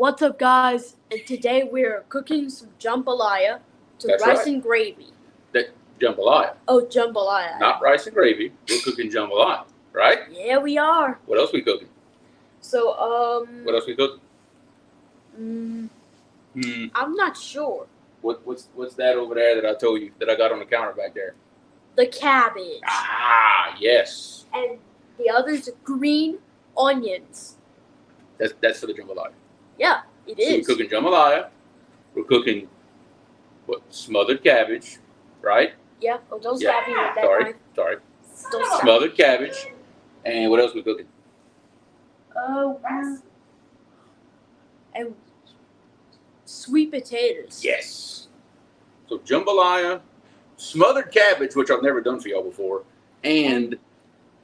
What's up, guys? And today we're cooking some jambalaya to That's rice right. and gravy. That jambalaya. Oh, jambalaya. Not rice and gravy. We're cooking jambalaya, right? Yeah, we are. What else we cooking? So, What else we cooking? I'm not sure. What's that over there that I told you that I got on the counter back there? The cabbage. Ah, yes. And the other's green onions. That's for the jambalaya. Yeah, it So is. we're cooking jambalaya. We're cooking smothered cabbage, right? Yeah. Oh, don't stab me with that Sorry. knife. Sorry. Don't stab. Smothered cabbage. And what else we cooking? And sweet potatoes. Yes. So jambalaya, smothered cabbage, which I've never done for y'all before, and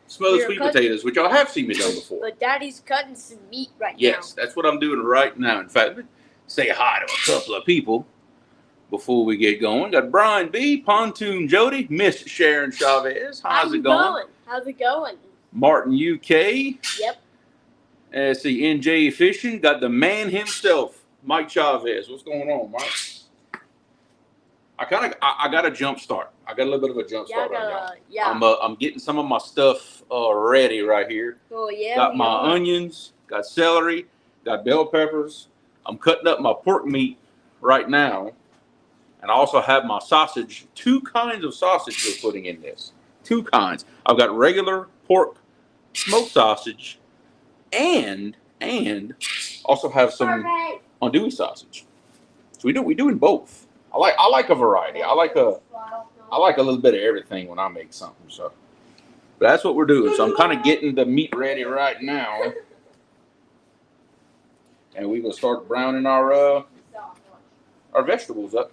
smothered sweet potatoes, which y'all have seen me done before. But Daddy's cutting some meat right now. Yes, that's what I'm doing right now. In fact, let me say hi to a couple of people before we get going. Got Brian B, Pontoon Jody, Miss Sharon Chavez. How's it going? How's it going? Martin UK. Yep. Let's see, NJ Fishing. Got the man himself, Mike Chavez. What's going on, Mike? I got a jump start. I got a little bit of a jump start right now. Yeah. I'm getting some of my stuff ready right here. Oh yeah. Got my onions, got celery, got bell peppers. I'm cutting up my pork meat right now, and I also have my sausage. 2 kinds of sausage we're putting in this. 2 kinds. I've got regular pork smoked sausage, and also have some andouille sausage. So we doing both. I like a variety. I like a little bit of everything when I make something. So but that's what we're doing. So I'm kind of getting the meat ready right now, and we're gonna start browning our vegetables up.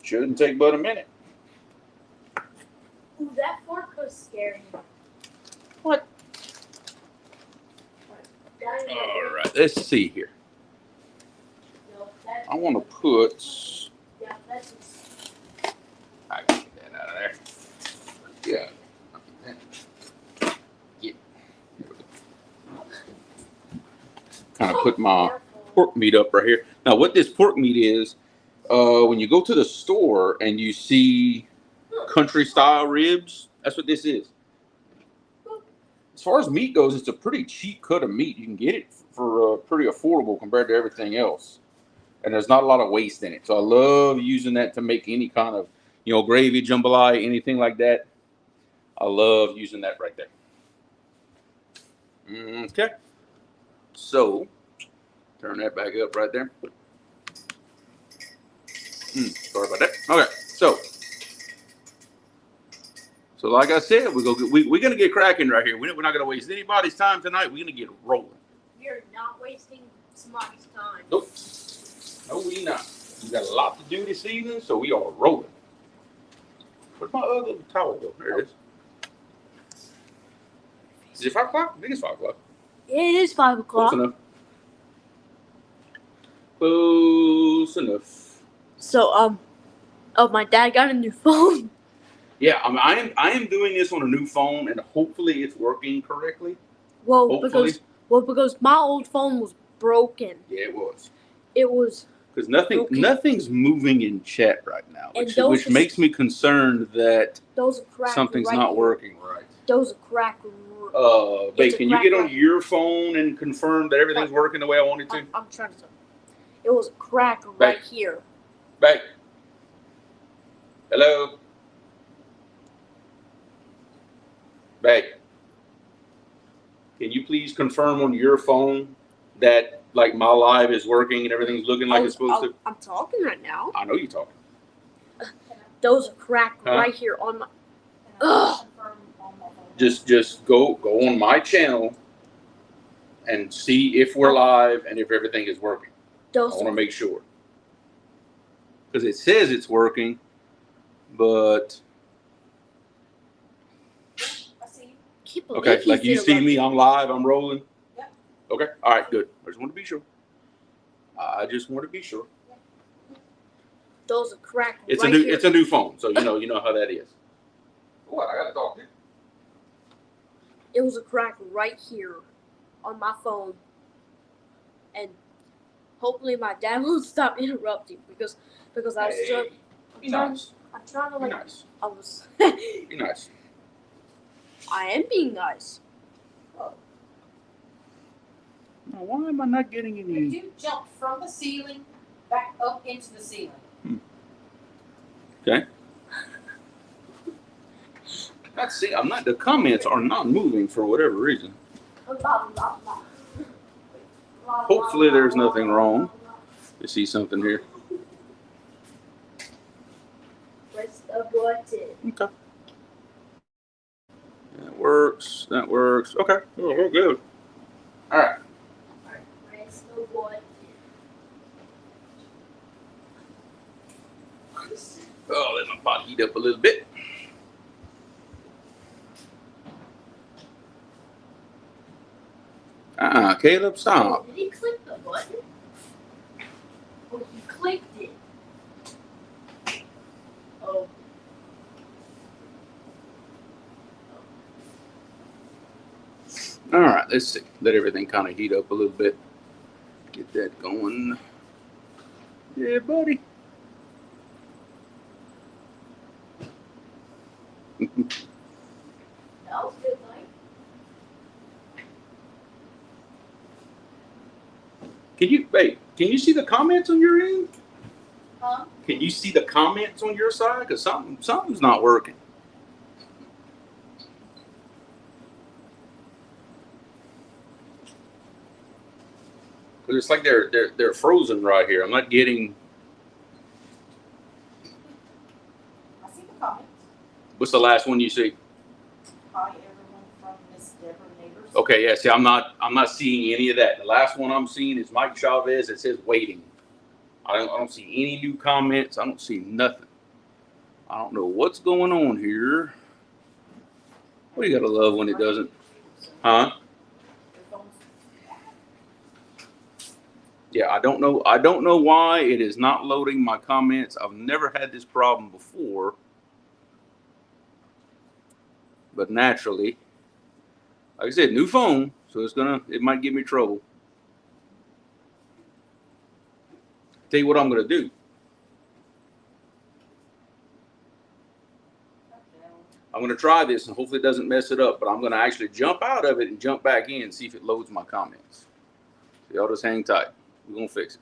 Shouldn't take but a minute. Ooh, that fork was scary. What? All right. Let's see here. I want to put. I can get that out of there. Yeah. Kind of put my pork meat up right here. Now, what this pork meat is, when you go to the store and you see country style ribs, that's what this is. As far as meat goes, it's a pretty cheap cut of meat. You can get it for pretty affordable compared to everything else. And there's not a lot of waste in it. So I love using that to make any kind of, gravy, jambalaya, anything like that. I love using that right there. Okay. So, turn that back up right there. Sorry about that. Okay. So like I said, we're going to get cracking right here. We're not going to waste anybody's time tonight. We're going to get rolling. You're not wasting somebody's time. Nope. No, we not. We got a lot to do this evening, so we are rolling. Where's my other towel go? There it is. Is it 5 o'clock? I think it's 5 o'clock. It is 5 o'clock. Close enough. Close enough. So, my dad got a new phone. Yeah, I am doing this on a new phone, and hopefully it's working correctly. Well, because my old phone was broken. Yeah, it was. It was. Because nothing's moving in chat right now, which makes me concerned that something's not working right. Those are crack. Babe, can you get on your phone and confirm that everything's working the way I want it to? I'm trying to. It was a crack right here. Babe. Hello. Babe. Can you please confirm on your phone that my live is working and everything's looking like it's supposed to? I'm talking right now. I know you're talking. Those are cracked right here on my. Ugh. Just go on my channel and see if we're live and if everything is working. I want to make sure. Because it says it's working, but. Okay, like you see me, I'm live, I'm rolling. Yep. Okay, all right, good. I just want to be sure. Those are cracked. It's a new phone, so you know how that is. What? I gotta talk to you. It was a crack right here on my phone, and hopefully my dad won't stop interrupting because I was just. Be nice. I'm trying to Be like. nice. I was. Be nice. I am being nice. Now, why am I not getting But any? you jumped from the ceiling back up into the ceiling. Okay. Let's see. I'm not. The comments are not moving for whatever reason. Hopefully, there's nothing wrong. You see something here. Press the button. Okay. That works. That works. Okay. Oh, we're good. All right. Press the button. Oh, let my pot heat up a little bit. Caleb, stop. Oh, did he click the button? Oh, he clicked it. Oh. All right, let's see. Let everything kind of heat up a little bit. Get that going. Yeah, buddy. That was good, Mike. Can you see the comments on your end? Huh? Can you see the comments on your side? Because something's not working. Because it's like they're frozen right here. I'm not getting. I see the comments. What's the last one you see? Hi, everyone from Miss Deborah Neighbors. Okay, yeah. See, I'm not seeing any of that. The last one I'm seeing is Mike Chavez. It says waiting. I don't see any new comments. I don't see nothing. I don't know what's going on here. Well, you gotta love when it doesn't. Huh? Yeah, I don't know. I don't know why it is not loading my comments. I've never had this problem before. But naturally, like I said, new phone, so it might give me trouble. Tell you what I'm gonna do. I'm gonna try this and hopefully it doesn't mess it up, but I'm gonna actually jump out of it and jump back in and see if it loads my comments. So y'all just hang tight. We're gonna fix it.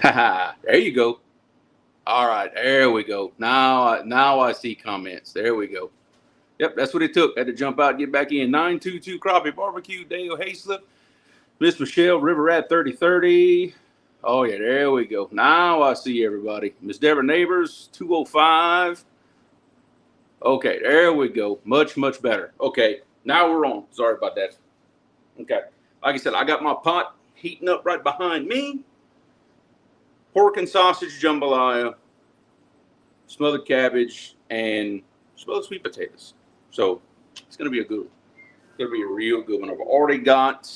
Haha, there you go. All right, there we go. Now I see comments. There we go. Yep, that's what it took. Had to jump out and get back in. 922 Crappie Barbecue, Dale Hayslip, Miss Michelle, River Rat 3030. Oh, yeah, there we go. Now I see everybody. Miss Deborah Neighbors, 205. Okay, there we go. Much, much better. Okay, now we're on. Sorry about that. Okay, like I said, I got my pot heating up right behind me. Pork and sausage jambalaya, smothered cabbage, and smothered sweet potatoes. So it's going to be a good one. It's going to be a real good one. I've already got,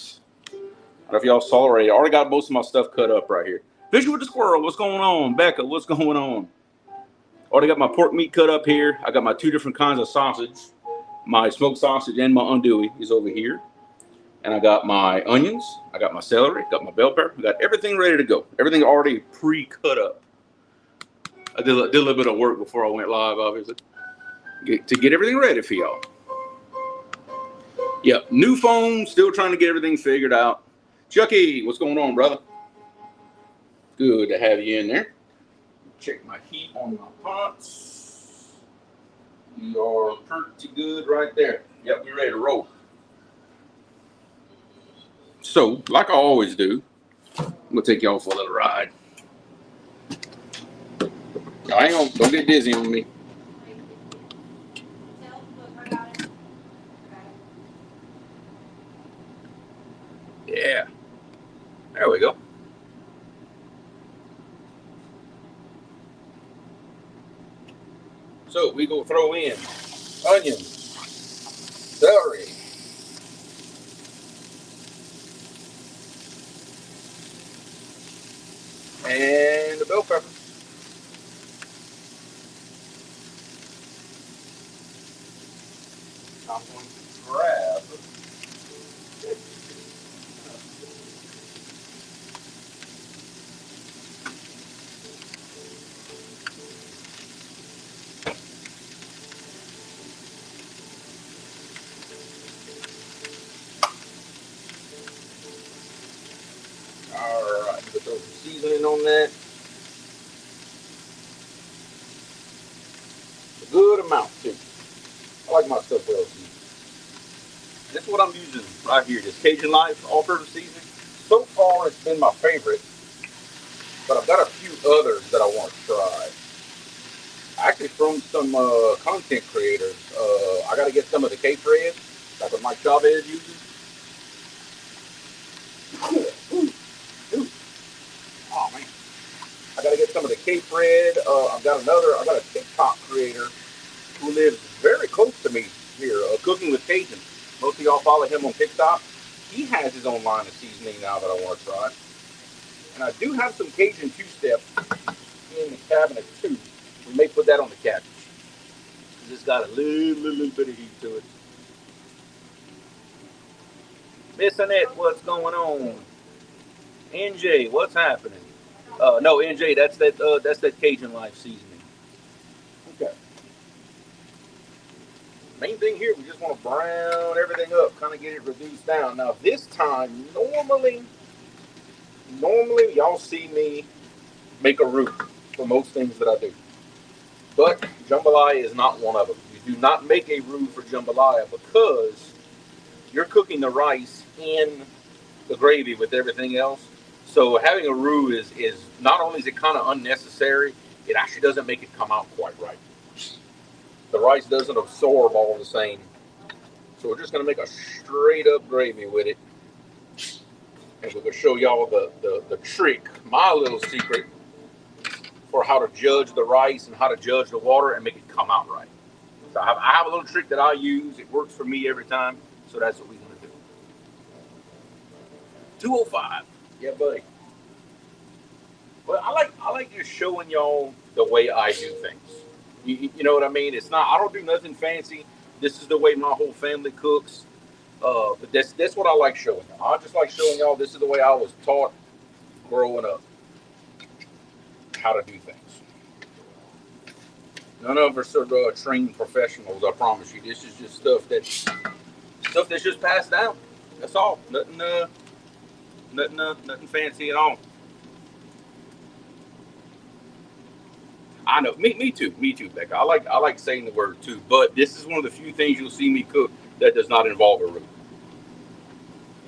I don't know if y'all saw already, I already got most of my stuff cut up right here. Visual with the squirrel, what's going on? Becca, what's going on? Already got my pork meat cut up here. I got my two different kinds of sausage. My smoked sausage and my andouille is over here. And I got my onions. I got my celery. Got my bell pepper. I got everything ready to go. Everything already pre-cut up. I did a little bit of work before I went live, obviously, to get everything ready for y'all. Yep, new phone. Still trying to get everything figured out. Chucky, what's going on, brother? Good to have you in there. Check my heat on my pots. You are pretty good right there. Yep, we're ready to roll. So, like I always do, I'm gonna take y'all for a little ride. Hang on, don't get dizzy on me. Yeah, there we go. So we go throw in onions, celery, and the bell pepper. I'm going to grab Alright, put some seasoning on that. A good amount too. I like my stuff well seasoned. This is what I'm using right here, this Cajun Life all-purpose seasoning. So far, it's been my favorite, but I've got a few others that I want to try. Actually, from some content creators, I got to get some of the Cape Red, like what Mike Chavez uses. Oh man, I got to get some of the Cape Red. I've got a TikTok creator who lives very close to me here, Cooking with Cajun. Most of y'all follow him on TikTok. He has his own line of seasoning now that I want to try. And I do have some Cajun two-step in the cabinet too. We may put that on the cabbage. It's got a little bit of heat to it. Miss Annette, what's going on? NJ, what's happening? No, NJ, that's that Cajun Life seasoning. Okay. Main thing here, we just want to brown everything up, kind of get it reduced down. Now this time, normally y'all see me make a roux for most things that I do. But jambalaya is not one of them. You do not make a roux for jambalaya because you're cooking the rice in the gravy with everything else. So having a roux is not only is it kind of unnecessary, it actually doesn't make it come out quite right. The rice doesn't absorb all the same. So we're just going to make a straight up gravy with it. And we're going to show y'all the trick, my little secret for how to judge the rice and how to judge the water and make it come out right. So I have a little trick that I use. It works for me every time. So that's what we're going to do. 205. Yeah, buddy. Well, I like just showing y'all the way I do things. You know what I mean? It's not. I don't do nothing fancy. This is the way my whole family cooks. But that's what I like showing y'all. I just like showing y'all this is the way I was taught growing up how to do things. None of us are trained professionals. I promise you. This is just stuff that's just passed down. That's all. Nothing fancy at all. I know. Me too, Becca. I like saying the word too, but this is one of the few things you'll see me cook that does not involve a roux.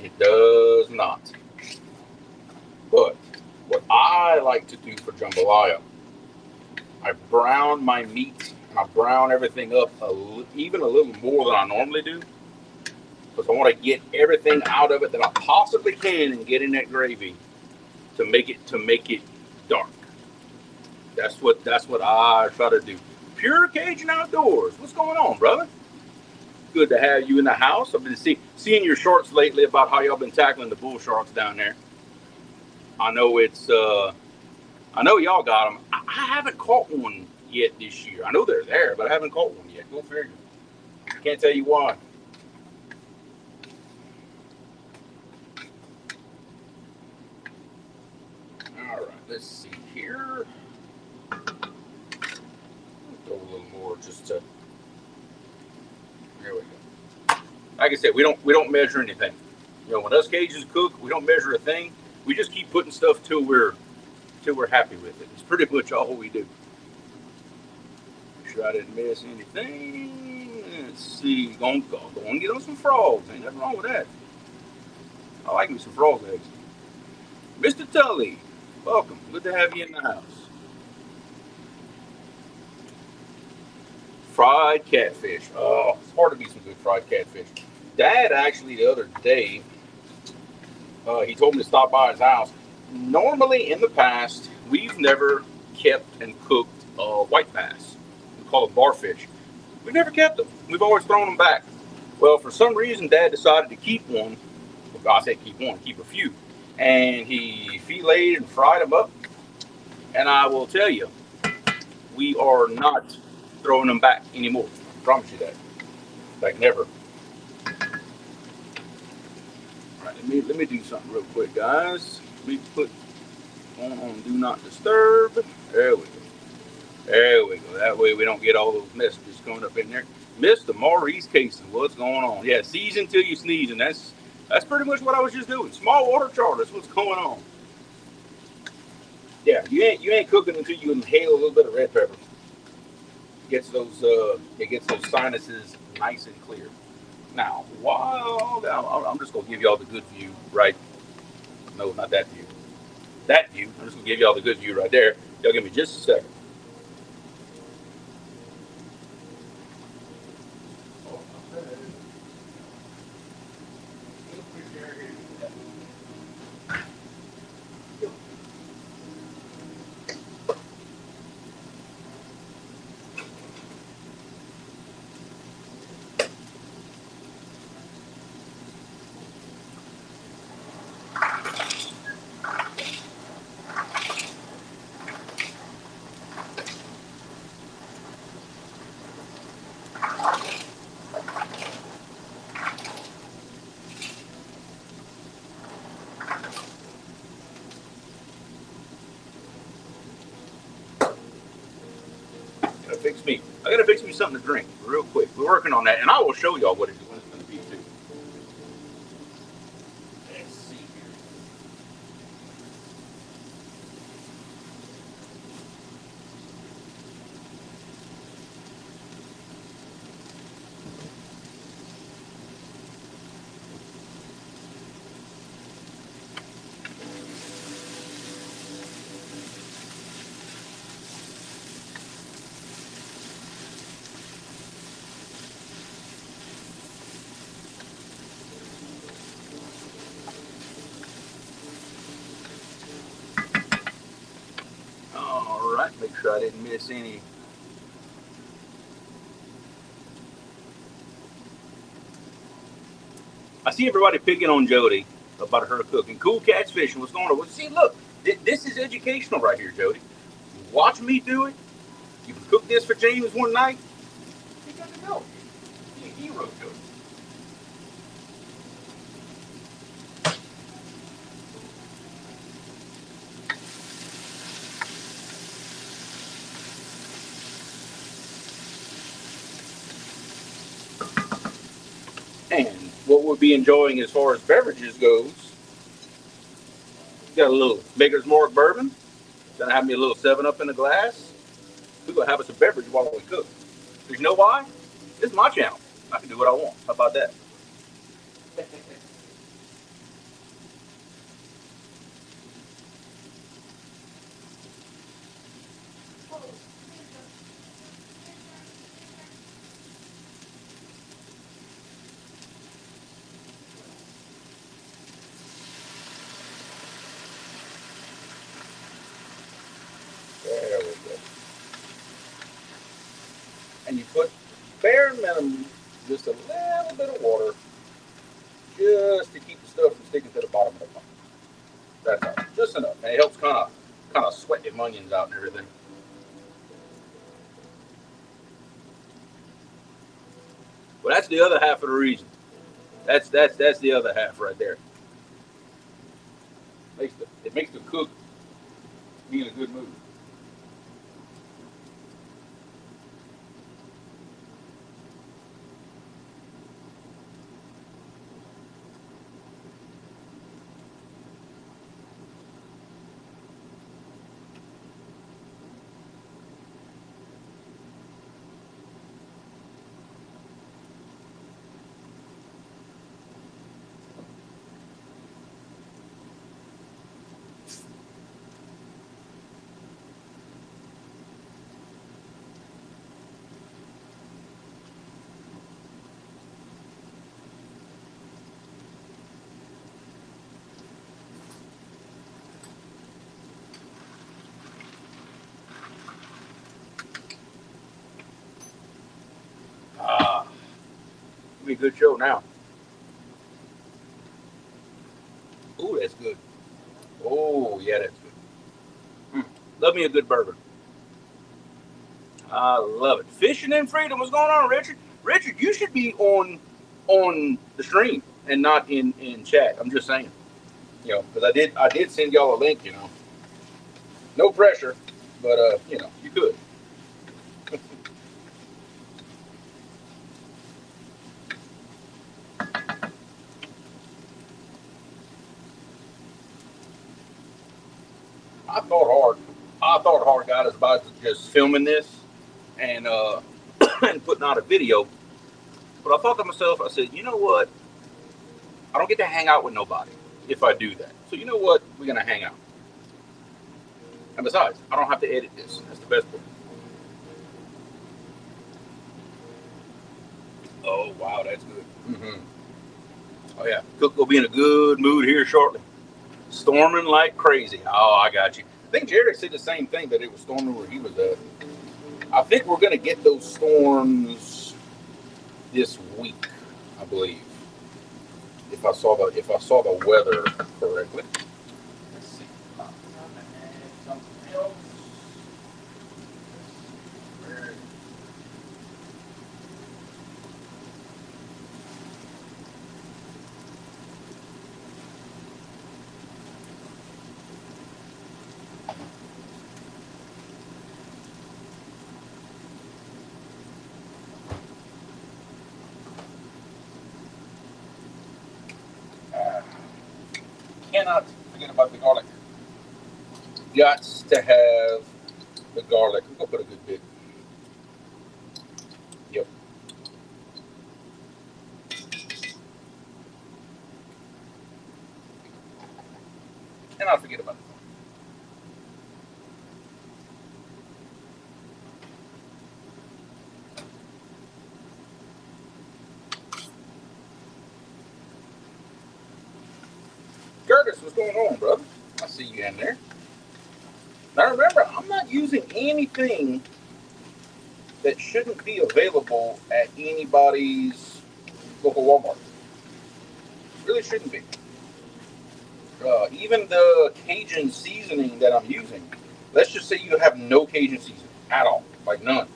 It does not. But what I like to do for jambalaya, I brown my meat and I brown everything up even a little more than I normally do, because I want to get everything out of it that I possibly can and get in that gravy to make it dark. That's what I try to do. Pure Cajun Outdoors. What's going on, brother? Good to have you in the house. I've been seeing your shorts lately about how y'all been tackling the bull sharks down there. I know I know y'all got them. I haven't caught one yet this year. I know they're there, but I haven't caught one yet. Go figure. Can't tell you why. All right, let's see here. Throw a little more just to. There we go. Like I said, we don't measure anything. You know, when us Cajuns cook, we don't measure a thing. We just keep putting stuff till we're happy with it. It's pretty much all we do. Make sure I didn't miss anything. Let's see. Go and get on some frogs. Ain't nothing wrong with that. I like me some frog eggs. Mr. Tully, welcome. Good to have you in the house. Fried catfish. Oh, it's hard to beat some good fried catfish. Dad actually the other day, he told me to stop by his house. Normally in the past, we've never kept and cooked white bass. We call it barfish. We've never kept them. We've always thrown them back. Well, for some reason, Dad decided to keep one. Well, I said keep one, keep a few. And he filleted and fried them up. And I will tell you, we are not throwing them back anymore. I promise you that. Like never. All right, let me do something real quick, guys. Let me put on do not disturb. There we go. There we go. That way we don't get all those messages coming up in there. Mr. Maurice Casey, what's going on? Yeah, season till you sneeze, and that's pretty much what I was just doing. Small water charter. That's what's going on. Yeah, you ain't cooking until you inhale a little bit of red pepper. It gets those sinuses nice and clear. Now, while I'm just gonna give y'all the good view, right? No, not that view. That view. I'm just gonna give y'all the good view right there. Y'all give me just a second. I gotta fix me something to drink real quick. We're working on that, and I will show y'all what it's going to be too. Let's see here. All right, make sure I didn't miss any. I see everybody picking on Jody about her cooking. Cool catch fishing. What's going on? Well, see, look, this is educational right here, Jody. Watch me do it. You can cook this for James one night. You got to go. You're a hero, Jody. And what we'll be enjoying as far as beverages goes, got a little Maker's Mark bourbon. Gonna have me a little 7 Up in a glass. We're gonna have us a beverage while we cook. Because you know why? This is my channel. I can do what I want. How about that? There we go. And you put bare minimum, just a little bit of water, just to keep the stuff from sticking to the bottom of the pan. That's all. Just enough. And it helps kind of sweat them onions out and everything. Well, that's the other half of the reason. That's the other half right there. It makes the cook be in a good mood. Ah, it'll be a good show now. Ooh, that's good. Oh, yeah, that's good. Love me a good bourbon. I love it. Fishing in Freedom. What's going on, Richard? Richard, you should be on the stream and not in chat. I'm just saying. You know, because I did send y'all a link. You know, no pressure, but you know, you could. I thought hard, guys, about just filming this and and putting out a video. But I thought to myself, I said, you know what? I don't get to hang out with nobody if I do that. So you know what? We're gonna hang out. And besides, I don't have to edit this. That's the best part. Oh wow, that's good. Mm-hmm. Oh yeah, Cook will be in a good mood here shortly. Storming like crazy. Oh, I got you. I think Jared said the same thing, that it was storming where he was at. I think we're gonna get those storms this week, I believe. If I saw the weather correctly. Let's see. Something else. Where? Cannot forget about the garlic. Got to have the garlic. I'm gonna put a good bit. Yep. Cannot forget about it. Curtis, what's going on, brother? I see you in there. Now remember, I'm not using anything that shouldn't be available at anybody's local Walmart. Really shouldn't be. Even the Cajun seasoning that I'm using, let's just say you have no Cajun seasoning at all, like none.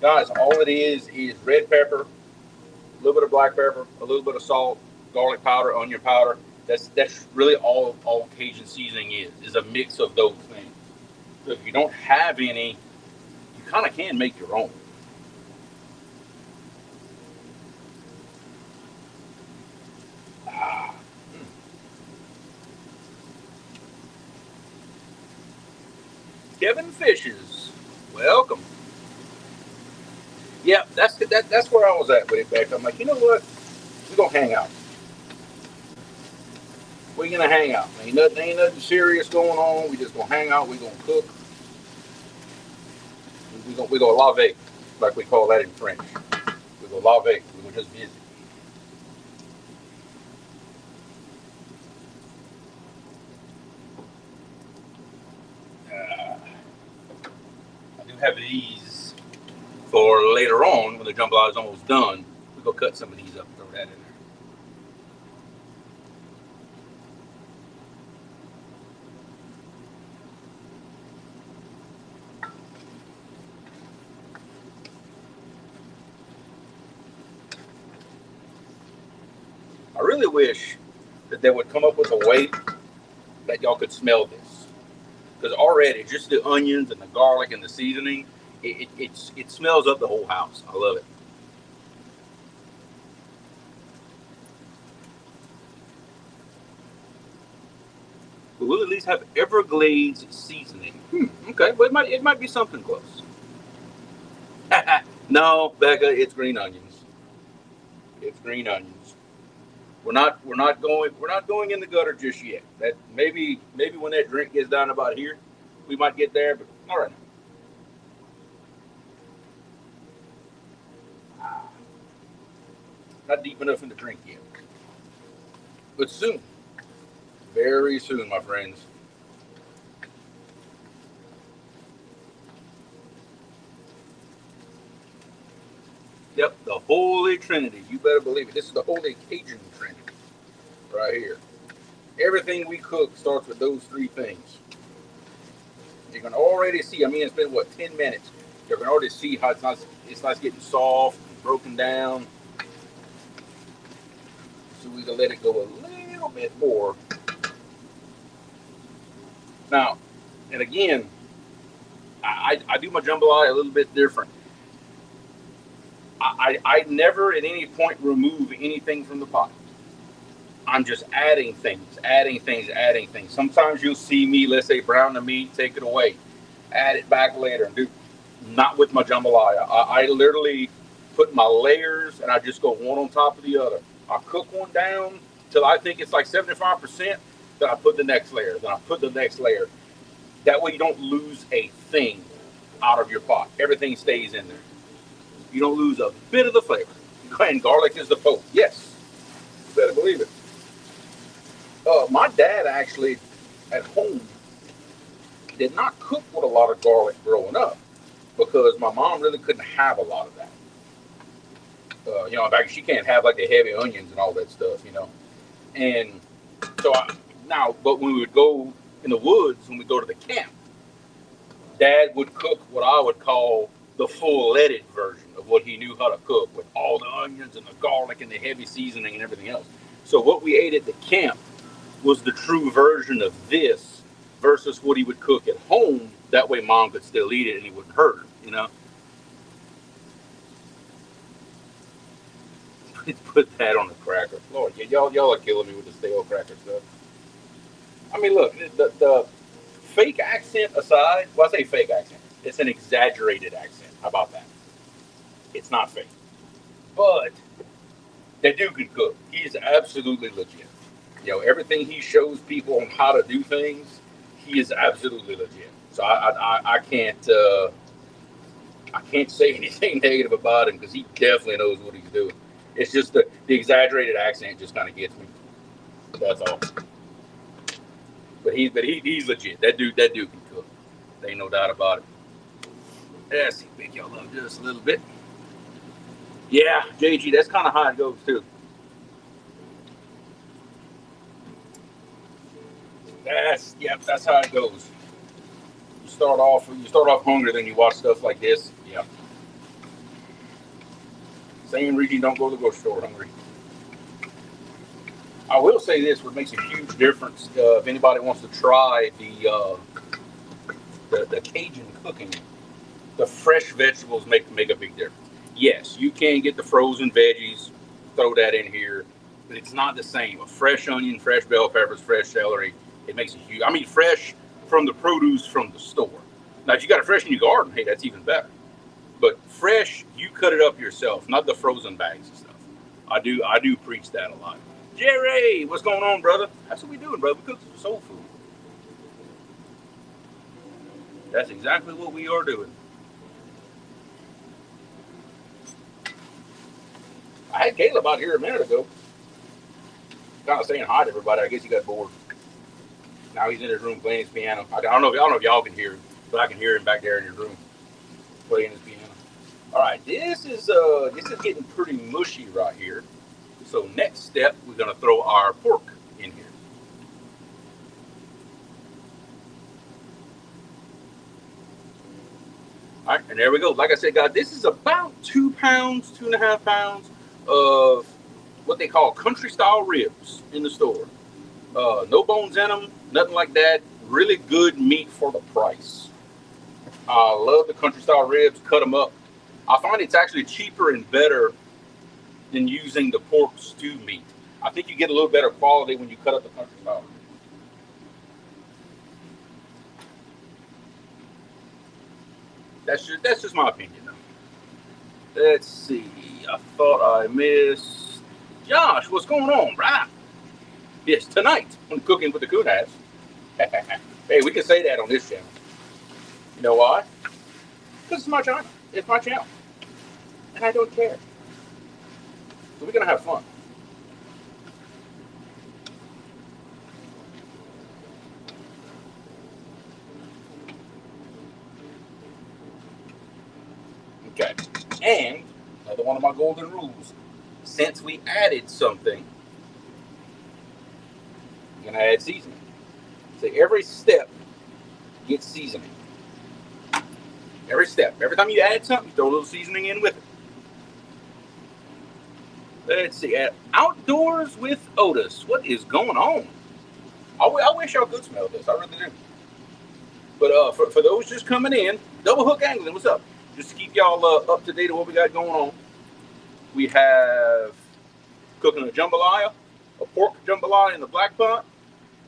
Guys, all it is red pepper, a little bit of black pepper, a little bit of salt, garlic powder, onion powder. That's really all Cajun seasoning is a mix of those things. So if you don't have any, you kind of can make your own. Kevin Fishes, welcome. Yeah, that's where I was at with it back. I'm like, you know what? We're gonna hang out. We're gonna hang out. Ain't nothing serious going on. We just gonna hang out. We're gonna cook. We gonna lave, like we call that in French. We gonna lave. We gonna just visit. I do have these for later on when the jambalaya is almost done. We're gonna cut some of these up and throw that in there. I really wish that they would come up with a way that y'all could smell this. Because already, just the onions and the garlic and the seasoning, it smells up the whole house. I love it. But we'll at least have Everglades seasoning. Okay, but it might be something close. No, Becca, it's green onions. It's green onions. We're not going in the gutter just yet. That maybe when that drink gets down about here, we might get there, but not right now. Not deep enough in the drink yet. But soon. Very soon, my friends. Yep, the Holy Trinity. You better believe it. This is the Holy Cajun Trinity right here. Everything we cook starts with those three things. You can already see. I mean, it's been what 10 minutes. You can already see how it's not getting soft, broken down. So we can let it go a little bit more. Now, and again, I do my jambalaya a little bit different. I never at any point remove anything from the pot. I'm just adding things, adding things, adding things. Sometimes you'll see me, let's say, brown the meat, take it away, add it back later, and do. Not with my jambalaya. I literally put my layers, and I just go one on top of the other. I cook one down till I think it's like 75%. Then I put the next layer. Then I put the next layer. That way you don't lose a thing out of your pot. Everything stays in there. You don't lose a bit of the flavor. And garlic is the pope. Yes, you better believe it. My dad actually, at home, did not cook with a lot of garlic growing up because my mom really couldn't have a lot of that. In fact, she can't have like the heavy onions and all that stuff, And so but when we would go in the woods, when we go to the camp, Dad would cook what I would call the full-leaded version of what he knew how to cook with all the onions and the garlic and the heavy seasoning and everything else. So what we ate at the camp was the true version of this versus what he would cook at home. That way Mom could still eat it and it wouldn't hurt her, Put that on the cracker. Lord, y'all are killing me with the stale cracker stuff. I mean, look, the fake accent aside, well, I say fake accent. It's an exaggerated accent. How about that? It's not fake. But that dude can cook. He is absolutely legit. Everything he shows people on how to do things, he is absolutely legit. So I can't say anything negative about him because he definitely knows what he's doing. It's just the exaggerated accent just kind of gets me. That's all. But he's legit. That dude can cook. There ain't no doubt about it. Let's see, pick y'all up just a little bit. Yeah, JG, that's kind of how it goes too. That's how it goes. You start off hungry, then you watch stuff like this. Yeah. Same reason you don't go to the grocery store hungry. I will say this: what makes a huge difference if anybody wants to try the Cajun cooking, the fresh vegetables make a big difference. Yes, you can get the frozen veggies, throw that in here, but it's not the same. A fresh onion, fresh bell peppers, fresh celery, it makes a huge. I mean, fresh from the produce from the store. Now, if you got it fresh in your garden, hey, that's even better. But fresh, you cut it up yourself, not the frozen bags and stuff. I do preach that a lot. Jerry, what's going on, brother? That's what we doing, brother. We cook some soul food. That's exactly what we are doing. I had Caleb out here a minute ago, kind of saying hi to everybody. I guess he got bored. Now he's in his room playing his piano. I don't know if y'all can hear him, but I can hear him back there in his room playing his piano. All right, this is getting pretty mushy right here. So next step, we're gonna throw our pork in here. All right, and there we go. Like I said, guys, this is about 2 pounds, 2.5 pounds of what they call country style ribs in the store. No bones in them, nothing like that. Really good meat for the price. I love the country style ribs. Cut them up. I find it's actually cheaper and better than using the pork stew meat. I think you get a little better quality when you cut up the country style. That's just my opinion. Let's see. I thought I missed Josh. What's going on, brah? Yes, tonight on Cooking with the Kunas. Hey, we can say that on this channel. You know why? Because it's my channel. It's my channel. And I don't care. So we're going to have fun. Okay. And another one of my golden rules. Since we added something, I'm going to add seasoning. So every step gets seasoning. Every step. Every time you add something, you throw a little seasoning in with it. Let's see. Outdoors with Otis. What is going on? I wish y'all could smell this. I really do. But for those just coming in, Double Hook Angling, what's up? Just to keep y'all up to date on what we got going on. We have cooking a jambalaya, a pork jambalaya in the black pot.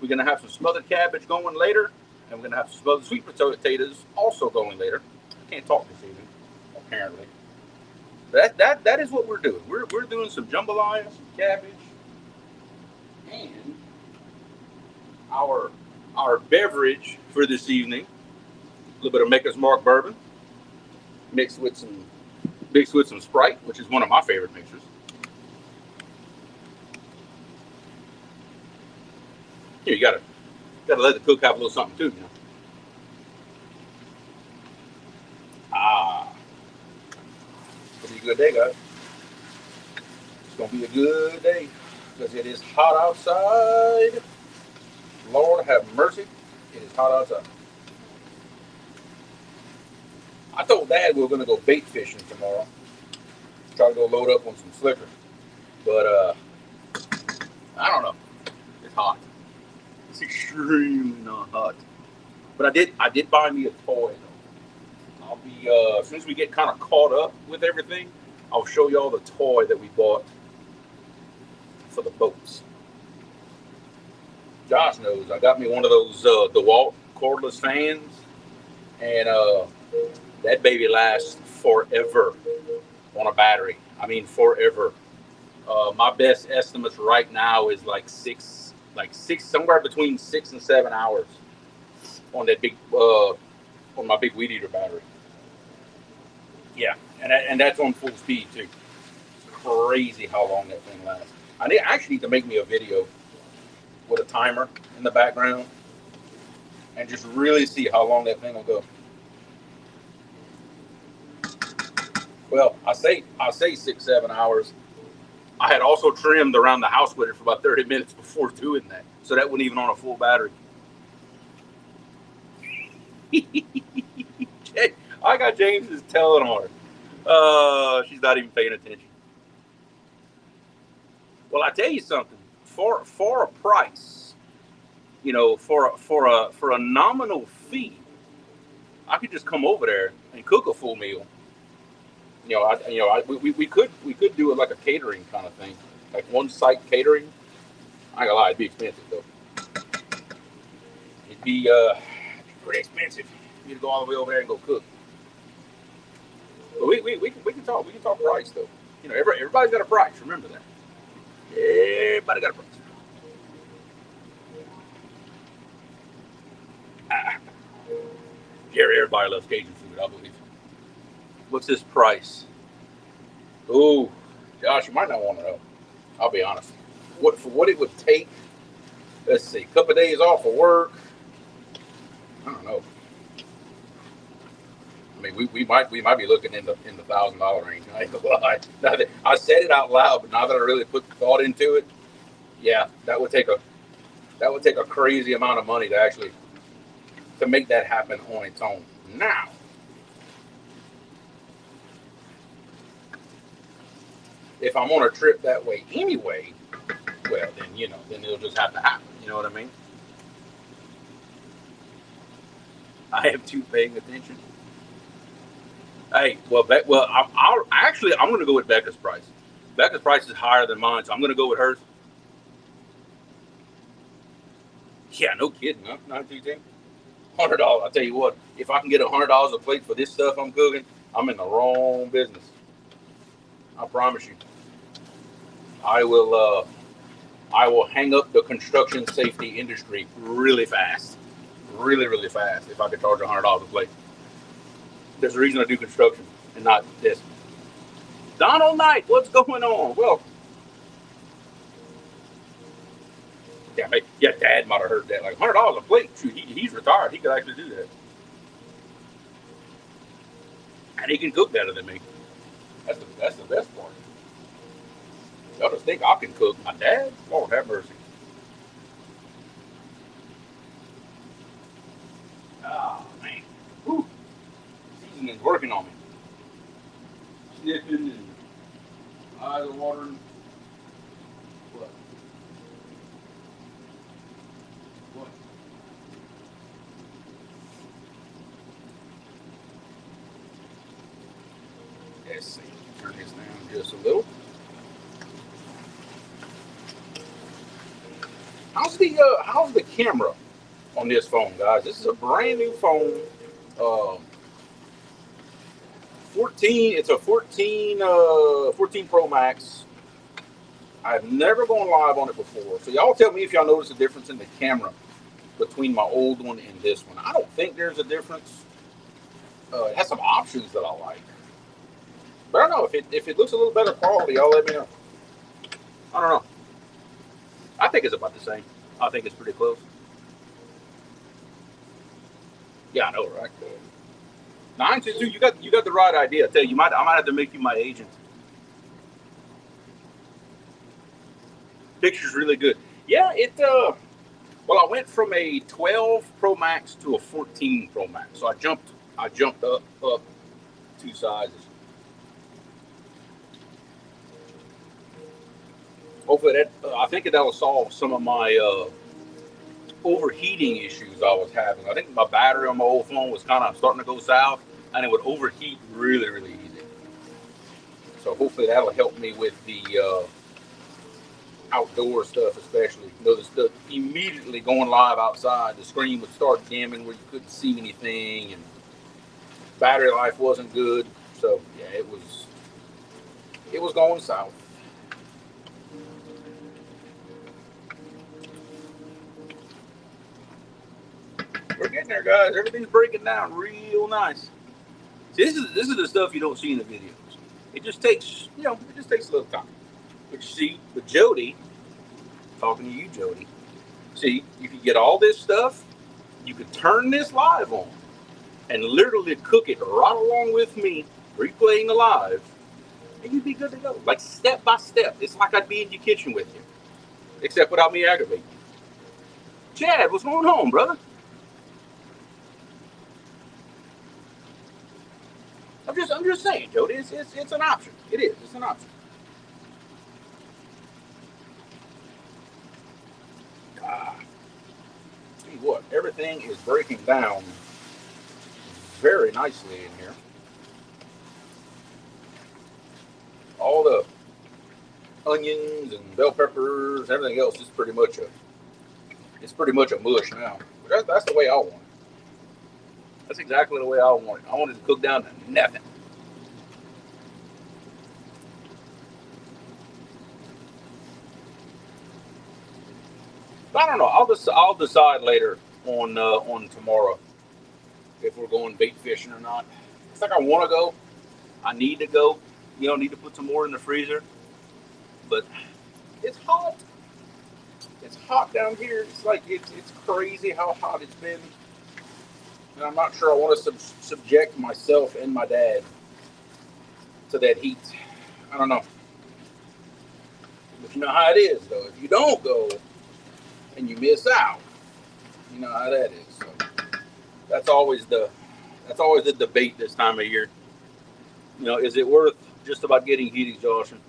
We're going to have some smothered cabbage going later. And we're going to have some smothered sweet potatoes also going later. I can't talk this evening, apparently. That is what we're doing. We're doing some jambalaya, some cabbage, and our beverage for this evening, a little bit of Maker's Mark bourbon, mixed with some Sprite, which is one of my favorite mixers. Here, you gotta let the cook have a little something too, you know. It's gonna be a good day, guys. It's gonna be a good day because it is hot outside. Lord have mercy, it is hot outside. I told Dad we were gonna go bait fishing tomorrow. Try to go load up on some slicker, but I don't know. It's hot. It's extremely not hot. But I did buy me a toy though. I'll be as soon as we get kind of caught up with everything, I'll show y'all the toy that we bought for the boats. Josh knows I got me one of those DeWalt cordless fans, and that baby lasts forever on a battery. I mean forever. My best estimates right now is like six, somewhere between 6 and 7 hours on that big, on my big weed eater battery. Yeah, and that's on full speed too. It's crazy how long that thing lasts. I actually need to make me a video with a timer in the background and just really see how long that thing will go. Well, I say 6-7 hours. I had also trimmed around the house with it for about 30 minutes before doing that, so that wasn't even on a full battery. I got James's telling on her. She's not even paying attention. Well, I tell you something. For a price, you know, for a nominal fee, I could just come over there and cook a full meal. We could do it like a catering kind of thing, like one site catering. I ain't gonna lie, it'd be expensive though. It'd be pretty expensive. You to go all the way over there and go cook. But we can talk price though. You know, everybody's got a price. Remember that. Everybody got a price. Everybody loves Cajun food, I believe. What's this price? Oh, Josh, you might not want to know. I'll be honest. For what it would take, let's see, a couple of days off of work. I don't know. I mean, we might be looking in the $1,000 range. I ain't gonna lie. Now that I said it out loud, but now that I really put thought into it, yeah, that would take a crazy amount of money to make that happen on its own. Now, if I'm on a trip that way anyway, well, then it'll just have to happen. You know what I mean? I have two paying attention. Hey, I'm going to go with Becca's price. Becca's price is higher than mine, so I'm going to go with hers. Yeah, no kidding, huh? Not too $100. I'll tell you what, if I can get $100 a plate for this stuff I'm cooking, I'm in the wrong business. I promise you. I will hang up the construction safety industry really fast. Really, really fast if I could charge $100 a plate. There's a reason I do construction and not this. Donald Knight, what's going on? Well, yeah, Dad might have heard that. Like $100 a plate. Shoot, he's retired. He could actually do that. And he can cook better than me. That's the best part. Y'all just think I can cook. My dad? Lord have mercy. Oh, man. Whew. thing's working on me. Sniffing and eyes are watering. What? What? Let's see. Turn this down just a little. How's the camera on this phone, guys? This is a brand new phone. 14. It's a 14 Pro Max. I've never gone live on it before, so y'all tell me if y'all notice a difference in the camera between my old one and this one. I don't think there's a difference. It has some options that I like, but I don't know if it looks a little better quality. Y'all let me know. I don't know. I think it's about the same. I think it's pretty close. Yeah, I know, right? 922. You got the right idea. I tell you, I might have to make you my agent. Picture's really good. Yeah, well, I went from a 12 Pro Max to a 14 Pro Max, so I jumped up 2 sizes. Hopefully I think that'll solve some of my overheating issues I was having. I think my battery on my old phone was kind of starting to go south, and it would overheat really, really easy. So hopefully that'll help me with the outdoor stuff, especially. You know, the stuff immediately going live outside, the screen would start dimming where you couldn't see anything, and battery life wasn't good. So yeah, it was going south. We're getting there, guys. Everything's breaking down real nice. See, this is the stuff you don't see in the videos. It just takes, it just takes a little time. But you see, with Jody, talking to you, Jody, see, you can get all this stuff. You could turn this live on and literally cook it right along with me, replaying the live, and you'd be good to go. Like step by step. It's like I'd be in your kitchen with you, except without me aggravating you. Chad, what's going on, brother? I'm just saying, Jody. It's an option. It is. It's an option. Tell you what, everything is breaking down very nicely in here. All the onions and bell peppers, everything else is pretty much a mush now. But that's the way I want it. That's exactly the way I want it. I want it to cook down to nothing. I don't know. I'll decide later on tomorrow if we're going bait fishing or not. It's like I want to go. I need to go. Need to put some more in the freezer. But it's hot. It's hot down here. It's like it's crazy how hot it's been. And I'm not sure I want to subject myself and my dad to that heat. I don't know. But you know how it is, though. If you don't go and you miss out, you know how that is. So that's always the debate this time of year. Is it worth just about getting heat exhaustion?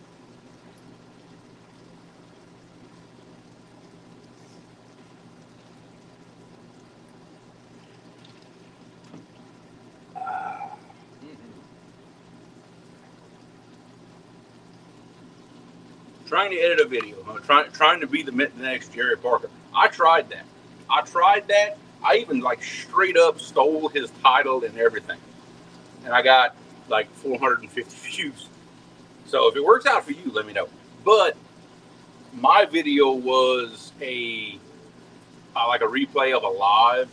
Trying to edit a video, trying to be the next Jerry Parker. I tried that. I even straight up stole his title and everything, and I got 450 views. So if it works out for you, let me know. But my video was a replay of a live,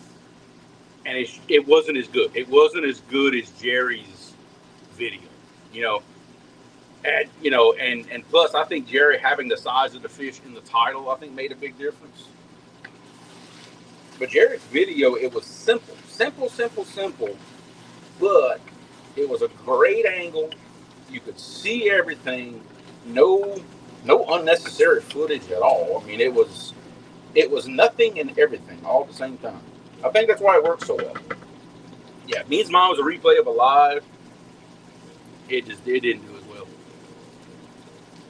and it wasn't as good. It wasn't as good as Jerry's video, And plus, I think Jerry having the size of the fish in the title, I think made a big difference. But Jerry's video, it was simple, but it was a great angle. You could see everything. No unnecessary footage at all. I mean, it was nothing and everything all at the same time. I think that's why it works so well. Yeah, means mine was a replay of a live. It didn't do as well.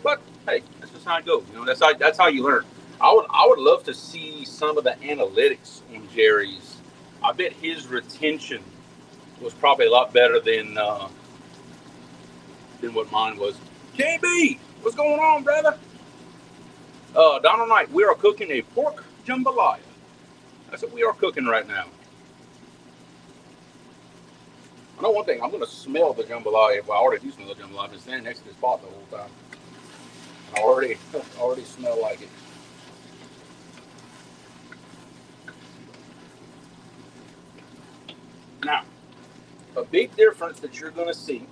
But hey, that's just how it goes. You know, that's how you learn. I would love to see some of the analytics on Jerry's. I bet his retention was probably a lot better than what mine was. KB, what's going on, brother? Donald Knight, we are cooking a pork jambalaya. That's what we are cooking right now. I know one thing. I'm going to smell the jambalaya. Well, I already do smell the jambalaya. I've been standing next to this pot the whole time. I already smell like it. Now, a big difference that you're going to see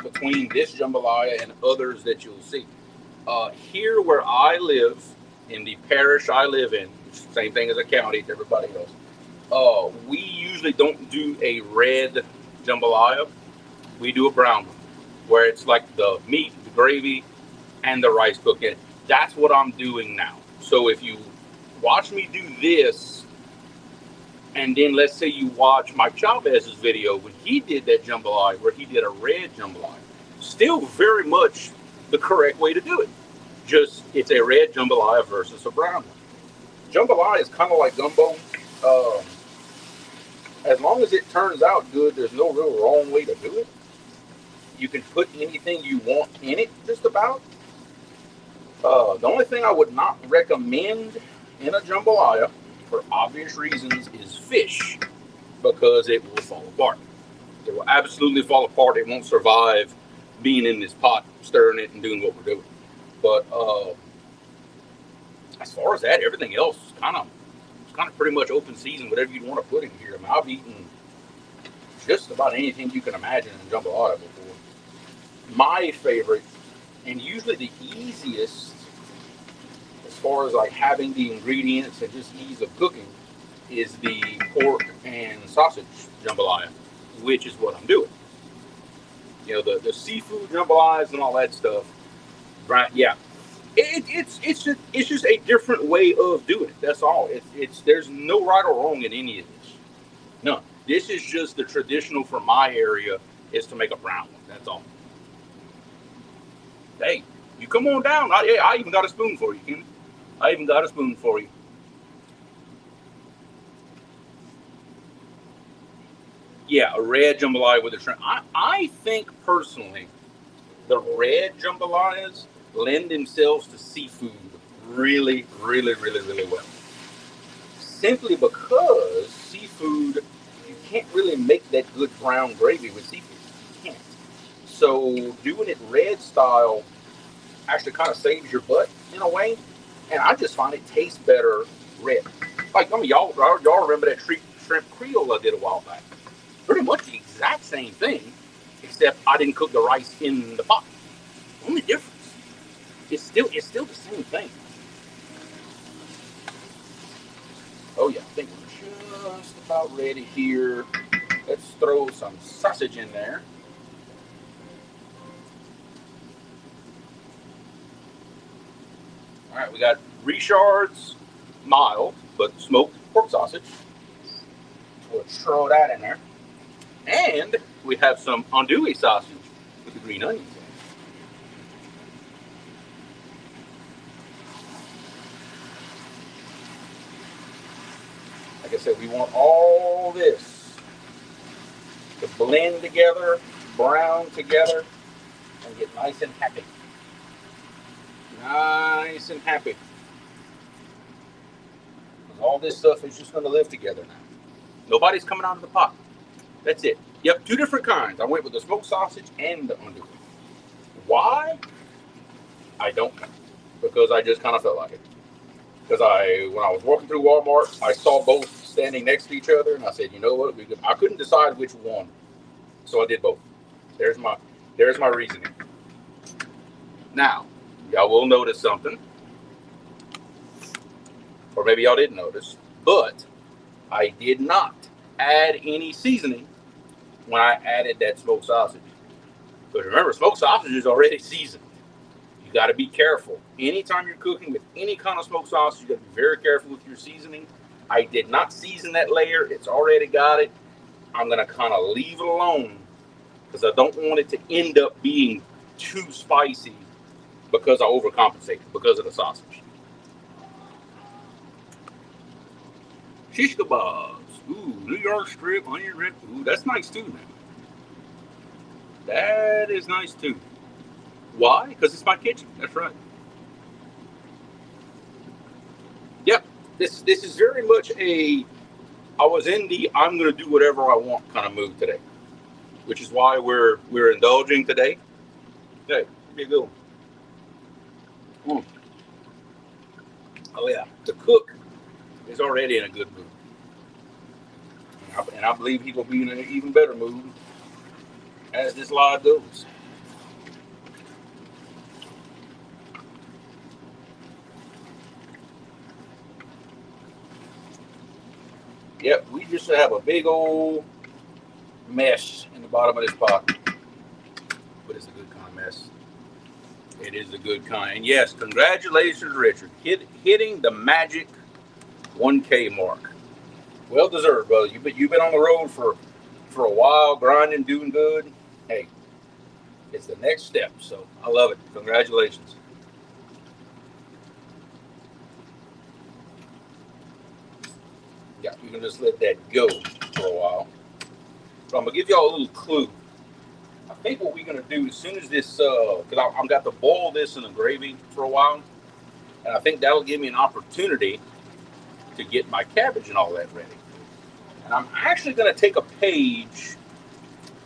between this jambalaya and others that you'll see. Here where I live, in the parish I live in, same thing as a county to everybody else, we usually don't do a red jambalaya. We do a brown one, where it's like the meat, the gravy, and the rice cooked in. That's what I'm doing now. So if you watch me do this, and then let's say you watch Mike Chavez's video when he did that jambalaya, where he did a red jambalaya, still very much the correct way to do it. Just it's a red jambalaya versus a brown one. Jambalaya is kind of like gumbo. As long as it turns out good, there's no real wrong way to do it. You can put anything you want in it, just about. The only thing I would not recommend in a jambalaya, for obvious reasons, is fish, because it will fall apart. It will absolutely fall apart. It won't survive being in this pot, stirring it and doing what we're doing. But as far as that, everything else is kind of pretty much open season, whatever you'd want to put in here. I mean, I've eaten just about anything you can imagine in jambalaya before. My favorite, and usually the easiest, as far as like having the ingredients and just ease of cooking, is the pork and sausage jambalaya, which is what I'm doing. You know, the seafood jambalayas and all that stuff, right? Yeah, it's just a different way of doing it. That's all. It's there's no right or wrong in any of this. No, this is just the traditional for my area is to make a brown one. That's all. Hey, you come on down. I even got a spoon for you, Kenny. I even got a spoon for you. Yeah, a red jambalaya with a shrimp. I think personally, the red jambalayas lend themselves to seafood really, really, really, really well. Simply because seafood, you can't really make that good brown gravy with seafood. You can't. So doing it red style actually kind of saves your butt in a way. And I just find it tastes better red. Like, I mean, y'all remember that shrimp Creole I did a while back? Pretty much the exact same thing, except I didn't cook the rice in the pot. Only difference. It's still the same thing. Oh yeah, I think we're just about ready here. Let's throw some sausage in there. All right, we got Richard's mild but smoked pork sausage. We'll throw that in there. And we have some andouille sausage with the green onions in it. Like I said, we want all this to blend together, brown together, and get nice and happy. Nice and happy. Because all this stuff is just going to live together now. Nobody's coming out of the pot. That's it. Yep, two different kinds. I went with the smoked sausage and the andouille. Why? I don't know. Because I just kind of felt like it. Because when I was walking through Walmart, I saw both standing next to each other, and I said, you know what? I couldn't decide which one, so I did both. There's my reasoning. Now, y'all will notice something, or maybe y'all didn't notice, but I did not add any seasoning when I added that smoked sausage. Because remember, smoked sausage is already seasoned. You got to be careful. Anytime you're cooking with any kind of smoked sausage, you got to be very careful with your seasoning. I did not season that layer. It's already got it. I'm gonna kind of leave it alone because I don't want it to end up being too spicy because I overcompensate because of the sausage. Shish kebabs. Ooh, New York strip, onion ring. Ooh, that's nice too, man. That is nice too. Why? Because it's my kitchen. That's right. Yep. This is very much a I was in the I'm gonna do whatever I want kind of mood today. Which is why we're indulging today. Okay, give me a good one. Oh yeah. The cook is already in a good mood. And I believe he will be in an even better mood as this live goes. Yep, we just have a big old mess in the bottom of this pot. But it's a good kind of mess. It is a good kind. And yes, congratulations, Richard. Hitting the magic 1K mark. Well deserved, brother. You've been on the road for a while, grinding, doing good. Hey, it's the next step. So I love it. Congratulations. Yeah, you can just let that go for a while. So I'm gonna give y'all a little clue. I think what we're gonna do as soon as this, because I'm got to boil this in the gravy for a while, and I think that'll give me an opportunity to get my cabbage and all that ready. And I'm actually gonna take a page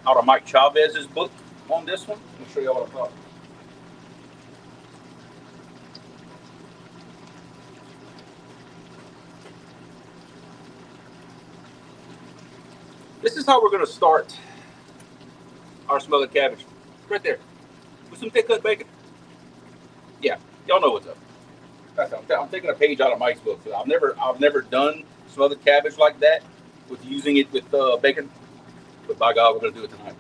out of Mike Chavez's book on this one. Let me show y'all what I'm talking about. This is how we're gonna start our smothered cabbage. Right there. With some thick cut bacon. Yeah, y'all know what's up. I'm taking a page out of Mike's book. I've never done smothered cabbage like that with using it with bacon. But by God, we're gonna do it tonight.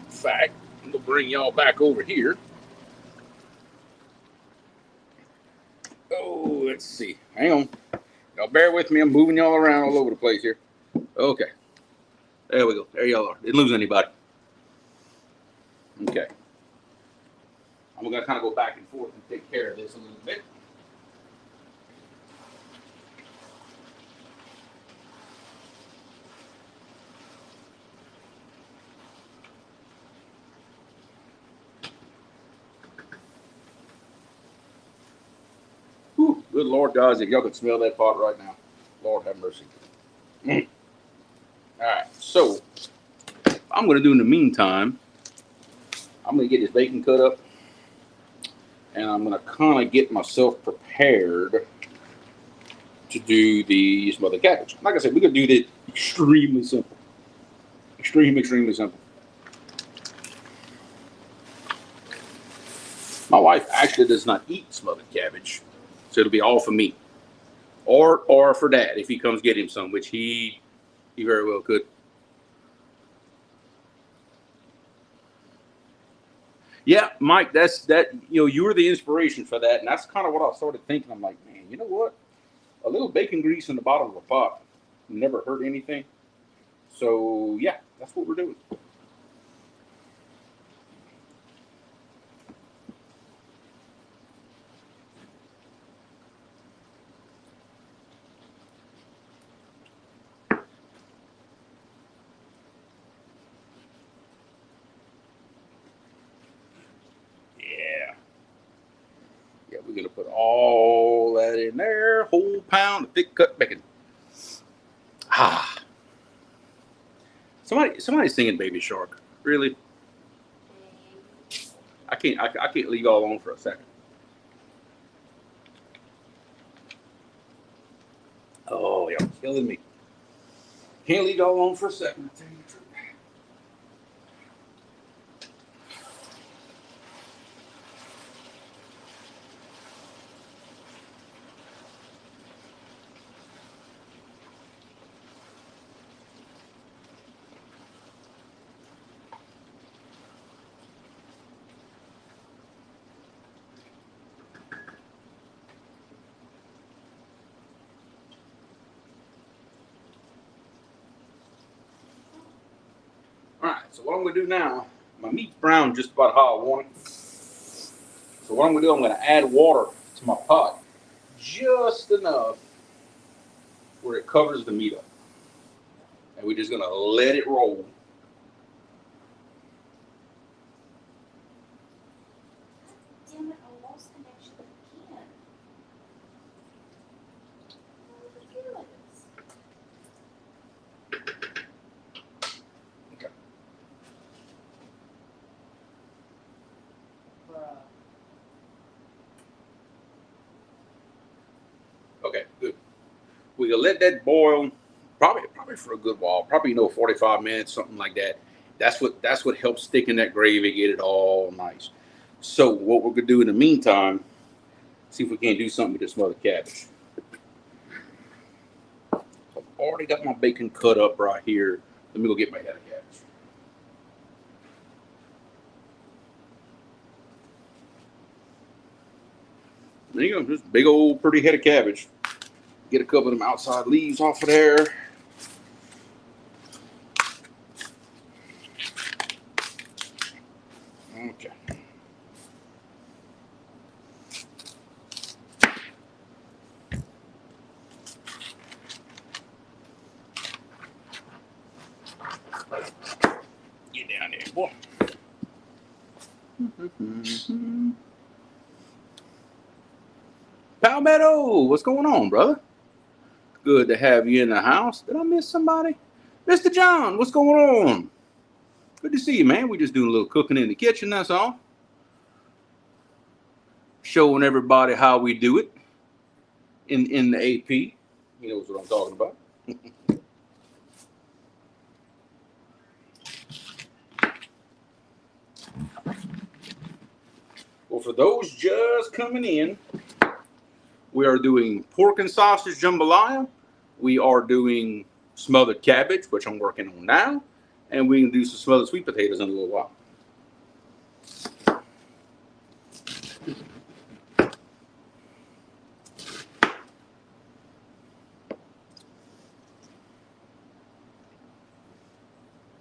In fact, I'm gonna bring y'all back over here. Oh, let's see. Hang on. Y'all bear with me. I'm moving y'all around all over the place here. Okay. There we go. There y'all are. Didn't lose anybody. Okay. I'm going to kind of go back and forth and take care of this a little bit. Whew, good Lord, guys, if y'all could smell that pot right now. Lord have mercy. All right. So, I'm going to do in the meantime, I'm going to get this bacon cut up. And I'm going to kind of get myself prepared to do the smothered cabbage. Like I said, we're going to do this extremely simple. Extremely simple. My wife actually does not eat smothered cabbage, so it'll be all for me, or for Dad if he comes get him some, which he very well could. Yeah, Mike, that's that. You know, you were the inspiration for that, and that's kind of what I started thinking. I'm like, man, you know what? A little bacon grease in the bottom of a pot never hurt anything. So yeah, that's what we're doing. Yeah. Yeah, we're gonna put all that in there, whole pound of thick cut bacon. Ah, somebody's singing Baby Shark. Really? I can't leave y'all alone for a second. Oh, y'all killing me. Can't leave y'all alone for a second. I'll tell you the truth. So what I'm gonna do now, my meat's brown just about how I want it. So what I'm gonna do, I'm gonna add water to my pot, just enough where it covers the meat up. And we're just gonna let it roll. Damn it, I lost connection again. Oh my goodness. Okay. Bruh. Okay, good. We can let that boil probably for a good while, probably 45 minutes, something like that. That's what helps thicken that gravy, get it all nice. So what we're gonna do in the meantime, see if we can't do something with this smothered cabbage. I've already got my bacon cut up right here. Let me go get my head of cabbage. There you go, just big old pretty head of cabbage. Get a couple of them outside leaves off of there. Okay. Get down there, boy. Palmetto, what's going on, brother? Good to have you in the house. Did I miss somebody? Mr. John, what's going on? Good to see you, man. We just doing a little cooking in the kitchen, that's all. Showing everybody how we do it in the AP. He knows what I'm talking about. Well, for those just coming in, we are doing pork and sausage jambalaya. We are doing smothered cabbage, which I'm working on now. And we can do some smothered sweet potatoes in a little while. I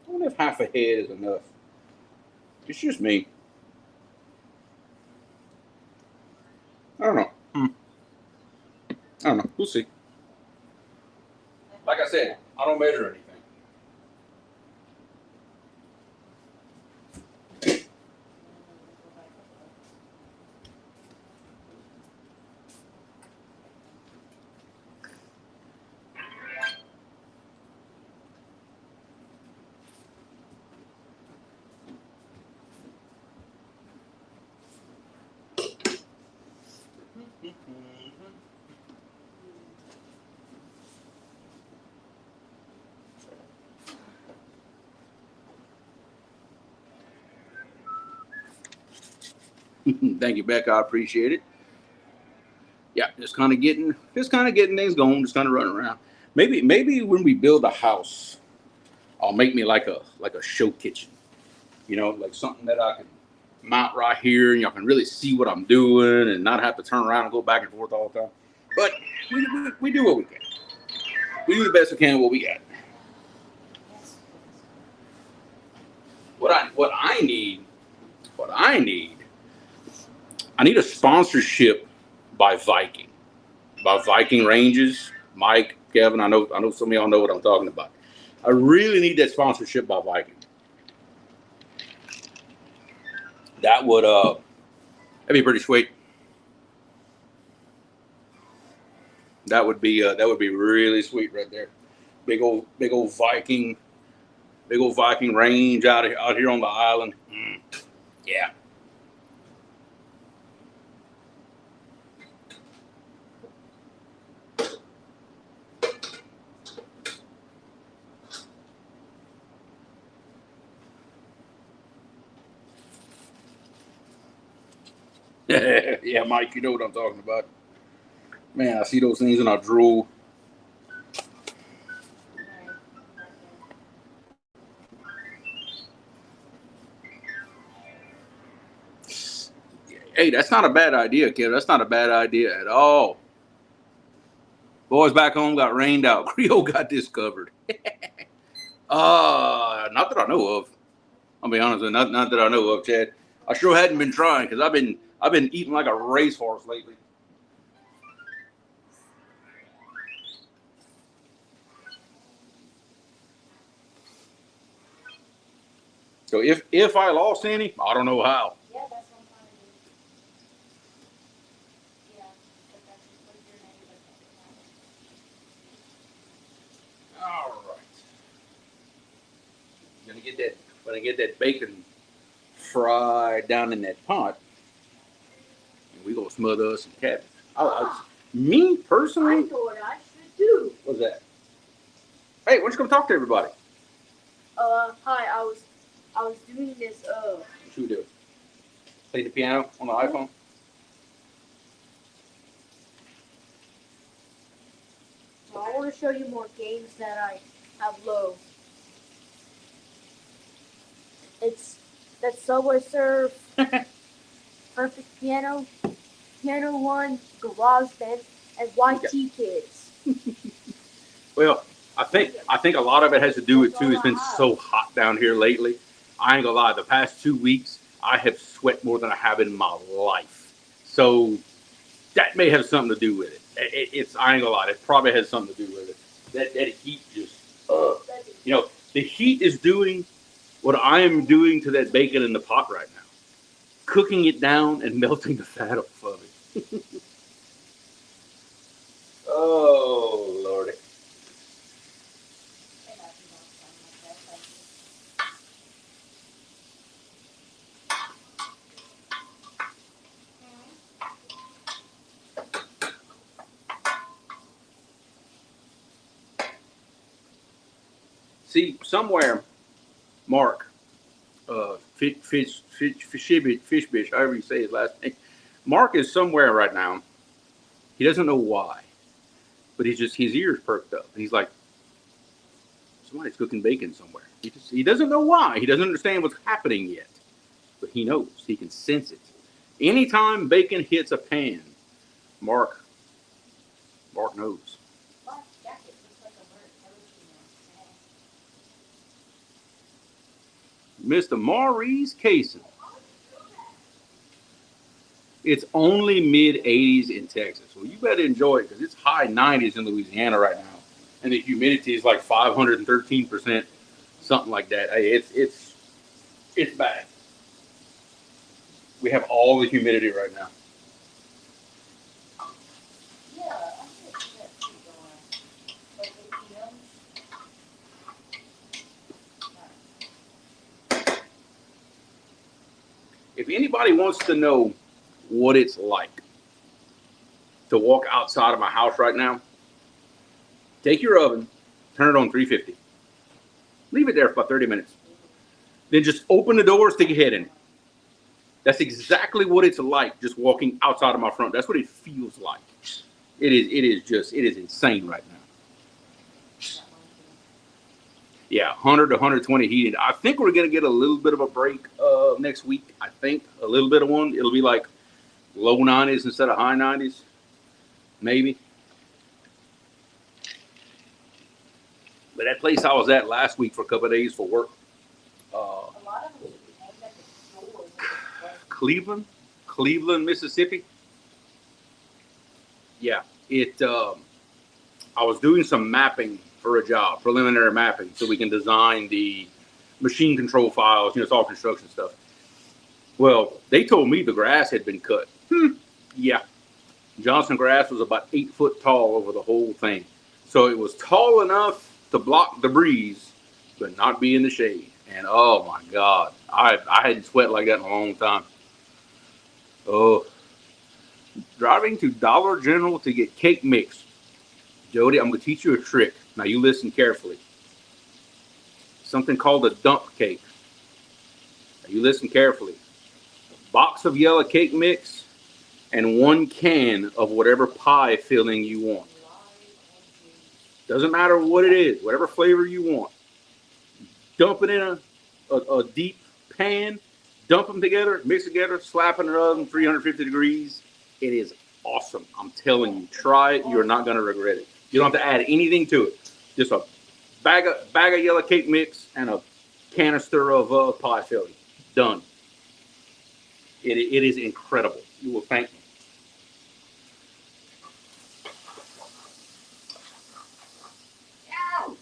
wonder if half a head is enough. It's just me. I don't know. I don't know. We'll see. Like I said, I don't measure anything. Thank you, Becca. I appreciate it. Yeah, just kind of getting things going, just kind of running around. Maybe when we build a house, I'll make me like a show kitchen. You know, like something that I can mount right here, and y'all can really see what I'm doing, and not have to turn around and go back and forth all the time. But we do what we can. We do the best we can with what we got. I need a sponsorship by Viking. By Viking Ranges. Mike, Kevin, I know some of y'all know what I'm talking about. I really need that sponsorship by Viking. That'd be pretty sweet. That would be really sweet right there. Big old Viking range out here on the island. Yeah. Yeah, Mike, you know what I'm talking about. Man, I see those things and I drool. Hey, that's not a bad idea, kid. That's not a bad idea at all. Boys back home got rained out. Creole got this covered. Not that I know of. I'll be honest with you, not that I know of, Chad. I sure hadn't been trying because I've been eating like a racehorse lately. So if I lost any, I don't know how. Yeah, that's what I'm trying to do. Yeah, but that's just what your name is. All right. Gonna get that bacon fried down in that pot, and we gonna smother us some cabbage. Me I personally, know what I should do. what's that? Hey, why don't you come talk to everybody? Hi. I was doing this. What should we do? Play the piano on the iPhone? I want to show you more games that I have low. It's that Subway Surf, Perfect Piano, Piano One, Garage Band, and YT Kids. Well, I think a lot of it has to do with too. It's been so hot down here lately. I ain't gonna lie. The past 2 weeks, I have sweat more than I have in my life. So that may have something to do with it. It's I ain't gonna lie. It probably has something to do with it. That heat just, the heat is doing what I am doing to that bacon in the pot right now, cooking it down and melting the fat off of it. Oh Lordy. See, somewhere, Mark, Fishbish, however you say his last name, Mark is somewhere right now. He doesn't know why, but his ears perked up. He's like, somebody's cooking bacon somewhere. He doesn't know why. He doesn't understand what's happening yet, but he knows. He can sense it. Anytime bacon hits a pan, Mark knows. Mr. Maurice Kaysen. It's only mid-80s in Texas. Well, you better enjoy it because it's high 90s in Louisiana right now. And the humidity is like 513%, something like that. Hey, it's bad. We have all the humidity right now. If anybody wants to know what it's like to walk outside of my house right now, take your oven, turn it on 350. Leave it there for about 30 minutes. Then just open the door, stick your head in it. That's exactly what it's like just walking outside of my front. That's what it feels like. It is insane right now. Yeah, 100 to 120 heated. I think we're going to get a little bit of a break next week. I think a little bit of one. It'll be like low 90s instead of high 90s. Maybe. But that place I was at last week for a couple of days for work. Cleveland, Mississippi. Yeah, I was doing some mapping for a job, preliminary mapping, so we can design the machine control files. It's all construction stuff. Well, they told me the grass had been cut. Yeah, Johnson grass was about 8 foot tall over the whole thing, so it was tall enough to block the breeze, but not be in the shade. And oh my God, I hadn't sweat like that in a long time. Oh, driving to Dollar General to get cake mix. Jody, I'm going to teach you a trick. Now you listen carefully. Something called a dump cake. Now you listen carefully. A box of yellow cake mix and 1 can of whatever pie filling you want. Doesn't matter what it is, whatever flavor you want. Dump it in a deep pan. Dump them together, mix together, slap in the oven, 350 degrees. It is awesome. I'm telling you, try it. You're not going to regret it. You don't have to add anything to it. Just a bag of yellow cake mix and a canister of pie filling. Done. It is incredible. You will thank me. Ow!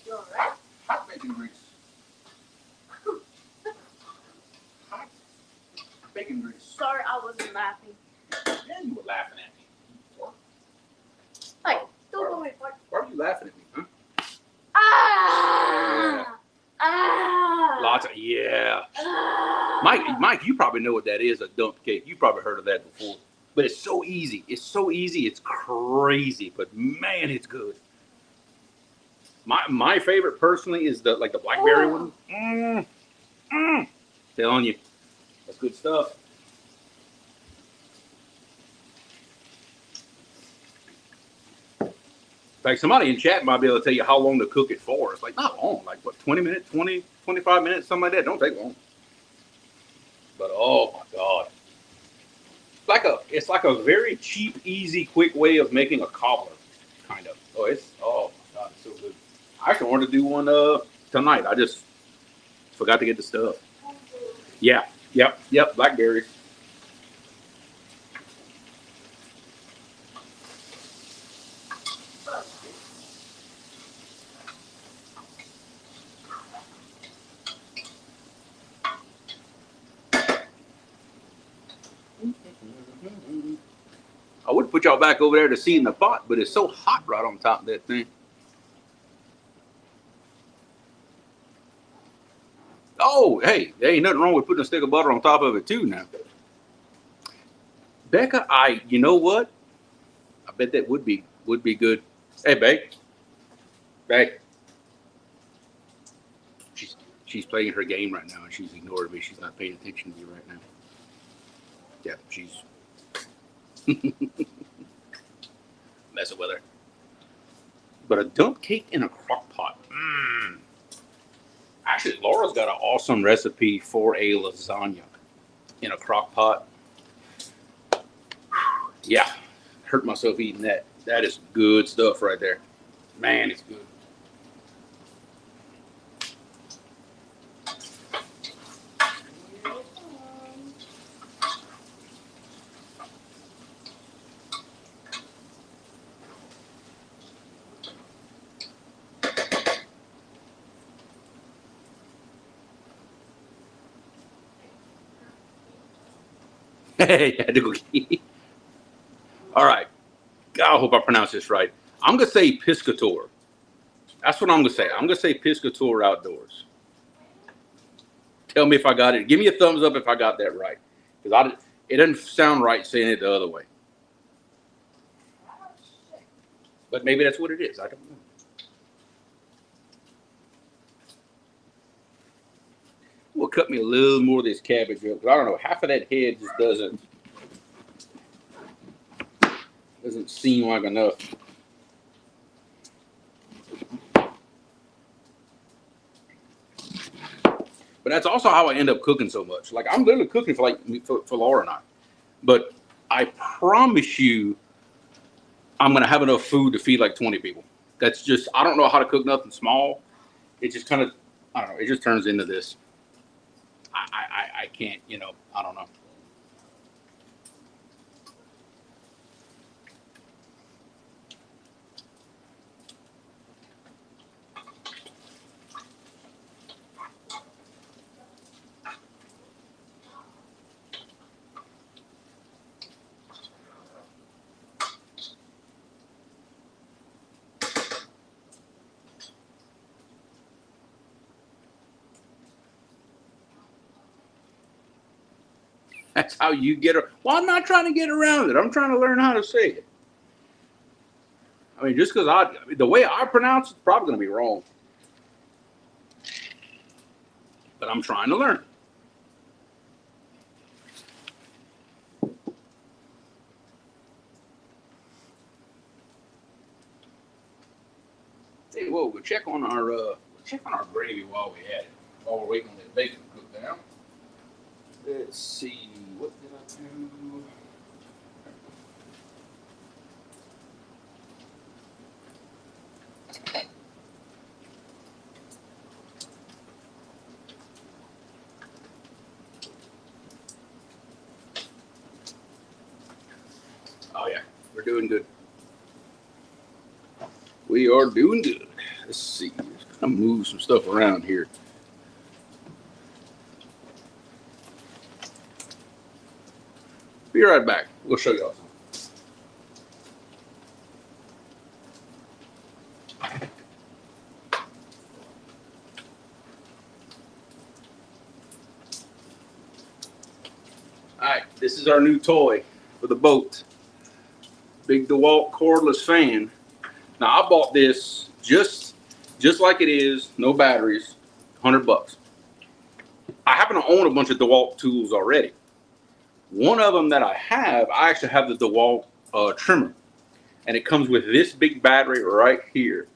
You alright? Hot bacon grease. Hot bacon grease. Sorry, I wasn't laughing. Yeah, you were laughing at me. Hey, don't go away. Why are you laughing at me, huh? Ah! Ah! Lots of, yeah. Ah! Mike, you probably know what that is, a dump cake. You've probably heard of that before. But it's so easy. It's so easy. It's crazy. But man, it's good. My favorite personally is the blackberry one. Telling you, that's good stuff. In fact, somebody in chat might be able to tell you how long to cook it for. It's like not long, like what, 20 minutes, 20, 25 minutes, something like that. Don't take long. But oh my God. It's like a very cheap, easy, quick way of making a cobbler, kind of. Oh my God, it's so good. I actually wanted to do one tonight. I just forgot to get the stuff. Yeah, yep, blackberries. I would put y'all back over there to see in the pot, but it's so hot right on top of that thing. Oh, hey, there ain't nothing wrong with putting a stick of butter on top of it too now. Becca, you know what? I bet that would be good. Hey, babe. She's playing her game right now and she's ignoring me. She's not paying attention to me right now. Yeah, she's messing with her. But a dump cake in a crock pot. Actually, Laura's got an awesome recipe for a lasagna in a crock pot. Yeah, hurt myself eating that. That is good stuff right there. Man, it's good. Hey, I had to go eat. All right. God, I hope I pronounced this right. I'm going to say piscator. That's what I'm going to say. I'm going to say piscator outdoors. Tell me if I got it. Give me a thumbs up if I got that right. Because it doesn't sound right saying it the other way. But maybe that's what it is. I don't know. We'll cut me a little more of this cabbage up. Because I don't know. Half of that head just doesn't seem like enough. But that's also how I end up cooking so much. Like I'm literally cooking for Laura and I. But I promise you, I'm gonna have enough food to feed like 20 people. That's just I don't know how to cook nothing small. It just kind of I don't know. It just turns into this. I can't I don't know. That's how you get it. Well, I'm not trying to get around it. I'm trying to learn how to say it. I mean, just because the way I pronounce it's probably going to be wrong. But I'm trying to learn. Hey, whoa, we'll check on our gravy while we at it. While we're waiting on that bacon to cook down. Let's see, what did I do? We're doing good. We are doing good. Let's see. I'm gonna move some stuff around here. Be right back. We'll show y'all something. All right, this is our new toy for the boat. Big DeWalt cordless fan. Now I bought this just like it is, no batteries, $100. I happen to own a bunch of DeWalt tools already. One of them that I actually have the DeWalt trimmer, and it comes with this big battery right here,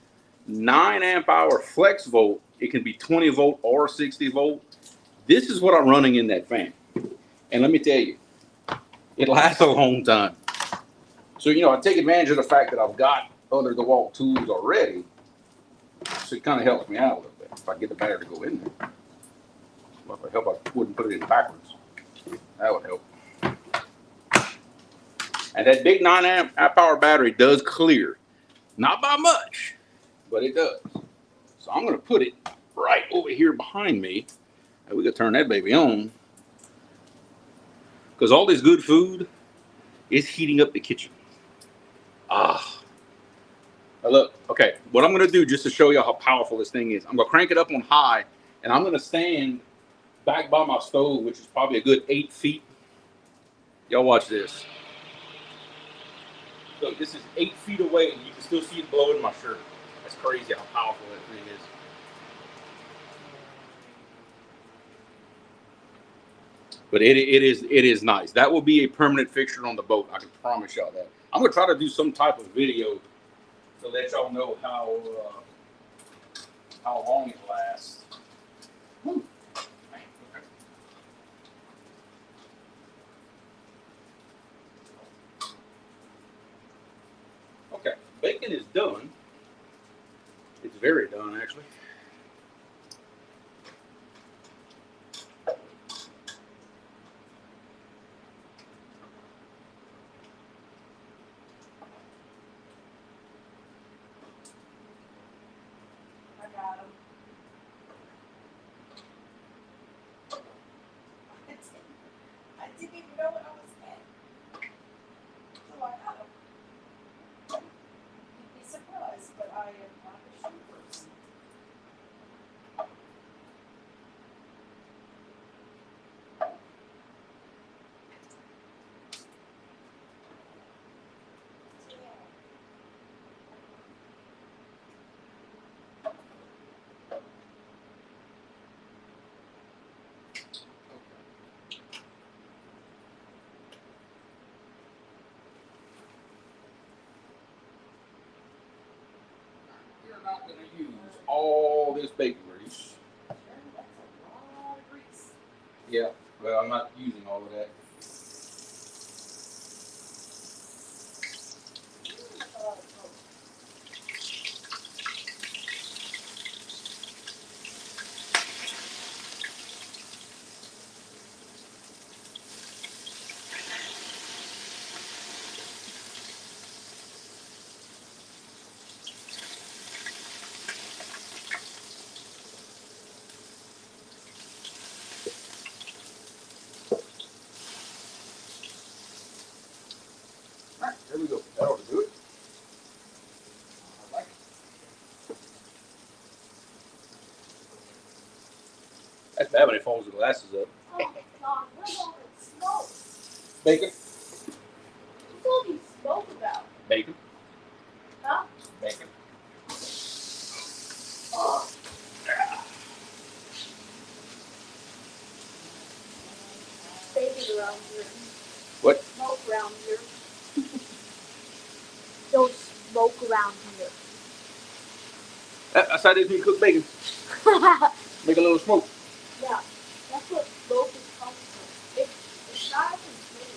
9 amp hour flex volt. It can be 20 volt or 60 volt. This is what I'm running in that fan, and let me tell you, it lasts a long time. So I take advantage of the fact that I've got other DeWalt tools already, so it kind of helps me out a little bit if I get the battery to go in there. Well, if I help, I wouldn't put it in backwards. That would help. And that big 9 amp hour battery does clear. Not by much, but it does. So I'm going to put it right over here behind me. And we're going to turn that baby on. Because all this good food is heating up the kitchen. Ah. Now look, okay, what I'm going to do just to show you how powerful this thing is, I'm going to crank it up on high, and I'm going to stand back by my stove, which is probably a good 8 feet. Y'all watch this. Look, this is 8 feet away, and you can still see it blowing my shirt. That's crazy how powerful that thing is. But it is nice. That will be a permanent fixture on the boat. I can promise y'all that. I'm gonna try to do some type of video to let y'all know how long it lasts. Whew. Okay, bacon is done. It's very done, actually. I didn't even know what I was at. So I got them. You'd be surprised, but I am not a shoe person. You're not gonna use all this bacon grease. That's a lot of grease. Yeah, well, I'm not using all of that. That's a lot of smoke. All right, there we go. That ought to do it. I like it. That's bad when it folds the glasses up. Oh my God, where's all that smoke? Bacon. What's all this smoke about? Bacon. Huh? Bacon. Oh. Bacon around here. What? Smoke around here. Don't smoke around here. That's how they do cook bacon. Make a little smoke. Yeah, that's what smoke is coming from. It's not even food.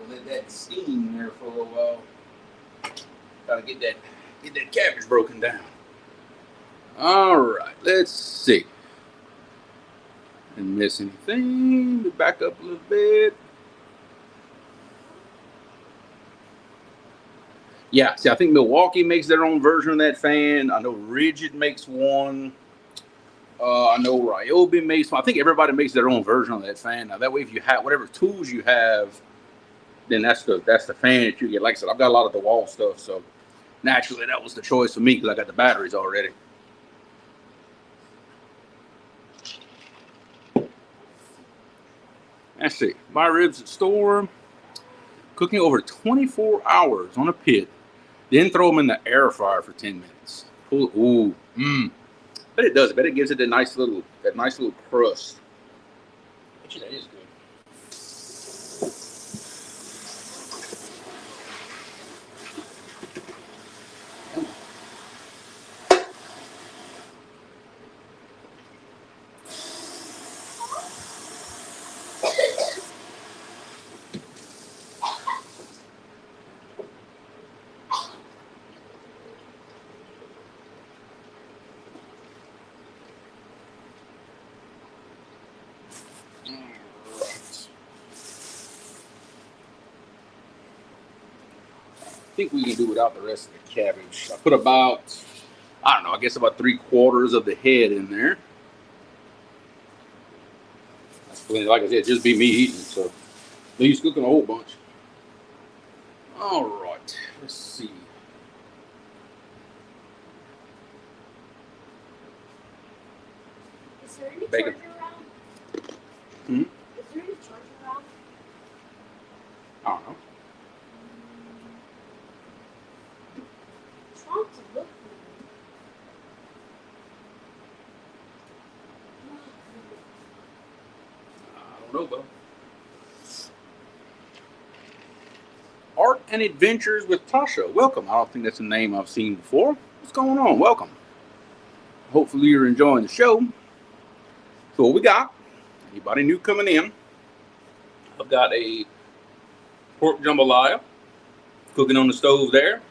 let that steam there for a little while. Gotta get that cabbage broken down. All right, let's see. Didn't miss anything. Back up a little bit. Yeah, see, I think Milwaukee makes their own version of that fan. I know Rigid makes one. I know Ryobi makes one. I think everybody makes their own version of that fan. Now, that way, if you have whatever tools you have, then that's the fan that you get. Like I said, I've got a lot of DeWalt stuff, so naturally that was the choice for me because I got the batteries already. Let's see. Buy ribs at store. Cooking over 24 hours on a pit. Then throw them in the air fryer for 10 minutes. Ooh, Bet it does. Bet it gives it that nice little crust. Bet you that is good. I think we can do without the rest of the cabbage. I put about, I don't know, I guess about 3/4 of the head in there. That's plenty. Like I said, just be me eating, so he's cooking a whole bunch. All right, let's see. Is there any Bacon. charger around? Hmm? Is there any charger around? I don't know. I'm trying to look for I don't know, bro. Art and Adventures with Tasha. Welcome. I don't think that's a name I've seen before. What's going on? Welcome. Hopefully you're enjoying the show. So what we got? Anybody new coming in? I've got a pork jambalaya cooking on the stove there.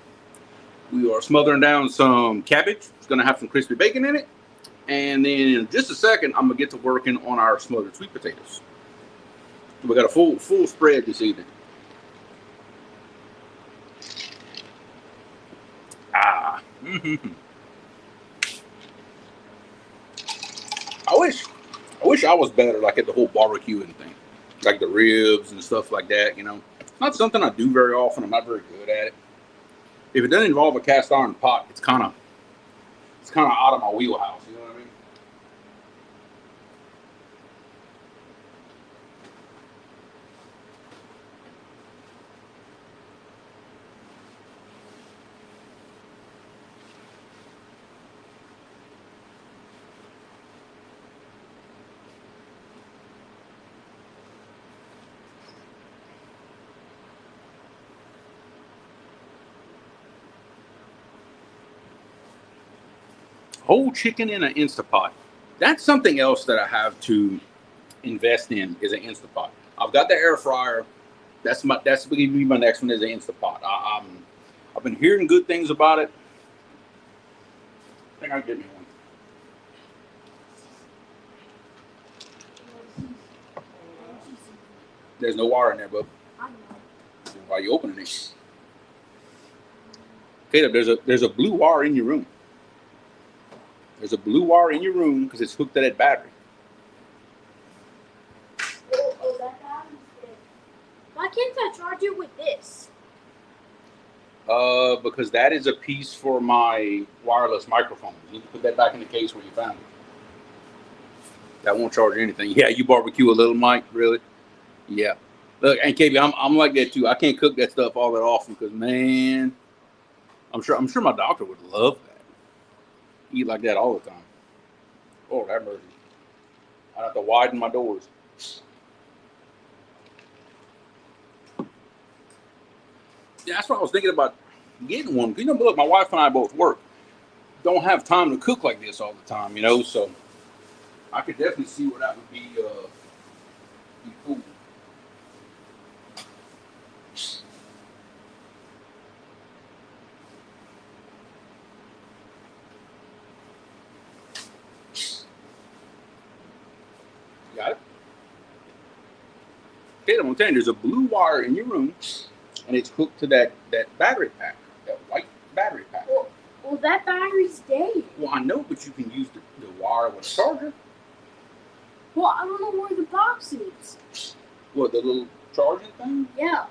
We are smothering down some cabbage. It's going to have some crispy bacon in it. And then in just a second, I'm going to get to working on our smothered sweet potatoes. So we got a full spread this evening. I wish I was better like at the whole barbecuing thing. Like the ribs and stuff like that, you know. Not something I do very often. I'm not very good at it. If it doesn't involve a cast iron pot, it's kind of out of my wheelhouse. You know what I mean? Whole chicken in an Instapot. That's something else that I have to invest in is an Instapot. I've got the air fryer. That's going to be my next one is an Instapot. I've been hearing good things about it. I think I'll get me one. There's no wire in there, bub. I know. Why are you opening it? Caleb, there's a blue wire in your room. There's a blue wire in your room because it's hooked to that battery. Oh, that battery's dead. Why can't I charge it with this? Because that is a piece for my wireless microphone. You need to put that back in the case where you found it. That won't charge anything. Yeah, you barbecue a little, Mike? Really? Yeah. Look, and KB, I'm like that too. I can't cook that stuff all that often because, man, I'm sure my doctor would love that. Eat like that all the time. Oh, that mercy. I'd have to widen my doors. Yeah, that's what I was thinking about getting one. You know, look, my wife and I both work. Don't have time to cook like this all the time, you know, so I could definitely see where that would be cool. Caleb, I'm telling you, there's a blue wire in your room, and it's hooked to that battery pack, that white battery pack. Well, that battery's dead. Well, I know, but you can use the wire with a charger. Well, I don't know where the box is. What, the little charging thing? Yeah.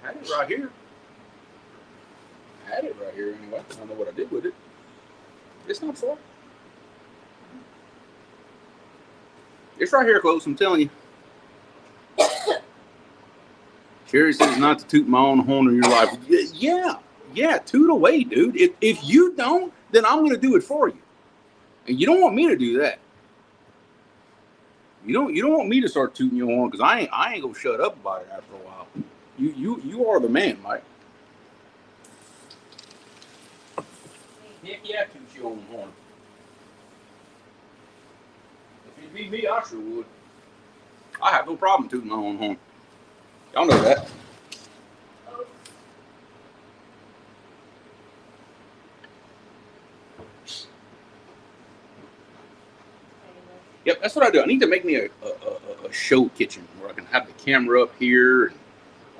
I had it right here. Anyway. I don't know what I did with it. It's not far. It's right here close, I'm telling you. Sherry says not to toot my own horn in your life. Yeah, toot away, dude. If you don't, then I'm going to do it for you. And you don't want me to do that. You don't want me to start tooting your horn because I ain't gonna shut up about it after a while. You are the man, Mike. Heck yeah, toot your own horn. If it'd be me, I sure would. I have no problem tooting my own horn. Y'all know that. Yep, that's what I do. I need to make me a show kitchen where I can have the camera up here and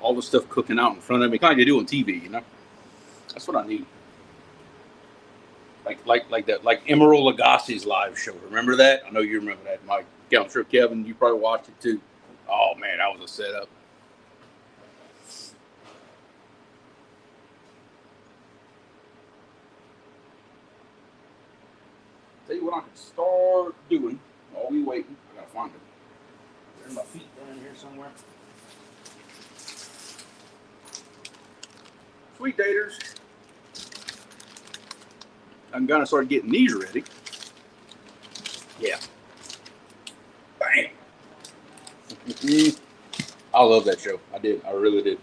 all the stuff cooking out in front of me, kind of do on TV, you know. That's what I need. Like Emeril Lagasse's live show. Remember that? I know you remember that, Mike. Yeah, I'm sure Kevin, you probably watched it too. Oh man, that was a setup. Tell you what I can start doing while we waiting. I gotta find them. There's my feet down here somewhere. Sweet daters. I'm gonna start getting these ready. Yeah. Bam. I love that show. I did. I really did.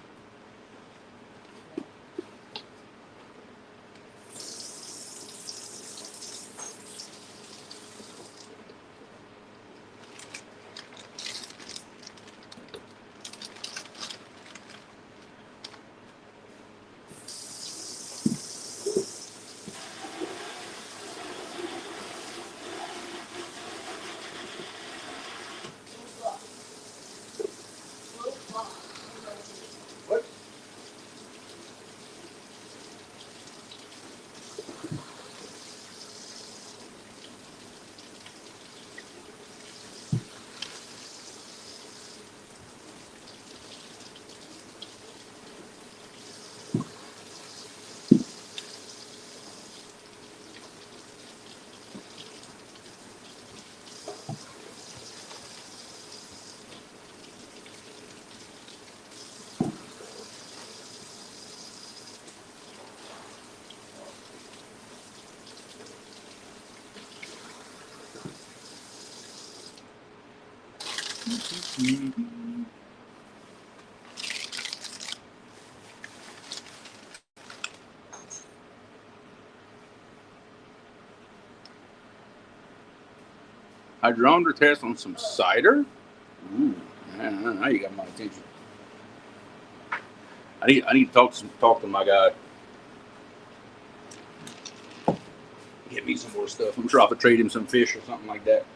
Hydrometer test on some cider. Ooh, man, now you got my attention. I need to talk to my guy. Get me some more stuff. I'm sure I could trade him some fish or something like that.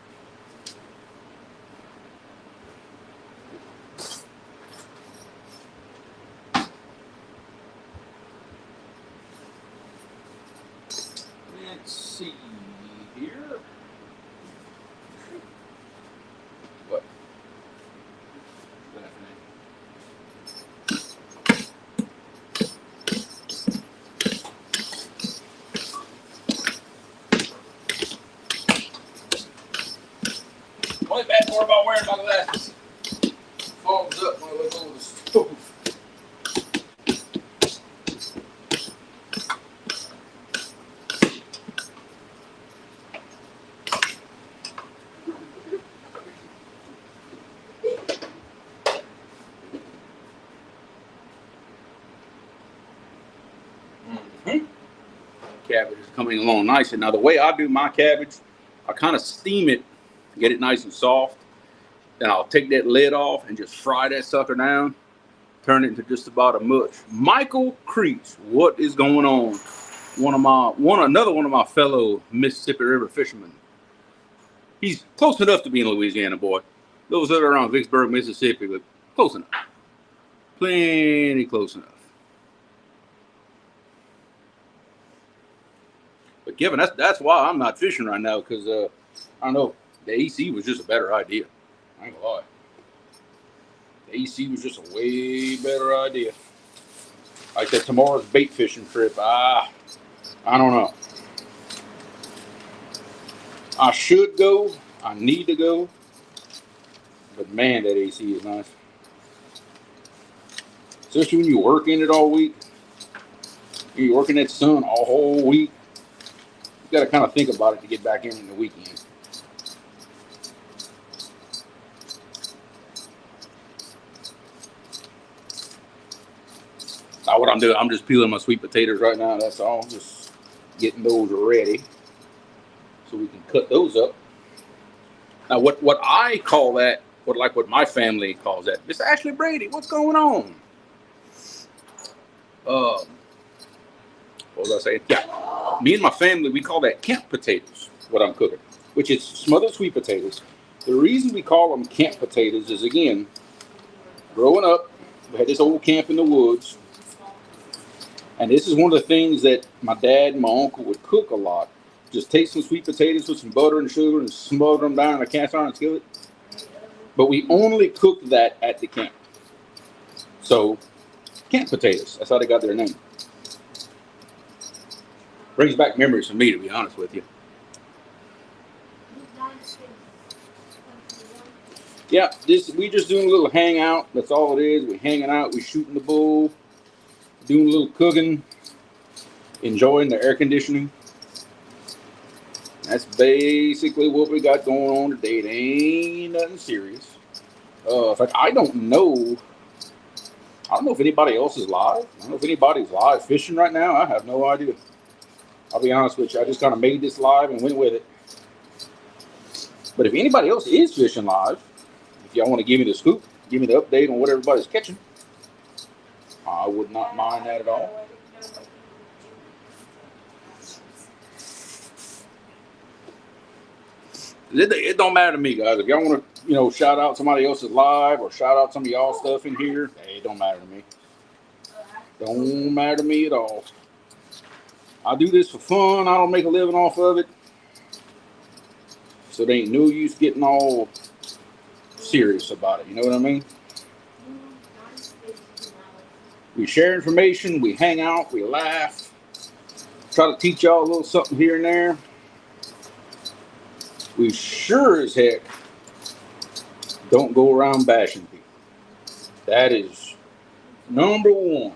Let's see here. What? Only bad part about wearing my glasses. Fogs up when I look over the stove. Cabbage is coming along nicely. Now the way I do my cabbage, I kind of steam it, get it nice and soft. Then I'll take that lid off and just fry that sucker down, turn it into just about a mush. Michael Creech, what is going on? Another one of my fellow Mississippi River fishermen. He's close enough to being a Louisiana boy. Those that are around Vicksburg, Mississippi, but close enough. Plenty close enough. But Kevin, that's why I'm not fishing right now, because I don't know, the AC was just a better idea. I ain't gonna lie. The AC was just a way better idea. Like that tomorrow's bait fishing trip. I don't know. I should go. I need to go. But man, that AC is nice. Especially when you work in it all week. You're working that sun all whole week. You got to kind of think about it to get back in the weekend. Now what I'm doing, I'm just peeling my sweet potatoes right now. That's all. Just getting those ready so we can cut those up. Now what I call that, what my family calls that, Miss Ashley Brady, what's going on? What was I saying? Yeah, me and my family, we call that camp potatoes, what I'm cooking, which is smothered sweet potatoes. The reason we call them camp potatoes is, again, growing up, we had this old camp in the woods, and this is one of the things that my dad and my uncle would cook a lot. Just take some sweet potatoes with some butter and sugar and smother them down in a cast iron skillet. But we only cooked that at the camp. So, camp potatoes, that's how they got their name. Brings back memories for me, to be honest with you. Yeah, we just doing a little hangout. That's all it is. We're hanging out. We're shooting the bull, doing a little cooking, enjoying the air conditioning. That's basically what we got going on today. It ain't nothing serious. In fact, I don't know if anybody else is live. I don't know if anybody's live fishing right now. I have no idea. I'll be honest with you. I just kind of made this live and went with it. But if anybody else is fishing live, if y'all want to give me the scoop, give me the update on what everybody's catching, I would not mind that at all. It don't matter to me, guys. If y'all want to, shout out somebody else's live or shout out some of y'all stuff in here, hey, it don't matter to me. Don't matter to me at all. I do this for fun. I don't make a living off of it. So there ain't no use getting all serious about it. You know what I mean? We share information. We hang out. We laugh. Try to teach y'all a little something here and there. We sure as heck don't go around bashing people. That is number one.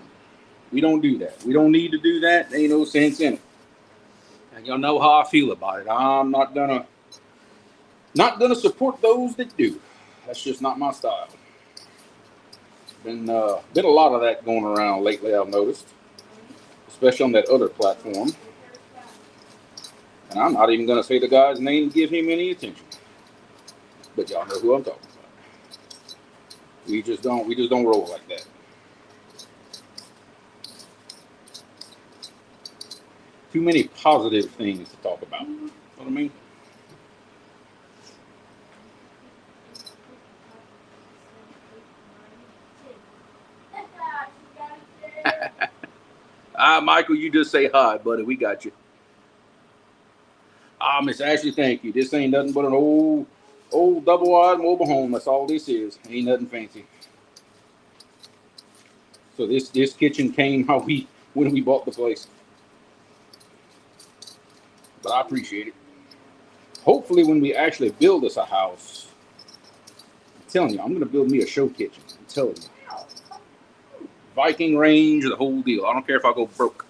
We don't do that. We don't need to do that. There ain't no sense in it. And y'all know how I feel about it. I'm not gonna support those that do. That's just not my style. Been a lot of that going around lately, I've noticed, especially on that other platform. And I'm not even gonna say the guy's name to give him any attention. But y'all know who I'm talking about. We just don't roll like that. Too many positive things to talk about. You know what I mean? Michael, you just say hi, buddy. We got you. Miss Ashley, thank you. This ain't nothing but an old double-wide mobile home. That's all this is. Ain't nothing fancy. So this kitchen came when we bought the place. But I appreciate it. Hopefully when we actually build us a house, I'm telling you, I'm going to build me a show kitchen. I'm telling you. Viking range, the whole deal. I don't care if I go broke.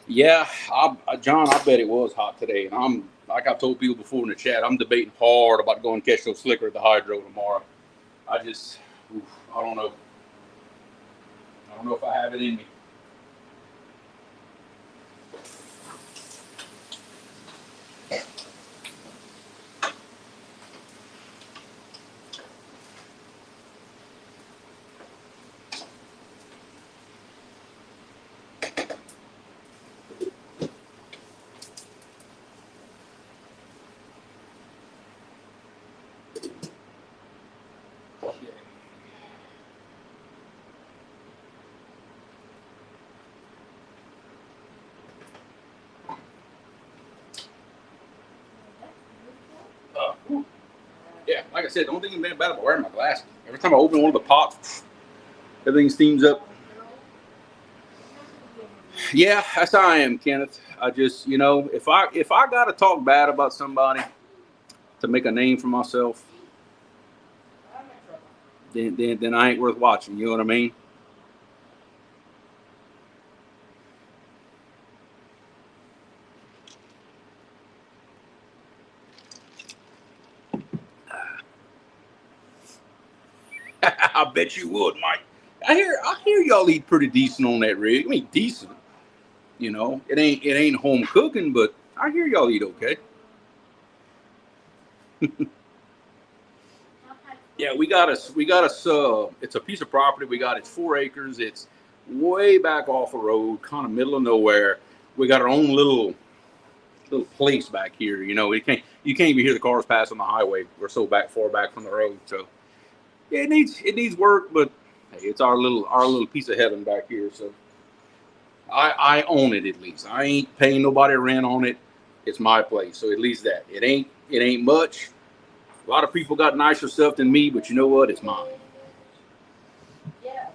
Yeah, John, I bet it was hot today. And I'm, like I told people before in the chat, I'm debating hard about going to catch those slicker at the hydro tomorrow. I don't know. I don't know if I have it in me. Yeah, like I said, the only thing bad about wearing my glasses. Every time I open one of the pots, everything steams up. Yeah, that's how I am, Kenneth. I just, if I gotta talk bad about somebody to make a name for myself, then I ain't worth watching. You know what I mean? I bet you would, Mike. I hear y'all eat pretty decent on that rig. I mean, decent. It ain't home cooking, but I hear y'all eat okay. Yeah, we got us. It's a piece of property. It's 4 acres. It's way back off the road, kind of middle of nowhere. We got our own little place back here. You can't even hear the cars pass on the highway. We're so far back from the road. So yeah, it needs work, but hey, it's our little piece of heaven back here. So I own it at least. I ain't paying nobody rent on it. It's my place. So at least that it ain't much. A lot of people got nicer stuff than me, but you know what? It's mine. Yeah.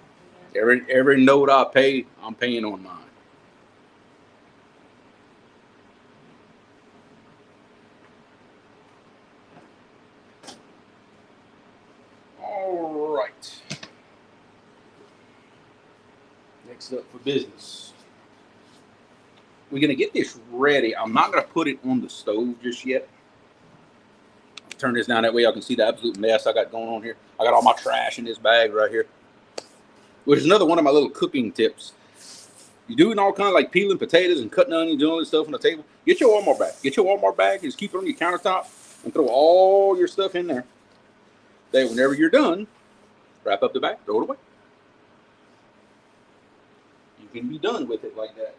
Every note I pay, I'm paying on mine. All right. Next up for business. We're gonna get this ready. I'm not gonna put it on the stove just yet. Turn this down that way y'all can see the absolute mess I got going on here. I got all my trash in this bag right here. Which is another one of my little cooking tips. You doing all kind of like peeling potatoes and cutting onions, doing all this stuff on the table. Get your Walmart bag. Get your Walmart bag and just keep it on your countertop and throw all your stuff in there. Then whenever you're done, wrap up the bag, throw it away. You can be done with it like that.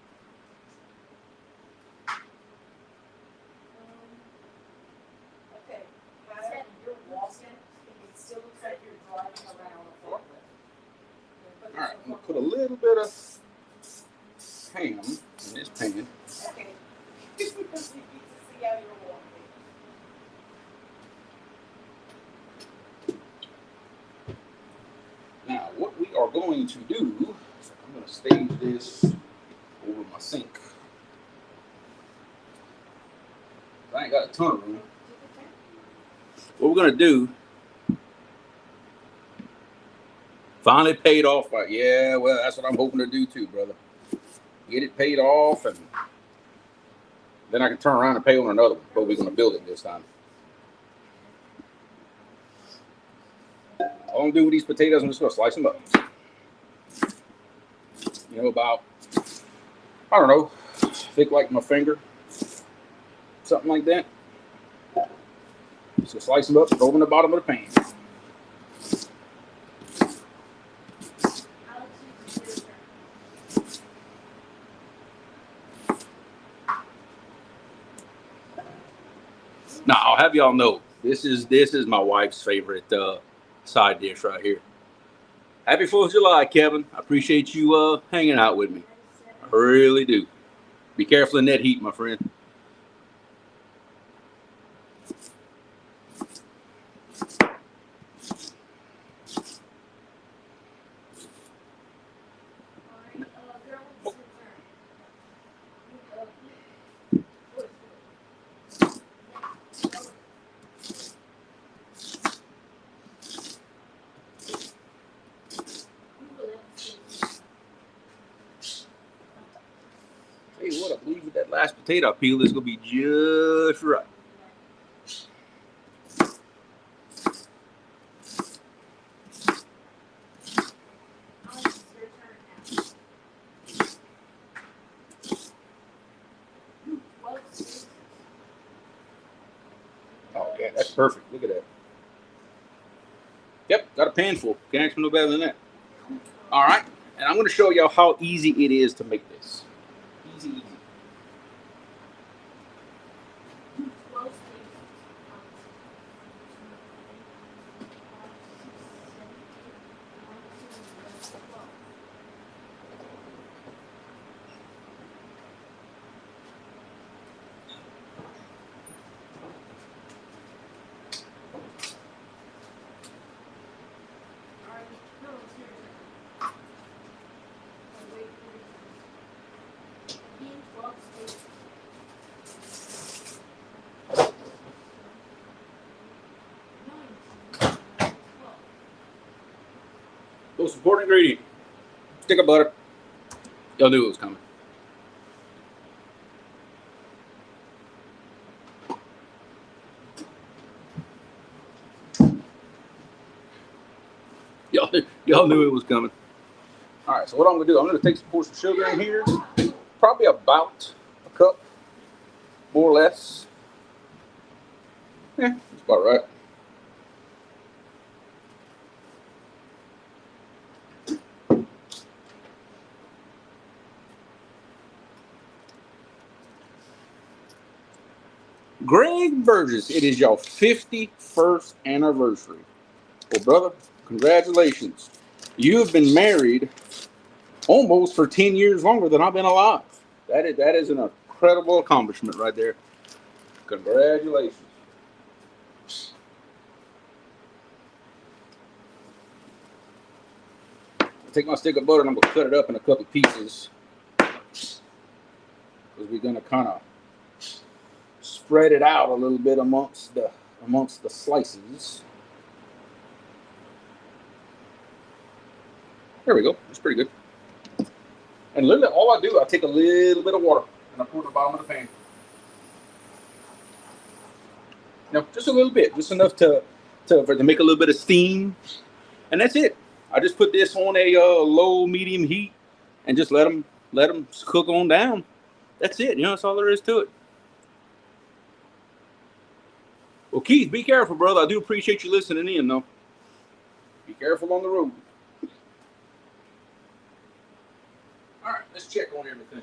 Okay, Tyler, you're walking, it still looks like you're driving around a forklift. All right, I'm gonna put a little bit of ham in this pan. Okay. You need to see how you're walking. Now, what we are going to do, I'm going to stage this over my sink. I ain't got a ton of room. What we're going to do, finally paid off. Yeah, well, that's what I'm hoping to do too, brother. Get it paid off, and then I can turn around and pay on another one. But we're going to build it this time. All I'm going to do with these potatoes, I'm just going to slice them up. About, I don't know, thick like my finger, something like that. Just gonna slice them up, throw them in the bottom of the pan. Now, I'll have y'all know, this is my wife's favorite side dish right here. Happy 4th of July, Kevin. I appreciate you hanging out with me. I really do. Be careful in that heat, my friend. Tell you what, I believe with that last potato peel is gonna be just right. Oh yeah, that's perfect. Look at that. Yep, got a pan full. Can't ask for no better than that. All right, and I'm gonna show y'all how easy it is to make this. Easy. Most important ingredient. Stick of butter. Y'all knew it was coming. Y'all knew it was coming. All right, so what I'm gonna do, I'm gonna pour some sugar in here, probably about a cup, more or less. Yeah, that's about right. Greg Burgess, it is your 51st anniversary. Well, brother, congratulations. You have been married almost for 10 years longer than I've been alive. That is an incredible accomplishment right there. Congratulations. I'll take my stick of butter and I'm going to cut it up in a couple pieces. Because we're going to kind of spread it out a little bit amongst the slices. There we go. That's pretty good. And literally, all I do, I take a little bit of water and I pour it in the bottom of the pan. Just a little bit, just enough to make a little bit of steam, and that's it. I just put this on a low medium heat and just let them cook on down. That's it. That's all there is to it. Well, Keith, be careful, brother. I do appreciate you listening in, though. Be careful on the road. All right, let's check on everything.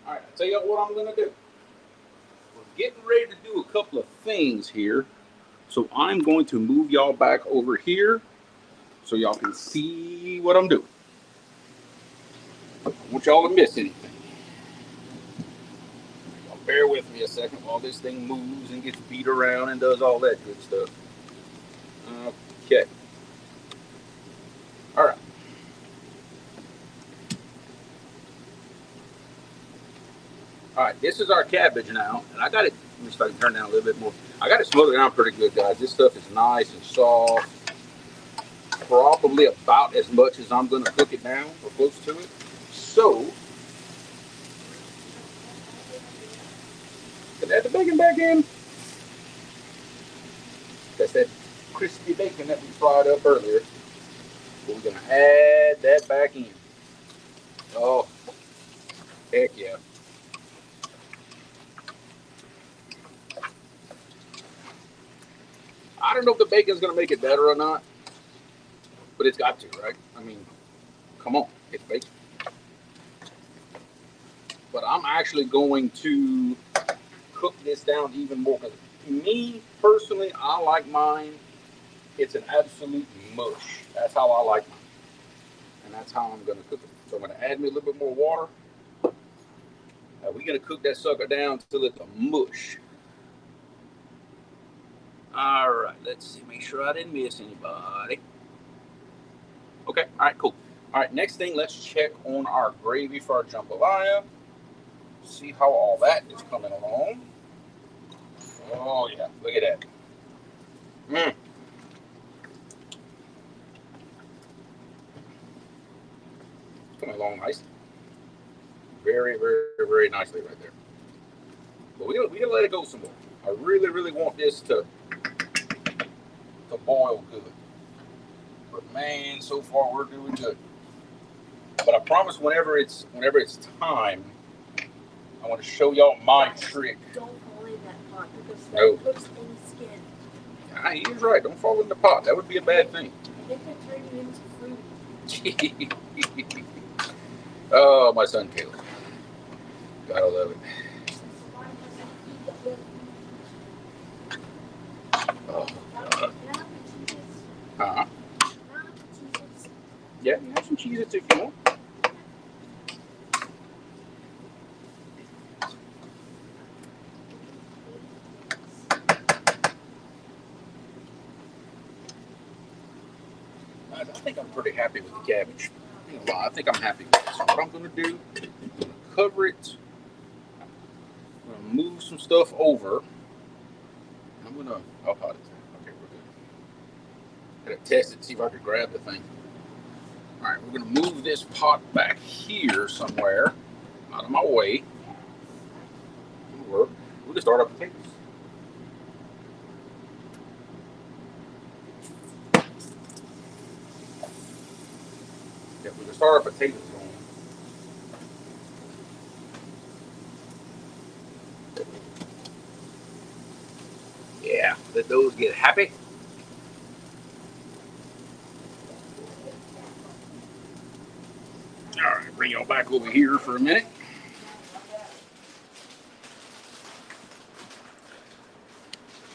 All right, I'll tell you what I'm going to do. We're getting ready to do a couple of things here. So I'm going to move y'all back over here so y'all can see what I'm doing. I don't want y'all to miss anything. Y'all bear with me a second while this thing moves and gets beat around and does all that good stuff. Okay. All right. All right, this is our cabbage now, and I got it. Let me see if I can turn down a little bit more. I got it smothered down pretty good, guys. This stuff is nice and soft. Probably about as much as I'm going to cook it down, or close to it. So, can I add the bacon back in? That's that crispy bacon that we fried up earlier. But we're going to add that back in. Oh, heck yeah. I don't know if the bacon's going to make it better or not, but it's got to, right? I mean, come on, it's bacon. But I'm actually going to cook this down even more because me, personally, I like mine. It's an absolute mush. That's how I like mine. And that's how I'm going to cook it. So I'm going to add me a little bit more water. We're going to cook that sucker down till it's a mush. All right, let's see. Make sure I didn't miss anybody. Okay, all right, cool. All right, next thing, let's check on our gravy for our jambalaya. See how all that is coming along. Oh, yeah, look at that. Coming along nicely. Very, very, very nicely right there. But we're gonna let it go some more. I really, really want this to boil good. But man, so far we're doing good. But I promise whenever it's time, I want to show y'all my trick. Don't fall in that pot because that puts in the skin. Yeah, he is right. Don't fall in the pot. That would be a bad thing. It could turn you into fruit. Oh, my son Caleb. Gotta love it. Oh. Yeah, have some Cheez-Its if you want. I think I'm pretty happy with the cabbage. I think I'm happy with this. So what I'm going to do, I'm going to cover it. I'm going to move some stuff over. I'm going to, how hot is it? Okay, we're good. Got to test it, see if I can grab the thing. All right, we're going to move this pot back here somewhere, out of my way. We'll just start our potatoes. Yeah, we're going to start our potatoes going. Yeah, let those get happy. All right, bring y'all back over here for a minute.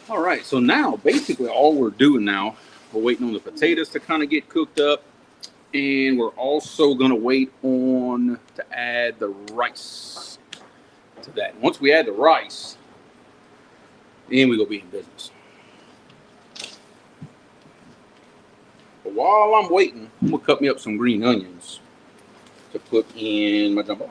All right, so now basically all we're doing now, we're waiting on the potatoes to kind of get cooked up, and we're also gonna wait on to add the rice to that. Once we add the rice, then we gonna be in business. But while I'm waiting, I'm gonna cut me up some green onions to put in my jambalaya.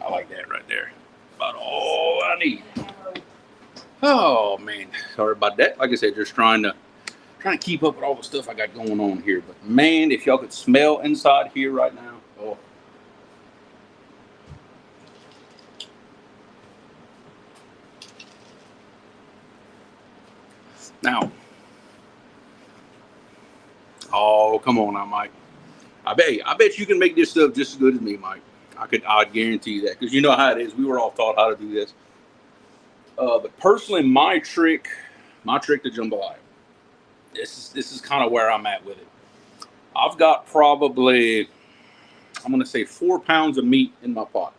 I like that right there. About all I need. Oh man, sorry about that. Like I said, just trying to keep up with all the stuff I got going on here. But man, if y'all could smell inside here right now. Oh. Now. Oh, come on now, Mike. I bet you can make this stuff just as good as me, Mike. I'd guarantee you that, because you know how it is. We were all taught how to do this. But personally, my trick to jambalaya. This is kind of where I'm at with it. I've got probably, I'm gonna say 4 pounds of meat in my pot,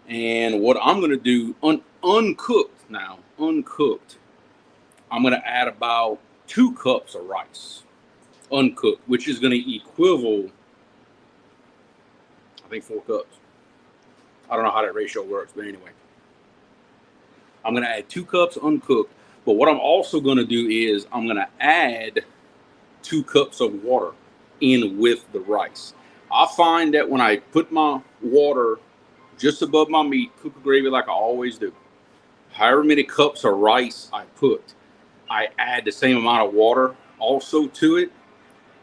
and what I'm gonna do uncooked now, I'm gonna add about 2 cups of rice, uncooked, which is gonna equivalent, I think 4 cups. I don't know how that ratio works, but anyway. I'm going to add 2 cups uncooked. But what I'm also going to do is I'm going to add 2 cups of water in with the rice. I find that when I put my water just above my meat, cook the gravy like I always do, however many cups of rice I put, I add the same amount of water also to it.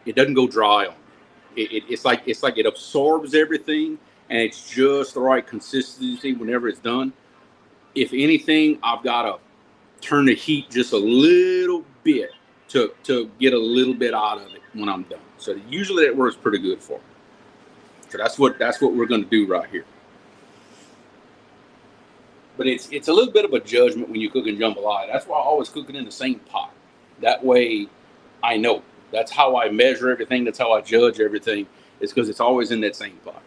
It doesn't go dry on me. It's like it absorbs everything, and it's just the right consistency whenever it's done. If anything, I've got to turn the heat just a little bit to get a little bit out of it when I'm done. So usually that works pretty good for me. So that's what we're going to do right here. But it's a little bit of a judgment when you cook in jambalaya. That's why I always cook it in the same pot. That way I know. That's how I measure everything. That's how I judge everything. It's because it's always in that same pot.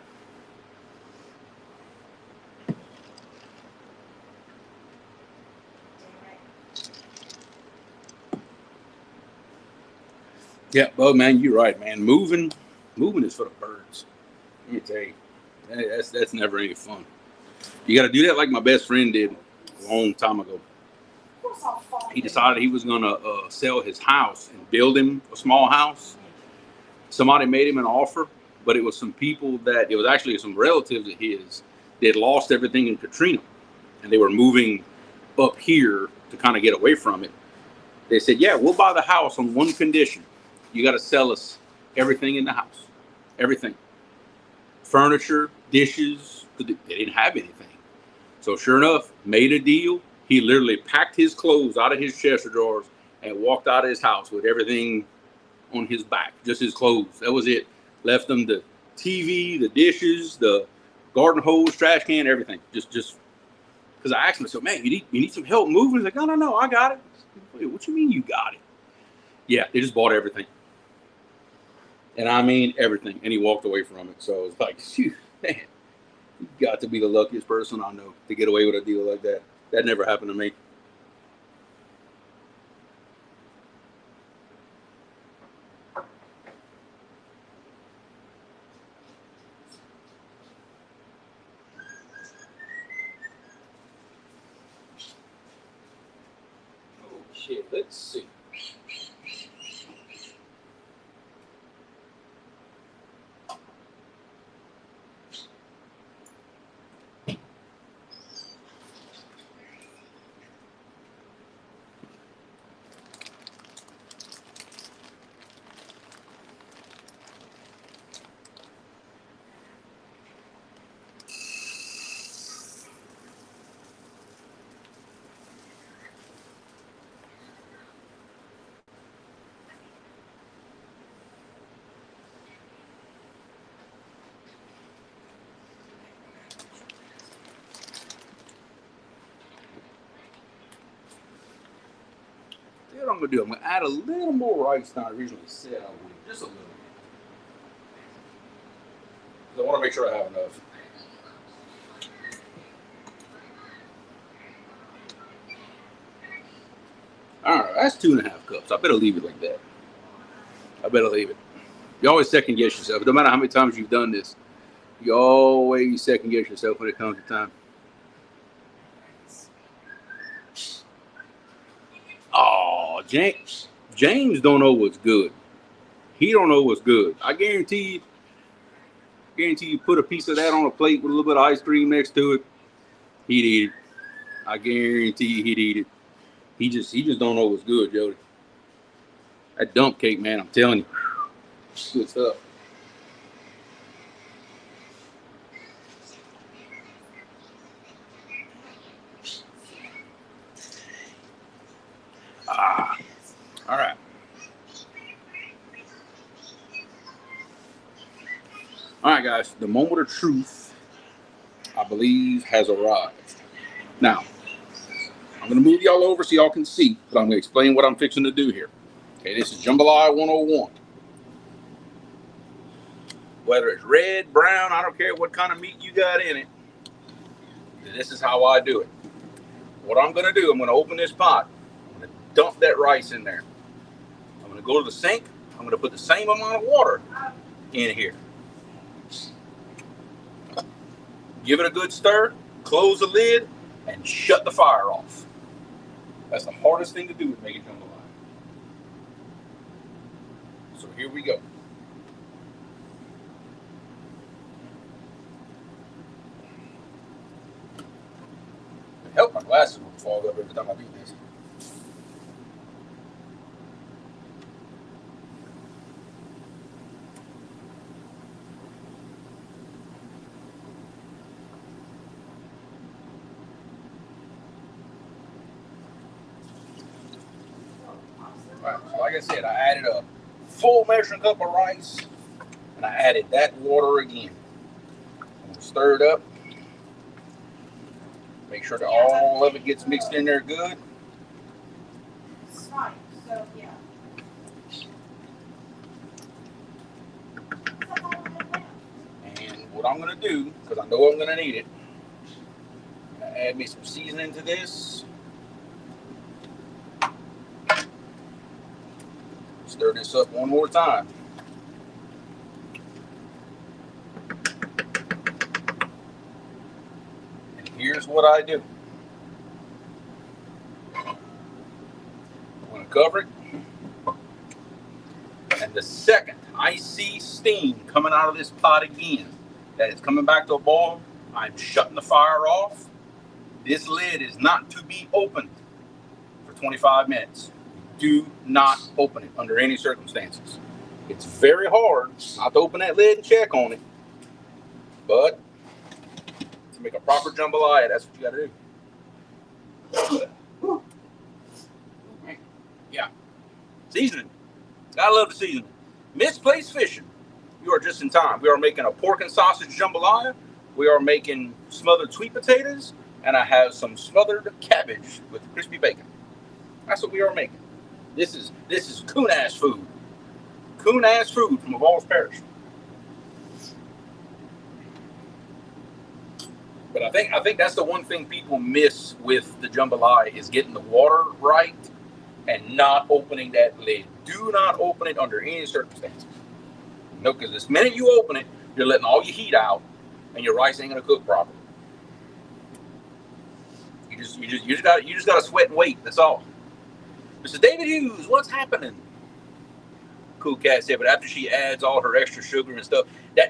Yeah, Bug, man, you're right, man. Moving is for the birds. Let me tell you, that's never any fun. You got to do that like my best friend did a long time ago. He decided he was going to sell his house and build him a small house. Somebody made him an offer, but it was some people it was actually some relatives of his that had lost everything in Katrina, and they were moving up here to kind of get away from it. They said, yeah, we'll buy the house on one condition. You got to sell us everything in the house. Everything. Furniture, dishes. They didn't have anything. So sure enough, made a deal. He literally packed his clothes out of his chest of drawers and walked out of his house with everything on his back. Just his clothes. That was it. Left them the TV, the dishes, the garden hose, trash can, everything. Just because I asked him, so man, you need some help moving? He's like, no, I got it. Wait, what you mean you got it? Yeah, they just bought everything. And I mean everything. And he walked away from it. So it's like, phew, man, you got to be the luckiest person I know to get away with a deal like that. That never happened to me. Oh shit, let's see. What I'm gonna do? I'm gonna add a little more rice than I originally said I would, just a little. I want to make sure I have enough. All right, that's 2.5 cups. I better leave it like that. I better leave it. You always second guess yourself. No matter how many times you've done this, you always second guess yourself when it comes to time. Oh, James don't know what's good. He don't know what's good. I guarantee you put a piece of that on a plate with a little bit of ice cream next to it, he'd eat it. I guarantee you he'd eat it. He just don't know what's good, Jody. That dump cake, man, I'm telling you. Good stuff. All right. All right, guys. The moment of truth, I believe, has arrived. Now, I'm going to move y'all over so y'all can see, but I'm going to explain what I'm fixing to do here. Okay, this is Jambalaya 101. Whether it's red, brown, I don't care what kind of meat you got in it. This is how I do it. What I'm going to do, I'm going to open this pot. I'm going to dump that rice in there. I'm going to go to the sink. I'm going to put the same amount of water in here. Give it a good stir, close the lid, and shut the fire off. That's the hardest thing to do with making jambalaya. So here we go. Help, my glasses won't fall up every time I do this. All right, so like I said, I added a full measuring cup of rice, and I added that water again. I'm going to stir it up. Make sure that all of it gets mixed in there good. It's fine, so yeah. And what I'm going to do, because I know I'm going to need it, I'm going to add me some seasoning to this. Stir this up one more time. And here's what I do. I'm going to cover it. And the second I see steam coming out of this pot again, that it's coming back to a boil, I'm shutting the fire off. This lid is not to be opened for 25 minutes. Do not open it under any circumstances. It's very hard not to open that lid and check on it. But to make a proper jambalaya, that's what you got to do. Yeah. Seasoning. I love the seasoning. Misplaced fishing. You are just in time. We are making a pork and sausage jambalaya we are making smothered sweet potatoes, and I have some smothered cabbage with crispy bacon. That's what we are making. This is coon-ass food. Coon-ass food from Evolves Parish. But I think that's the one thing people miss with the jambalaya is getting the water right and not opening that lid. Do not open it under any circumstances. No, because the minute you open it, you're letting all your heat out, and your rice ain't gonna cook properly. You just gotta sweat and wait. That's all. Mr. David Hughes, what's happening? Cool Cat said, but after she adds all her extra sugar and stuff,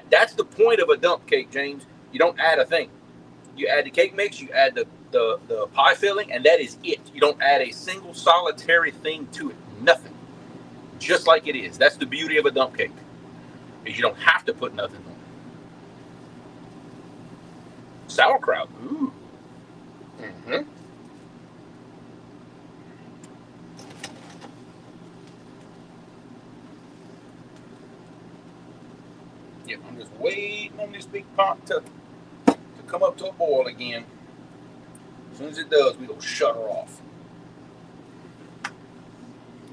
that's the point of a dump cake, James. You don't add a thing. You add the cake mix, you add the pie filling, and that is it. You don't add a single solitary thing to it. Nothing. Just like it is. That's the beauty of a dump cake. Is you don't have to put nothing on it. Sauerkraut. Ooh. Mm-hmm. Yep, I'm just waiting on this big pot to come up to a boil again. As soon as it does, we'll shut her off.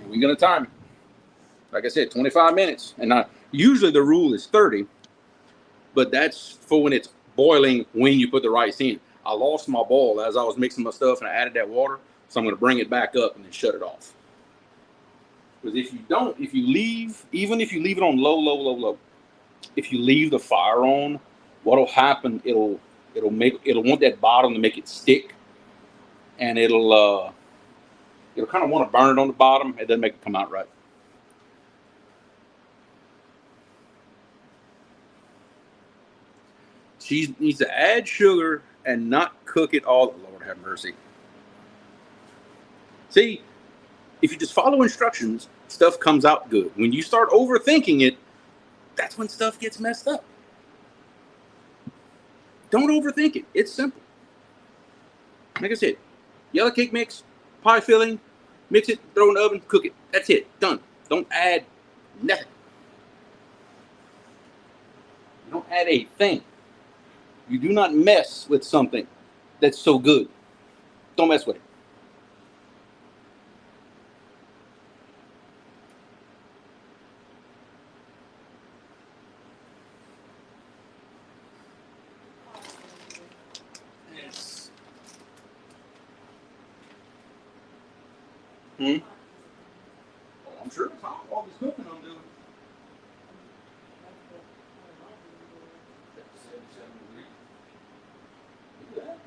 And we're gonna time it. Like I said, 25 minutes. And usually the rule is 30, but that's for when it's boiling when you put the rice in. I lost my boil as I was mixing my stuff and I added that water, so I'm gonna bring it back up and then shut it off. Because if you don't, even if you leave it on low, if you leave the fire on, what'll happen, it'll want that bottom to make it stick, and it'll kind of want to burn it on the bottom. It doesn't make it come out right. She needs to add sugar and not cook it all. Lord have mercy. See, if you just follow instructions, stuff comes out good. When you start overthinking it, that's when stuff gets messed up. Don't overthink it. It's simple. Like I said, yellow cake mix, pie filling, mix it, throw it in the oven, cook it. That's it. Done. Don't add nothing. You don't add a thing. You do not mess with something that's so good. Don't mess with it. Yes. Oh, I'm sure all this cooking I'm doing. Look at that.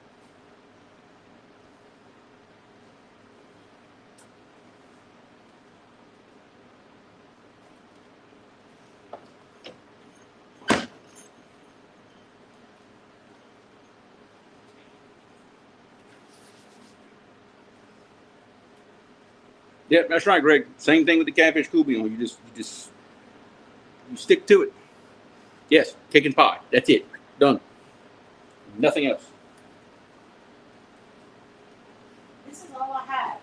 Yeah, that's right, Greg. Same thing with the catfish coubillon. You stick to it. Yes, cake and pie. That's it. Done. Nothing else. This is all I have.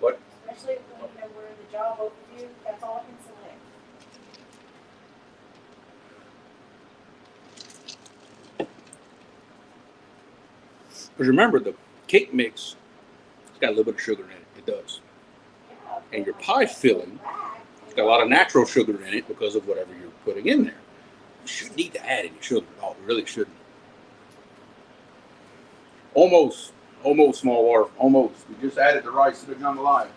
What? Especially when we're in the job overview, that's all I can select. Because remember, the cake mix, it's got a little bit of sugar in it. It does. Yeah, And your pie filling, it's got a lot of natural sugar in it because of whatever you're putting in there. You shouldn't need to add any sugar at all. You really shouldn't. Almost small water. Almost. We just added the rice to the jambalaya.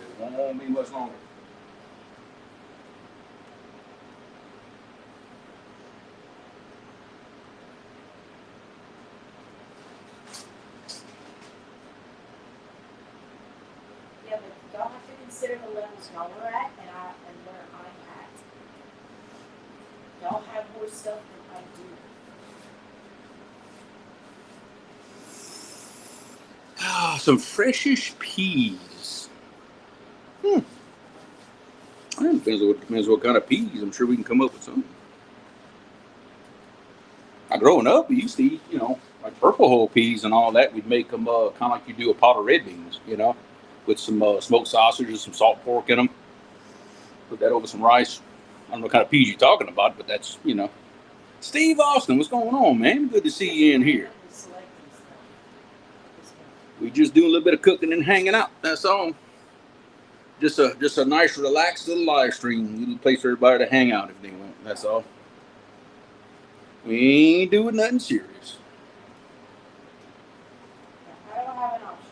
It won't be much longer. Yeah, but y'all have to consider the levels y'all are at and where I'm at. Y'all have more stuff than I do. Some freshish peas. It depends what kind of peas. I'm sure we can come up with something. Growing up, we used to eat, like purple hull peas and all that. We'd make them kind of like you do a pot of red beans, with some smoked sausage and some salt pork in them. Put that over some rice. I don't know what kind of peas you're talking about, but that's, Steve Austin, what's going on, man? Good to see you in here. We just doing a little bit of cooking and hanging out. That's all. Just a nice, relaxed little live stream, little place for everybody to hang out if they want. That's all. We ain't doing nothing serious. I don't have an option.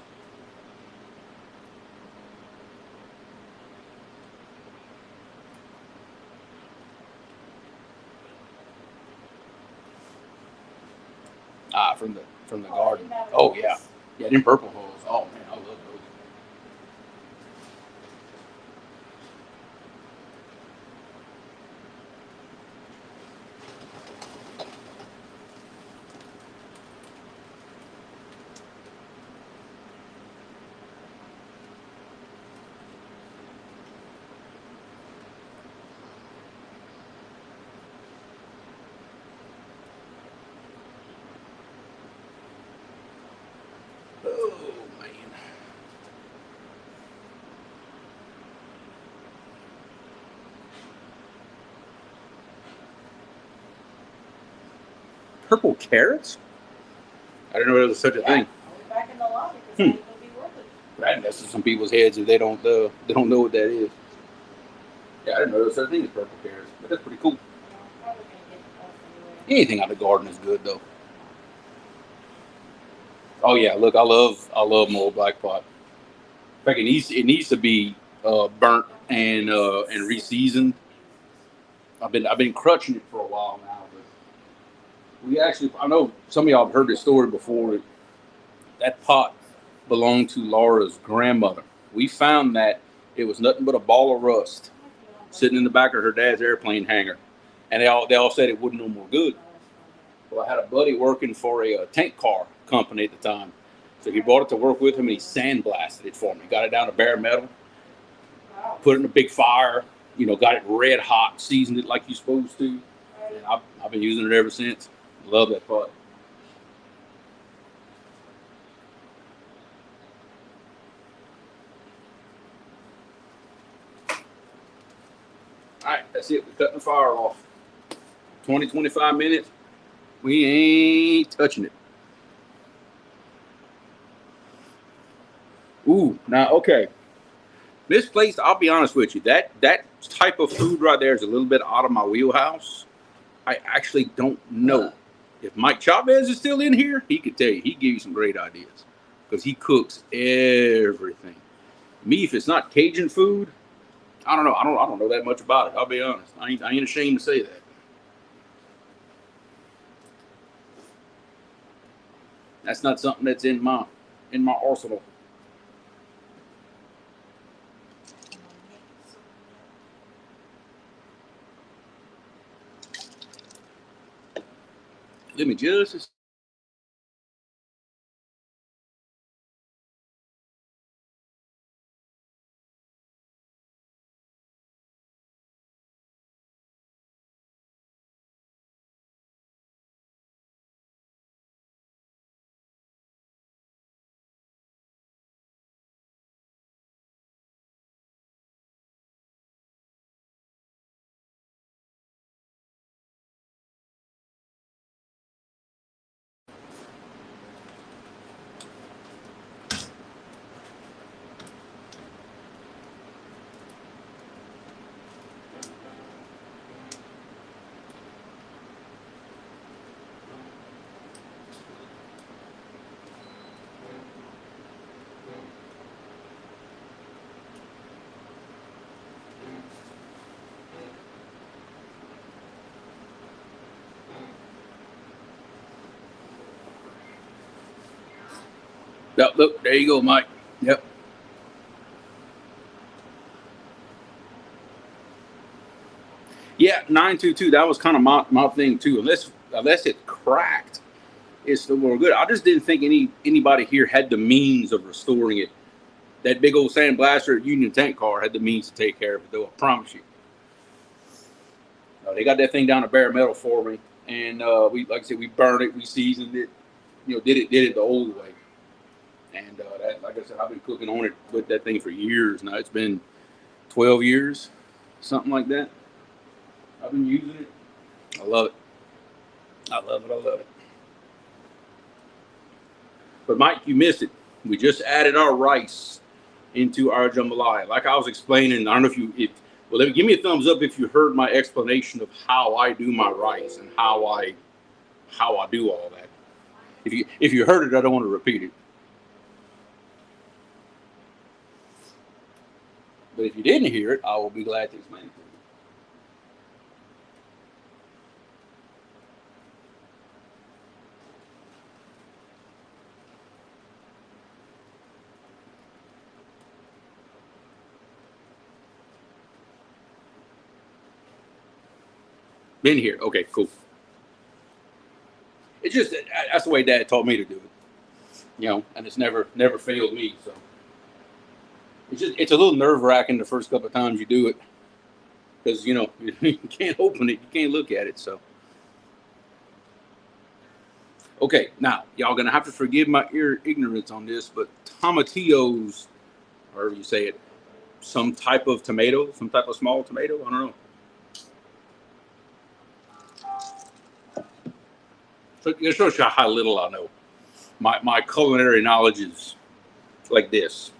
From the garden. Oh yeah, them purple holes. Oh man, I love those. Oh man. Purple carrots? I didn't know there was such a thing. I'll be back in the lobby because I think it'll be worth it. That messes some people's heads if they don't know what that is. Yeah, I didn't know there was such a thing as purple carrots, but that's pretty cool. I'm probably gonna get off anyway. Anything out of the garden is good though. Oh yeah, look, I love my old black pot. In fact, it needs to be burnt and re-seasoned. I've been crutching it for a while now, but I know some of y'all have heard this story before. That pot belonged to Laura's grandmother. We found that it was nothing but a ball of rust sitting in the back of her dad's airplane hangar, and they all said it wasn't no more good. Well, I had a buddy working for a tank car company at the time, so he brought it to work with him and he sandblasted it for me. Got it down to bare metal, put it in a big fire, got it red hot, seasoned it like you're supposed to. And I've been using it ever since. Love that pot. All right, that's it. We're cutting the fire off. 20, 25 minutes. We ain't touching it. Ooh, now, okay. This place, I'll be honest with you, that type of food right there is a little bit out of my wheelhouse. I actually don't know. If Mike Chavez is still in here, he could tell you. He'd give you some great ideas because he cooks everything. Me, if it's not Cajun food, I don't know. I don't know that much about it. I'll be honest. I ain't ashamed to say that. That's not something that's in my arsenal. Let me just. Yep, look, there you go, Mike. Yep. Yeah, 922. That was kind of my thing too. Unless it cracked, it's still more good. I just didn't think anybody here had the means of restoring it. That big old sandblaster at Union Tank Car had the means to take care of it, though. I promise you. They got that thing down to bare metal for me, and like I said, we burned it, we seasoned it, did it the old way. And like I said, I've been cooking on it with that thing for years now. It's been 12 years, something like that. I've been using it. I love it. I love it. I love it. But Mike, you missed it. We just added our rice into our jambalaya. Like I was explaining, I don't know well, give me a thumbs up if you heard my explanation of how I do my rice and how I do all that. If you heard it, I don't want to repeat it. But if you didn't hear it, I will be glad to explain it to you. Been here. Okay, cool. It's just that's the way Dad taught me to do it, and it's never failed me. So it's a little nerve-wracking the first couple of times you do it because you can't open it, you can't look at it. So okay, now y'all gonna have to forgive my ignorance on this, but tomatillos, however you say it, some type of tomato, some type of small tomato, I don't know. So it shows you how little I know. My culinary knowledge is like this.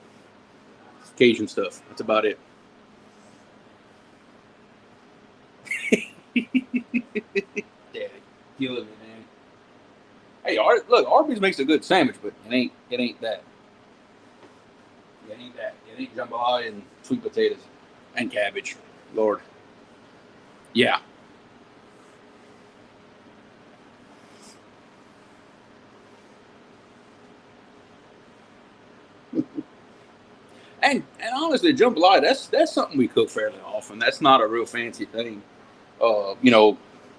Cajun stuff. That's about it. Daddy, killing me, man. Hey, look, Arby's makes a good sandwich, but it ain't that. It ain't that. It ain't jambalaya and sweet potatoes and cabbage. Lord. Yeah. And honestly, jambalaya, that's something we cook fairly often. That's not a real fancy thing.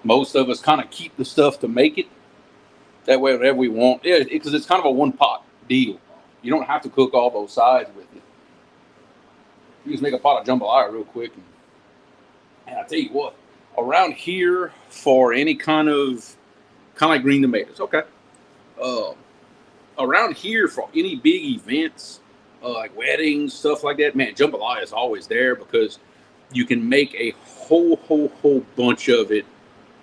Most of us kind of keep the stuff to make it. That way, whatever we want, because it's kind of a one pot deal. You don't have to cook all those sides with it. You just make a pot of jambalaya real quick, and I tell you what, around here for any kind of like green tomatoes, okay. Around here for any big events, like weddings, stuff like that, man, jambalaya is always there because you can make a whole bunch of it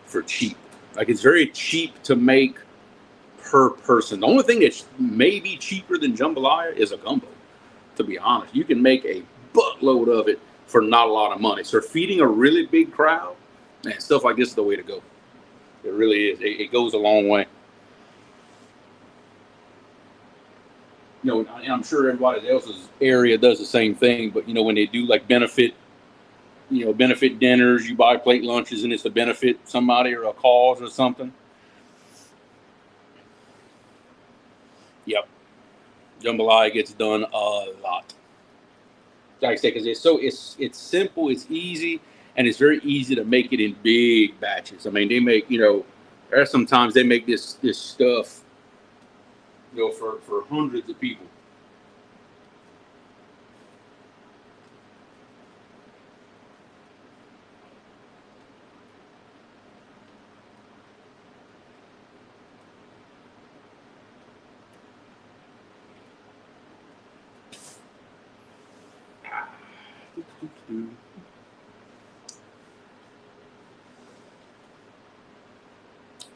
for cheap. Like it's very cheap to make per person. The only thing that's maybe cheaper than jambalaya is a gumbo. To be honest, you can make a buttload of it for not a lot of money. So feeding a really big crowd, man, stuff like this is the way to go. It really is. It goes a long way. And I'm sure everybody else's area does the same thing. But when they do like benefit dinners, you buy plate lunches, and it's to benefit somebody or a cause or something. Yep, jambalaya gets done a lot. Like I say, because it's simple, it's easy, and it's very easy to make it in big batches. I mean, they make there's sometimes they make this stuff for hundreds of people.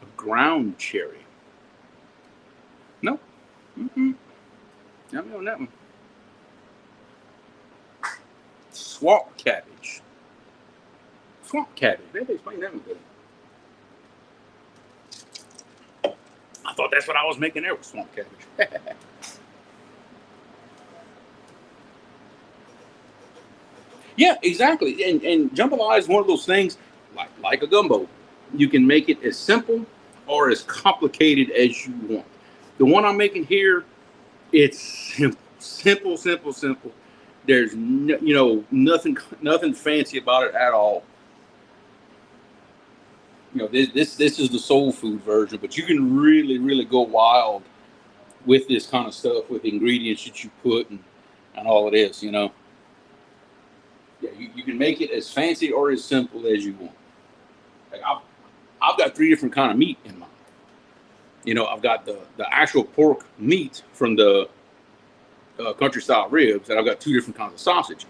A ground cherry. No. Mm-mm. Not me on that one. Swamp cabbage. Swamp cabbage. Maybe explain that one good. I thought that's what I was making there with swamp cabbage. Yeah, exactly. And jambalaya is one of those things, like a gumbo. You can make it as simple or as complicated as you want. The one I'm making here, it's simple. There's nothing fancy about it at all. This is the soul food version, but you can really go wild with this kind of stuff, with the ingredients that you put and all it is. Yeah, you can make it as fancy or as simple as you want. Like I've got 3 different kind of meat in mind. I've got the actual pork meat from the country style ribs, and I've got 2 different kinds of sausage.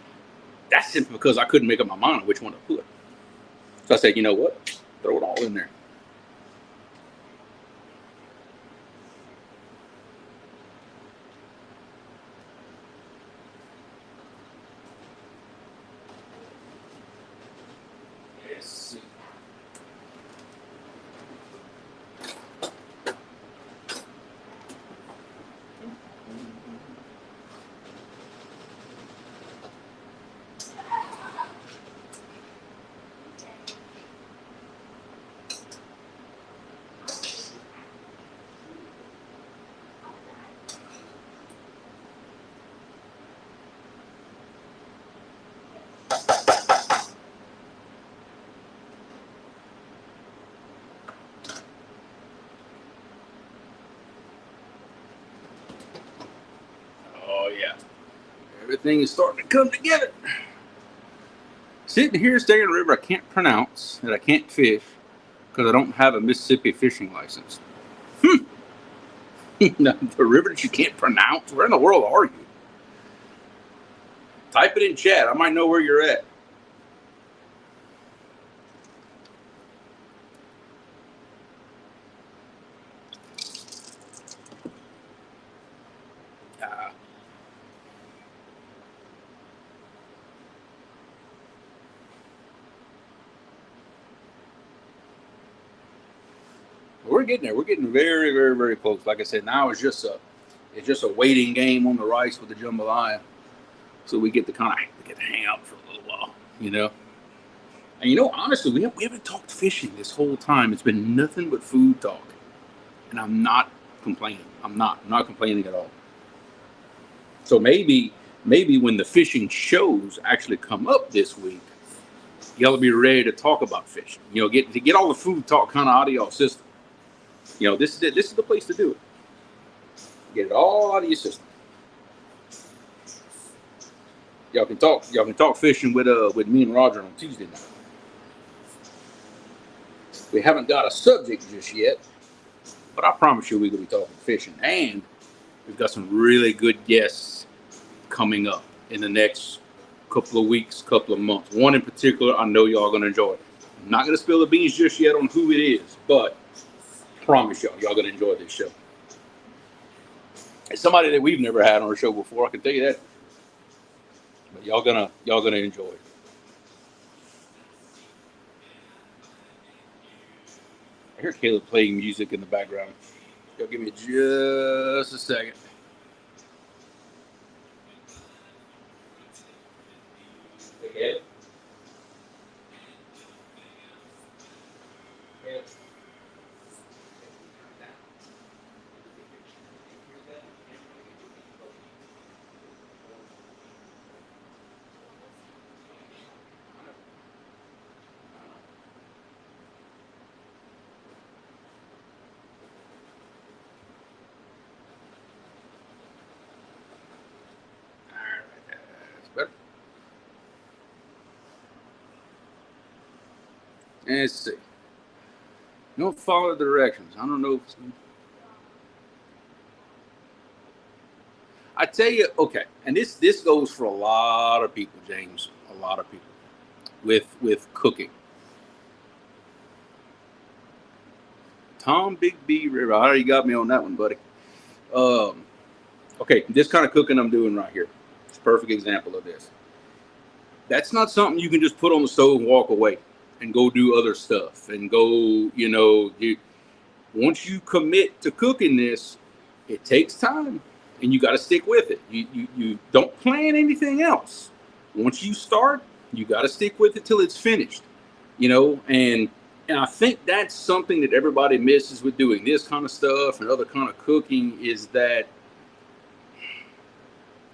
That's simply because I couldn't make up my mind on which one to put. So I said, you know what? Throw it all in there. Yes. Oh yeah. Everything is starting to come together. Sitting here staring at a river I can't pronounce, that I can't fish, because I don't have a Mississippi fishing license. The river that you can't pronounce? Where in the world are you? Type it in chat. I might know where you're at. We're getting there. We're getting very, very, very close. Like I said, now it's just a waiting game on the rice with the jambalaya, so we get to kind of get to hang out for a little while, you know. And you know, honestly, we haven't talked fishing this whole time. It's been nothing but food talk, and I'm not complaining. I'm not complaining at all. So maybe when the fishing shows actually come up this week, y'all be ready to talk about fishing. You know, get all the food talk kind of out of y'all system. You know, this is the place to do it. Get it all out of your system. Y'all can talk fishing with me and Roger on Tuesday night. We haven't got a subject just yet, but I promise you we're gonna be talking fishing, and we've got some really good guests coming up in the next couple of weeks, couple of months. One in particular, I know y'all gonna enjoy. I'm not gonna spill the beans just yet on who it is, but I promise y'all gonna enjoy this show. It's somebody that we've never had on our show before, I can tell you that. But y'all gonna enjoy it. I hear Caleb playing music in the background. Y'all give me just a second. Okay. Better. Let's see. Don't follow the directions. I don't know if it's... I tell you, okay, and this goes for a lot of people, James. A lot of people with cooking. Tom Big B River. I already got me on that one, buddy. Okay, this kind of cooking I'm doing right here. It's a perfect example of this. That's not something you can just put on the stove and walk away and go do other stuff and go, once you commit to cooking this, it takes time and you got to stick with it. You don't plan anything else. Once you start, you got to stick with it till it's finished, and I think that's something that everybody misses with doing this kind of stuff and other kind of cooking is that,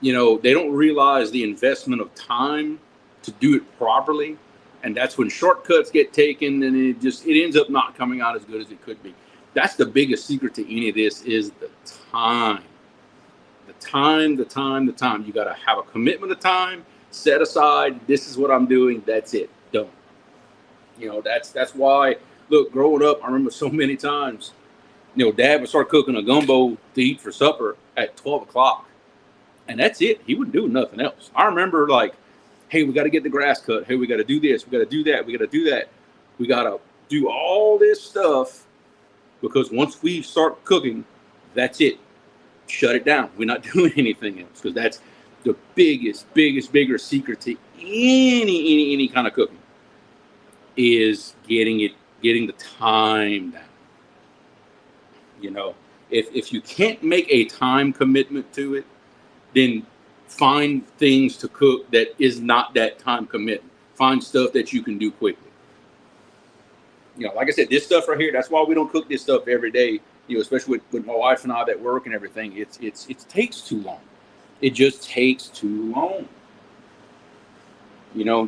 they don't realize the investment of time to do it properly. And that's when shortcuts get taken and it ends up not coming out as good as it could be. That's the biggest secret to any of this is the time. The time. You got to have a commitment of time, set aside. This is what I'm doing. That's it. Done. That's why, look, growing up, I remember so many times, Dad would start cooking a gumbo to eat for supper at 12 o'clock. And that's it. He wouldn't do nothing else. I remember like, hey, we got to get the grass cut. Hey, we got to do this. We got to do that. We got to do that. We got to do all this stuff because once we start cooking, that's it. Shut it down. We're not doing anything else because that's the bigger secret to any kind of cooking is getting the time down. You know, if you can't make a time commitment to it, then find things to cook that is not that time commitment. Find stuff that you can do quickly. You know, like I said, this stuff right here, that's why we don't cook this stuff every day, you know, especially with my wife and I that work and everything. It takes too long. It just takes too long. You know,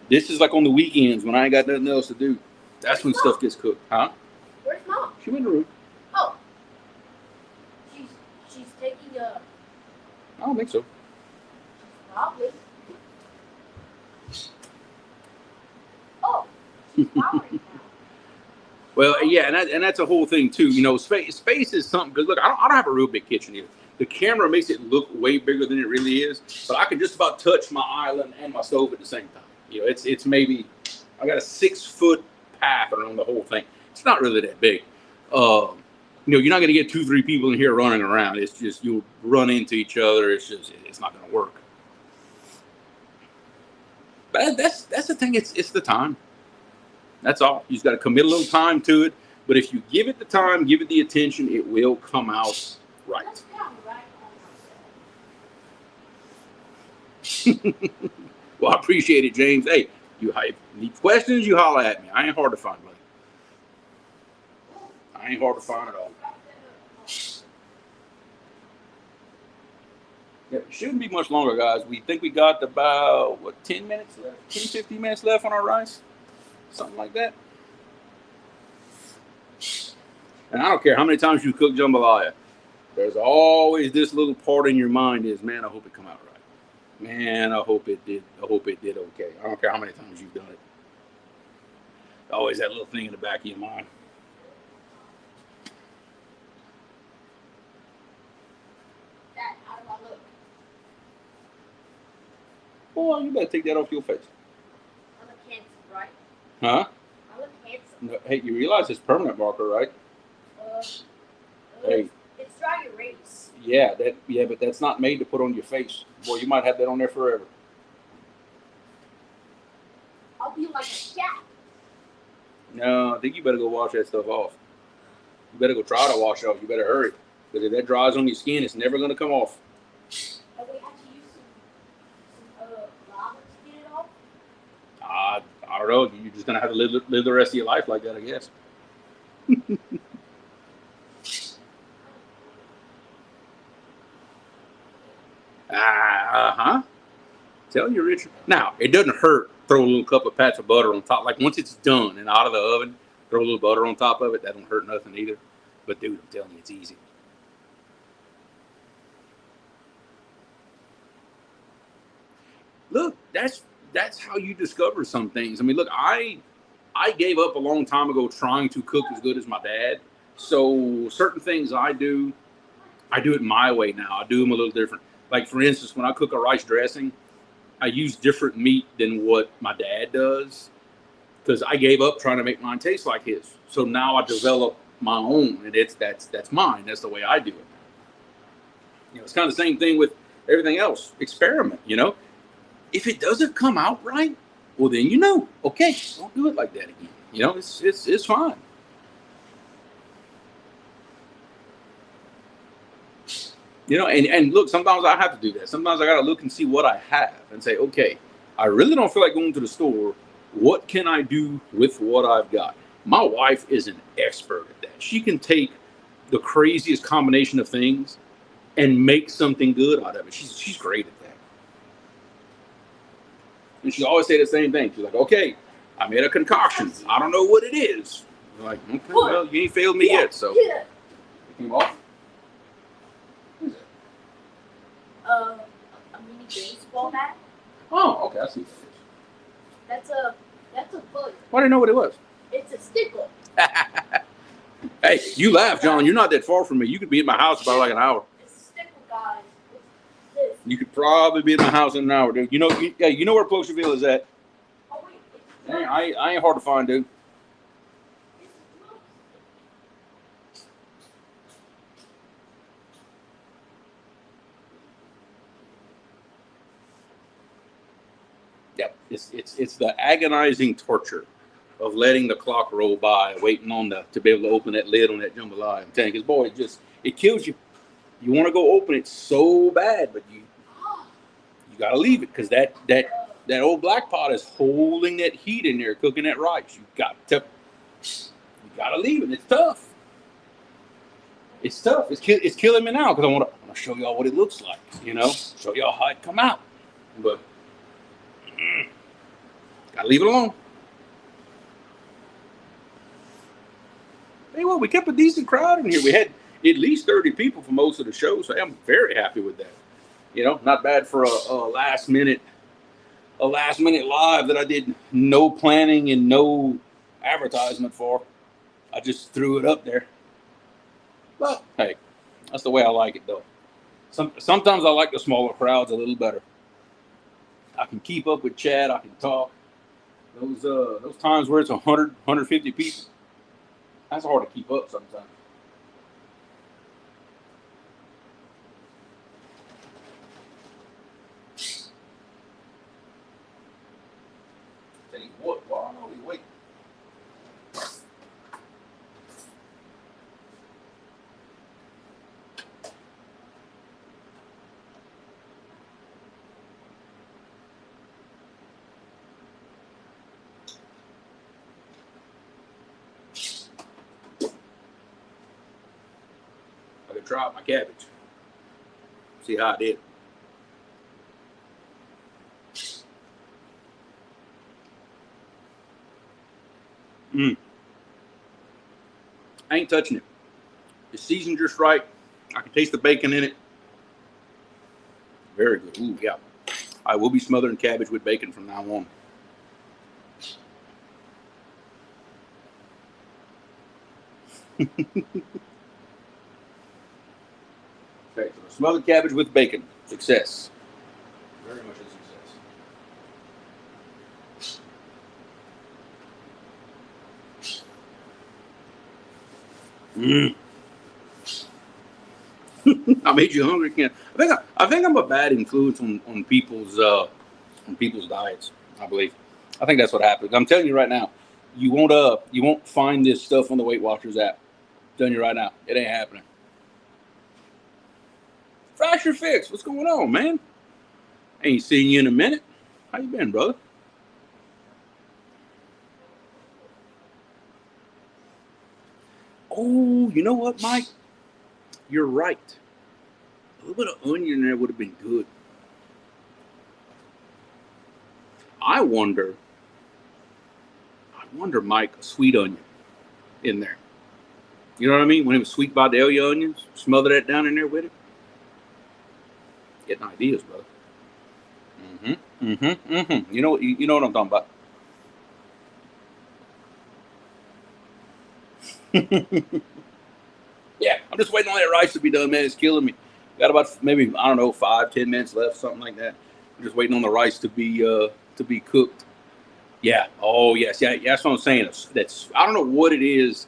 this is like on the weekends when I ain't got nothing else to do. That's when stuff gets cooked. Huh? Where's Mom? She went in the room. Oh. She's taking a... I don't think so. Probably. Oh, she's powering now. Well, yeah, and that's a whole thing too. You know, space is something. Because look, I don't have a real big kitchen either. The camera makes it look way bigger than it really is. But I can just about touch my island and my stove at the same time. You know, it's maybe I got a 6-foot path around the whole thing. It's not really that big. You know, you're not going to get 2-3 people in here running around. It's just you'll run into each other. It's not going to work. But that's the thing. It's the time. That's all. You just got to commit a little time to it. But if you give it the time, give it the attention, it will come out right. Well, I appreciate it, James. Hey, you need questions, you holler at me. I ain't hard to find, buddy. I ain't hard to find at all. Yeah, it shouldn't be much longer, guys. We think we got about, 10 minutes left? 10, 15 minutes left on our rice? Something like that. And I don't care how many times you cook jambalaya. There's always this little part in your mind is, man, I hope it come out right. Man, I hope it did. I hope it did okay. I don't care how many times you've done it. Always that little thing in the back of your mind. Dad, how do I look? Boy, you better take that off your face. I look handsome, right? Huh? I look handsome. No, hey, you realize it's permanent marker, right? Hey. It's dry erase. Yeah, but that's not made to put on your face. Boy, you might have that on there forever. I'll be like a cat. No, I think you better go wash that stuff off. You better go try to wash it off. You better hurry. Because if that dries on your skin, it's never going to come off. And we have to use some lava to get it off? I don't know. You're just going to have to live the rest of your life like that, I guess. Tell you, Richard. Now, it doesn't hurt. Throw a little cup of patch of butter on top. Like once it's done and out of the oven, throw a little butter on top of it. That don't hurt nothing either. But dude, I'm telling you, it's easy. Look, that's how you discover some things. I mean, look, I gave up a long time ago trying to cook as good as my dad. So certain things I do it my way now. I do them a little different. Like for instance, when I cook a rice dressing, I use different meat than what my dad does because I gave up trying to make mine taste like his. So now I develop my own, and that's mine. That's the way I do it. You know, it's kind of the same thing with everything else. Experiment. You know, if it doesn't come out right, well then you know, okay, don't do it like that again. You know, it's fine. You know, and look, sometimes I have to do that. Sometimes I got to look and see what I have and say, okay, I really don't feel like going to the store. What can I do with what I've got? My wife is an expert at that. She can take the craziest combination of things and make something good out of it. She's great at that. And she always say the same thing. She's like, okay, I made a concoction. I don't know what it is. I'm like, okay, well, you ain't failed me yet, so. Yeah. Came off. A mini baseball bat. Oh, okay, I see what it is. That's a bullet. Well, I didn't know what it was. It's a stickler. Hey, you laugh, John. You're not that far from me. You could be at my house about like an hour. It's a stickler, guys. It's this. You could probably be at my house in an hour, dude. You know where Plocherville is at? Oh wait, I ain't hard to find, dude. Yep, it's the agonizing torture of letting the clock roll by, waiting on to be able to open that lid on that jambalaya. I'm telling you, because boy, it kills you. You want to go open it so bad, but you gotta leave it because that old black pot is holding that heat in there, cooking that rice. You gotta leave it. It's tough. It's tough. It's killing me now because I want to show y'all what it looks like. Show y'all how it come out. But gotta leave it alone. Hey, well, we kept a decent crowd in here. We had at least 30 people for most of the show, so I'm very happy with that. Not bad for a last minute live that I did no planning and no advertisement for. I just threw it up there. But hey, that's the way I like it, though. Sometimes I like the smaller crowds a little better. I can keep up with Chad. I can talk. Those times where it's 100, 150 people, that's hard to keep up sometimes. Tell you what, while we wait. I could try out my cabbage. See how I did. I ain't touching it. It's seasoned just right. I can taste the bacon in it. Very good. Ooh, yeah. I will be smothering cabbage with bacon from now on. Okay, so smothered cabbage with bacon. Success. Very much a success. I made you hungry, Ken. I think I'm a bad influence on people's diets. I believe. I think that's what happens. I'm telling you right now, you won't find this stuff on the Weight Watchers app. I'm telling you right now, it ain't happening. Fracture Fix, what's going on, man? Ain't seen you in a minute. How you been, brother? Oh, you know what, Mike? You're right. A little bit of onion there would have been good. I wonder, Mike, a sweet onion in there. You know what I mean? When it was sweet Vidalia onions, smother that down in there with it. Getting ideas, brother. You know what I'm talking about. Yeah, I'm just waiting on that rice to be done, man. It's killing me. Got about maybe 5-10 minutes left, something like that. I'm just waiting on the rice to be cooked. Yeah. Oh yes. Yeah. That's what I'm saying. That's I don't know what it is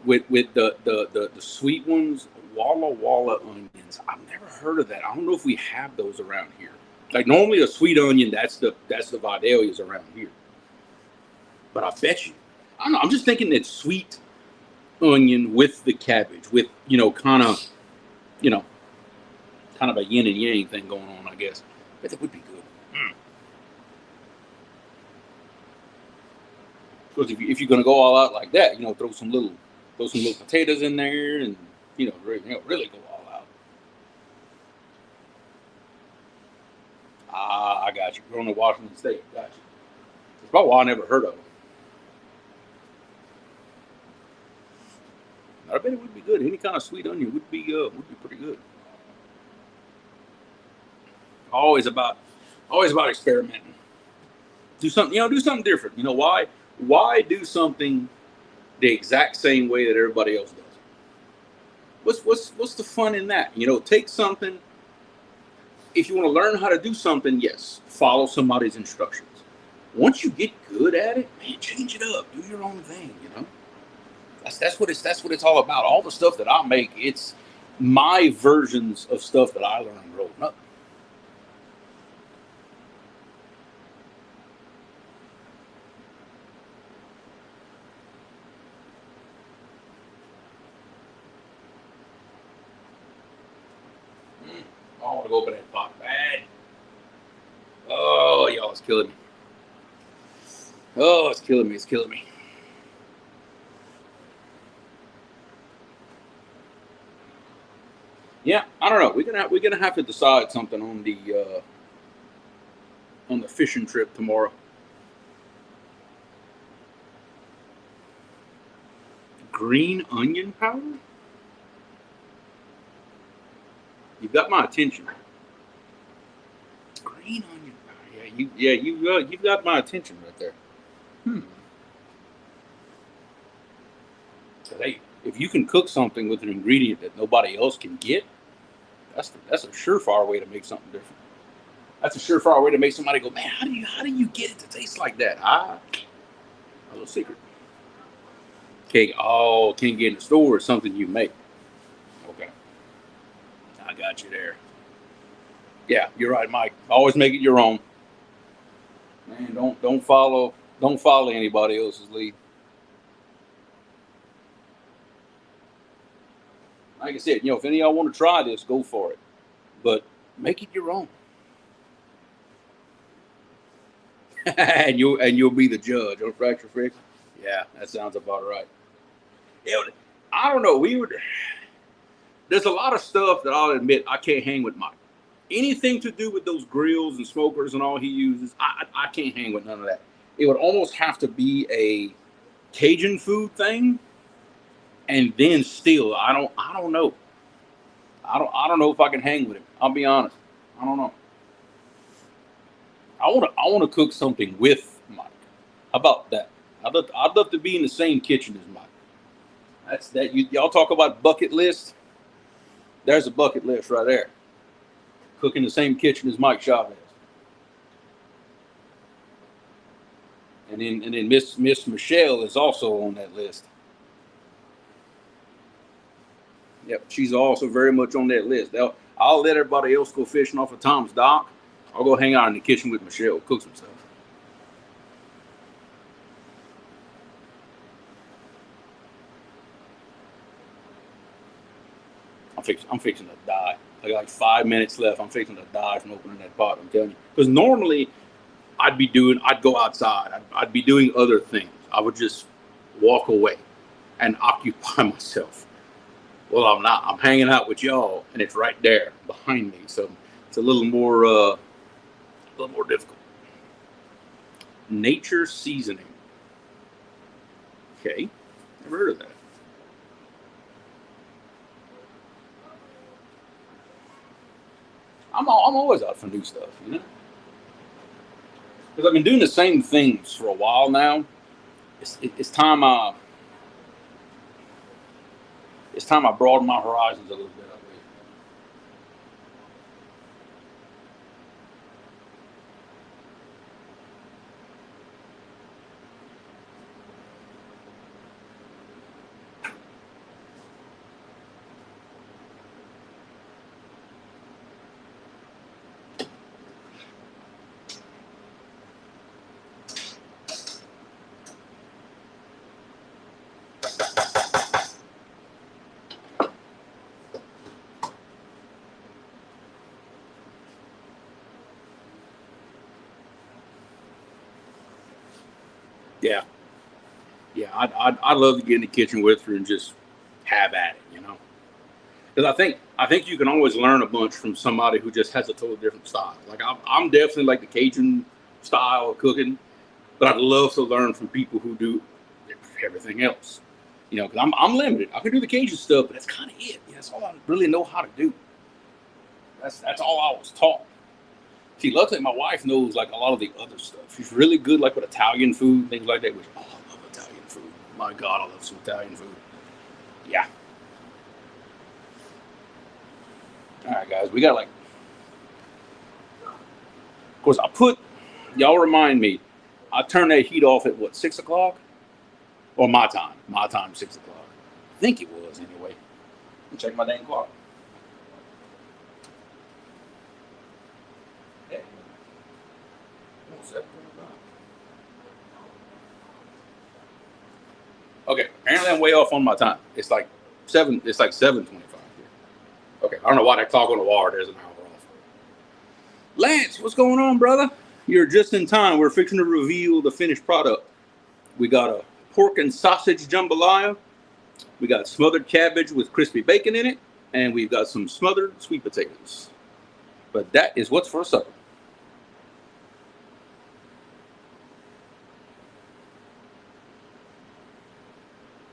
with the sweet ones. Walla onions. I've never heard of that. I don't know if we have those around here. Like normally a sweet onion, that's the Vidalias around here. But I bet you, I don't know. I'm just thinking that sweet onion with the cabbage, with kind of a yin and yang thing going on. I guess. But that would be good. Because if you're gonna go all out like that, throw some little potatoes in there, and really go all out. I got you. Growing in Washington State, got you. It's about why I never heard of them. I bet it would be good. Any kind of sweet onion would be pretty good. Always about experimenting. Do something different. Why do something the exact same way that everybody else does? What's the fun in that? Take something. If you want to learn how to do something, yes, follow somebody's instructions. once you get good at it, man, change it up. Do your own thing, you know. That's what it's all about. All the stuff that I make, it's my versions of stuff that I learned growing up. I want to go open that pot bad. Oh, y'all, it's killing me. Oh, it's killing me. It's killing me. Yeah, I don't know. We're gonna have to decide something on the fishing trip tomorrow. Green onion powder? You got my attention. Green onion powder. You've got my attention right there. So, hey, if you can cook something with an ingredient that nobody else can get, that's a surefire way to make something different. That's a surefire way to make somebody go, man, how do you get it to taste like that? A little secret. Can't get in the store. It's something you make. Okay, I got you there. Yeah, you're right, Mike. Always make it your own. Man, don't follow anybody else's lead. Like I said, if any of y'all want to try this, go for it. But make it your own. and you'll be the judge on Fracture Fix. Yeah, that sounds about right. I don't know. There's a lot of stuff that I'll admit I can't hang with Mike. Anything to do with those grills and smokers and all he uses, I can't hang with none of that. It would almost have to be a Cajun food thing, and then still, I don't know. I don't know if I can hang with him. I'll be honest. I don't know. I want to cook something with Mike. How about that? I'd love to be in the same kitchen as Mike. That's that. Y'all talk about bucket list. There's a bucket list right there. Cook in the same kitchen as Mike Chavez. And then Miss Michelle is also on that list. Yep, she's also very much on that list. I'll let everybody else go fishing off of Tom's dock. I'll go hang out in the kitchen with Michelle, cook some stuff. I'm fixing to die. I got like 5 minutes left. I'm fixing to die from opening that pot. I'm telling you, because normally I'd go outside. I'd be doing other things. I would just walk away and occupy myself. Well, I'm not. I'm hanging out with y'all, and it's right there behind me. So it's a little more difficult. Nature seasoning. Okay, never heard of that. I'm always out for new stuff, because I've been doing the same things for a while now. It's time I broaden my horizons a little bit. Yeah, I'd love to get in the kitchen with her and just have at it, Because I think you can always learn a bunch from somebody who just has a totally different style. Like I'm definitely like the Cajun style of cooking, but I'd love to learn from people who do everything else. Because I'm limited. I can do the Cajun stuff, but that's kind of it. That's all I really know how to do. That's all I was taught. See, luckily my wife knows like a lot of the other stuff. She's really good like with Italian food, things like that. Which I love Italian food. My God, I love some Italian food. Yeah. All right, guys, we got of course, y'all remind me, I turned that heat off at what, 6 o'clock? Or my time. My time, 6 o'clock. I think it was anyway. Check my dang clock. Yeah. Okay, apparently I'm way off on my time. It's like 7:25 here. Okay, I don't know why that clock on the wall there's an hour off. Lance, what's going on, brother? You're just in time. We're fixing to reveal the finished product. We got a pork and sausage jambalaya. We got smothered cabbage with crispy bacon in it, and we've got some smothered sweet potatoes. But that is what's for supper.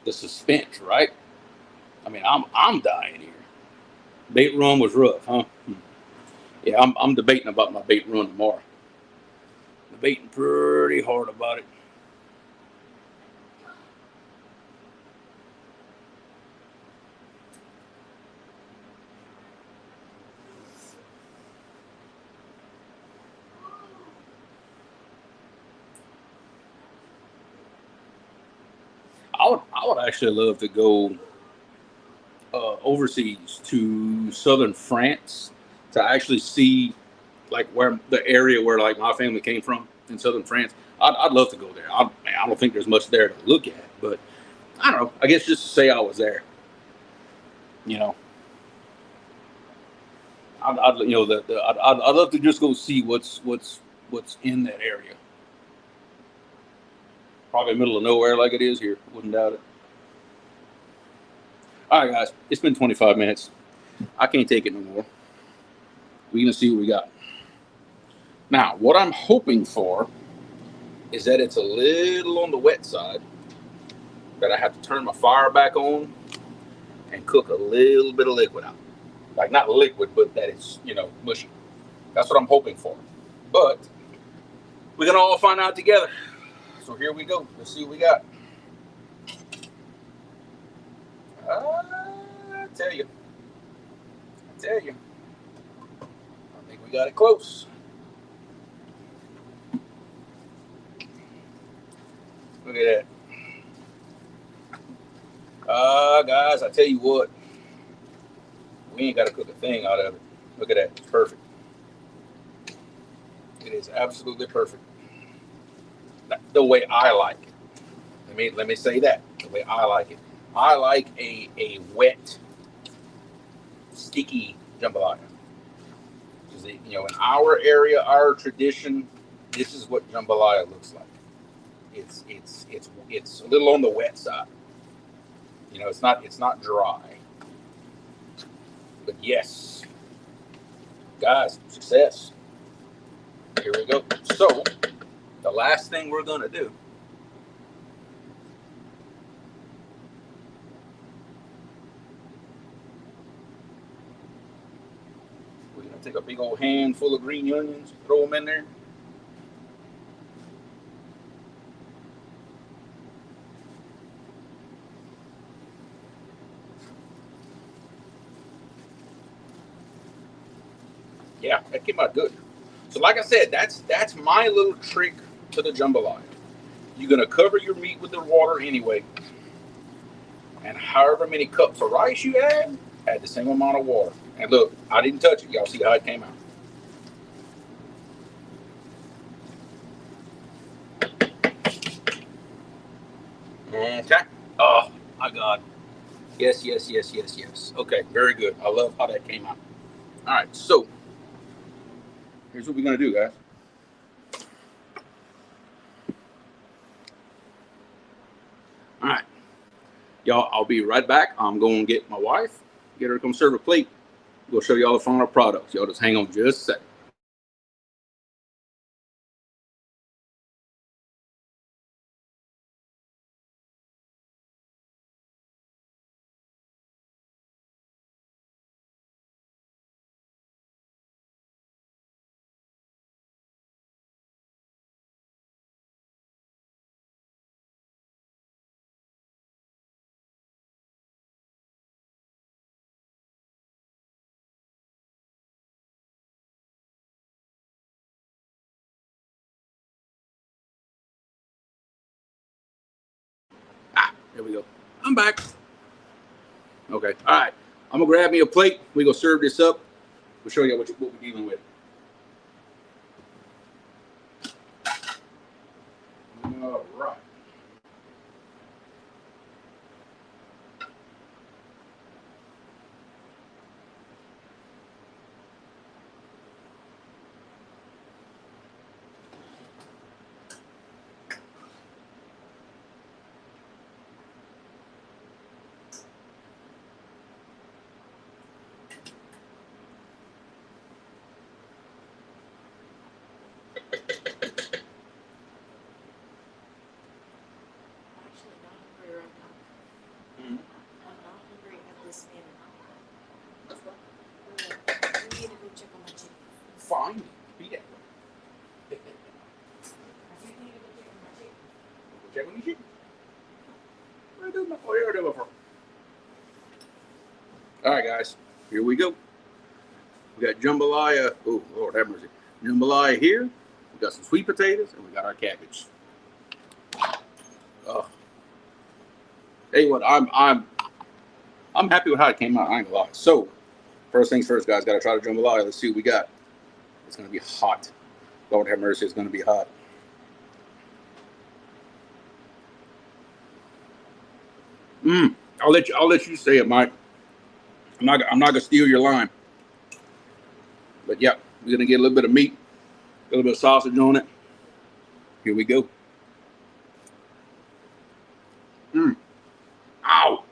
The suspense, right? I mean, I'm dying here. Bait run was rough, huh? Yeah, I'm debating about my bait run tomorrow. Debating pretty hard about it. I would actually love to go overseas to southern France to actually see like where the area where like my family came from in southern France. I'd love to go there. I don't think there's much there to look at, but I don't know. I guess just to say I was there. You know, I'd you know I'd love to just go see what's in that area. Probably middle of nowhere like it is here. Wouldn't doubt it. All right, guys. It's been 25 minutes. I can't take it no more. We're gonna see what we got. Now, what I'm hoping for is that it's a little on the wet side. That I have to turn my fire back on and cook a little bit of liquid out. Like not liquid, but that it's mushy. That's what I'm hoping for. But we're gonna all find out together. So here we go. Let's see what we got. I tell you. I think we got it close. Look at that. Guys, I tell you what. We ain't got to cook a thing out of it. Look at that. It's perfect. It is absolutely perfect. The way I like it. Let me say that. The way I like it. I like a wet, sticky jambalaya. In our area, our tradition, this is what jambalaya looks like. It's a little on the wet side. It's not dry. But yes, guys, success. Here we go. So the last thing we're gonna do. We're gonna take a big old handful of green onions, throw them in there. Yeah, that came out good. So like I said, that's my little trick to the jambalaya. You're gonna cover your meat with the water anyway, and however many cups of rice you add the same amount of water. And look, I didn't touch it. Y'all see how it came out. Okay. Oh my God. Yes. Okay, very good. I love how that came out. All right, so here's what we're gonna do, guys. All right, y'all. I'll be right back. I'm going to get my wife, get her to come serve a plate. We'll show y'all the final products. Y'all just hang on just a second. There we go. I'm back. Okay. All right. I'm gonna grab me a plate. We're gonna serve this up. We'll show you what we're dealing with. All right. Actually not hungry right now. Mm-hmm. I'm not hungry at this minute. We need to go check on my chicken. Fine. Be that way. I do need to go check on my chicken. Check on your chicken. Where do my fire do it for? All right, guys. Here we go. We got jambalaya. Oh, Lord have mercy. Jambalaya here. We got some sweet potatoes, and we got our cabbage. Oh. Hey, what? I'm happy with how it came out. I ain't gonna lie. So, first things first, guys. Got to try the jambalaya. Let's see what we got. It's gonna be hot. Lord have mercy. It's gonna be hot. I'll let you say it, Mike. I'm not gonna steal your line. But yeah, we're gonna get a little bit of meat, a little bit of sausage on it. Here we go. Ow.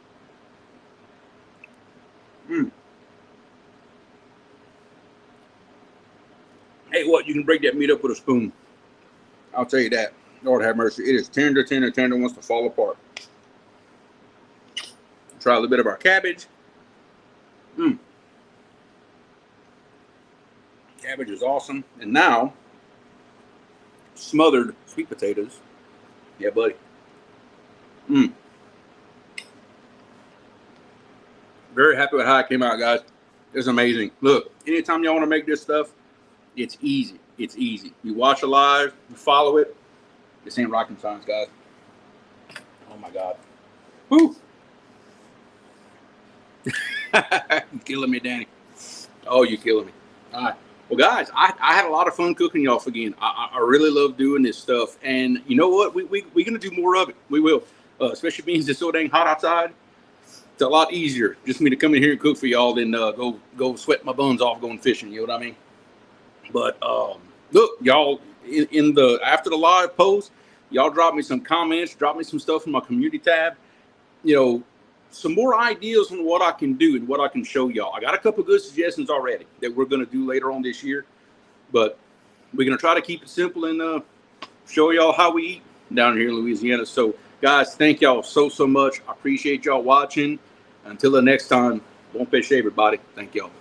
Hey, what? You can break that meat up with a spoon. I'll tell you that. Lord have mercy. It is tender, tender, tender. Wants to fall apart. Try a little bit of our cabbage. Cabbage is awesome. And now, smothered sweet potatoes. Yeah, buddy. Very happy with how it came out, guys. It's amazing. Look, anytime y'all want to make this stuff, it's easy. It's easy. You watch it live, you follow it. This ain't rocket science, guys. Oh my God. Woo! You're killing me, Danny. Oh, you're killing me. All right. Well, guys, I had a lot of fun cooking y'all again. I really love doing this stuff. And you know what? We're going to do more of it. We will. Especially being it's so dang hot outside. It's a lot easier just for me to come in here and cook for y'all than go sweat my buns off going fishing. You know what I mean? But look, y'all, in the after the live post, y'all drop me some comments, drop me some stuff in my community tab. You know, some more ideas on what I can do and what I can show y'all. I got a couple good suggestions already that we're going to do later on this year, but we're going to try to keep it simple and show y'all how we eat down here in Louisiana. So, guys, thank y'all so much. I appreciate y'all watching. Until the next time, don't fish everybody. Thank y'all.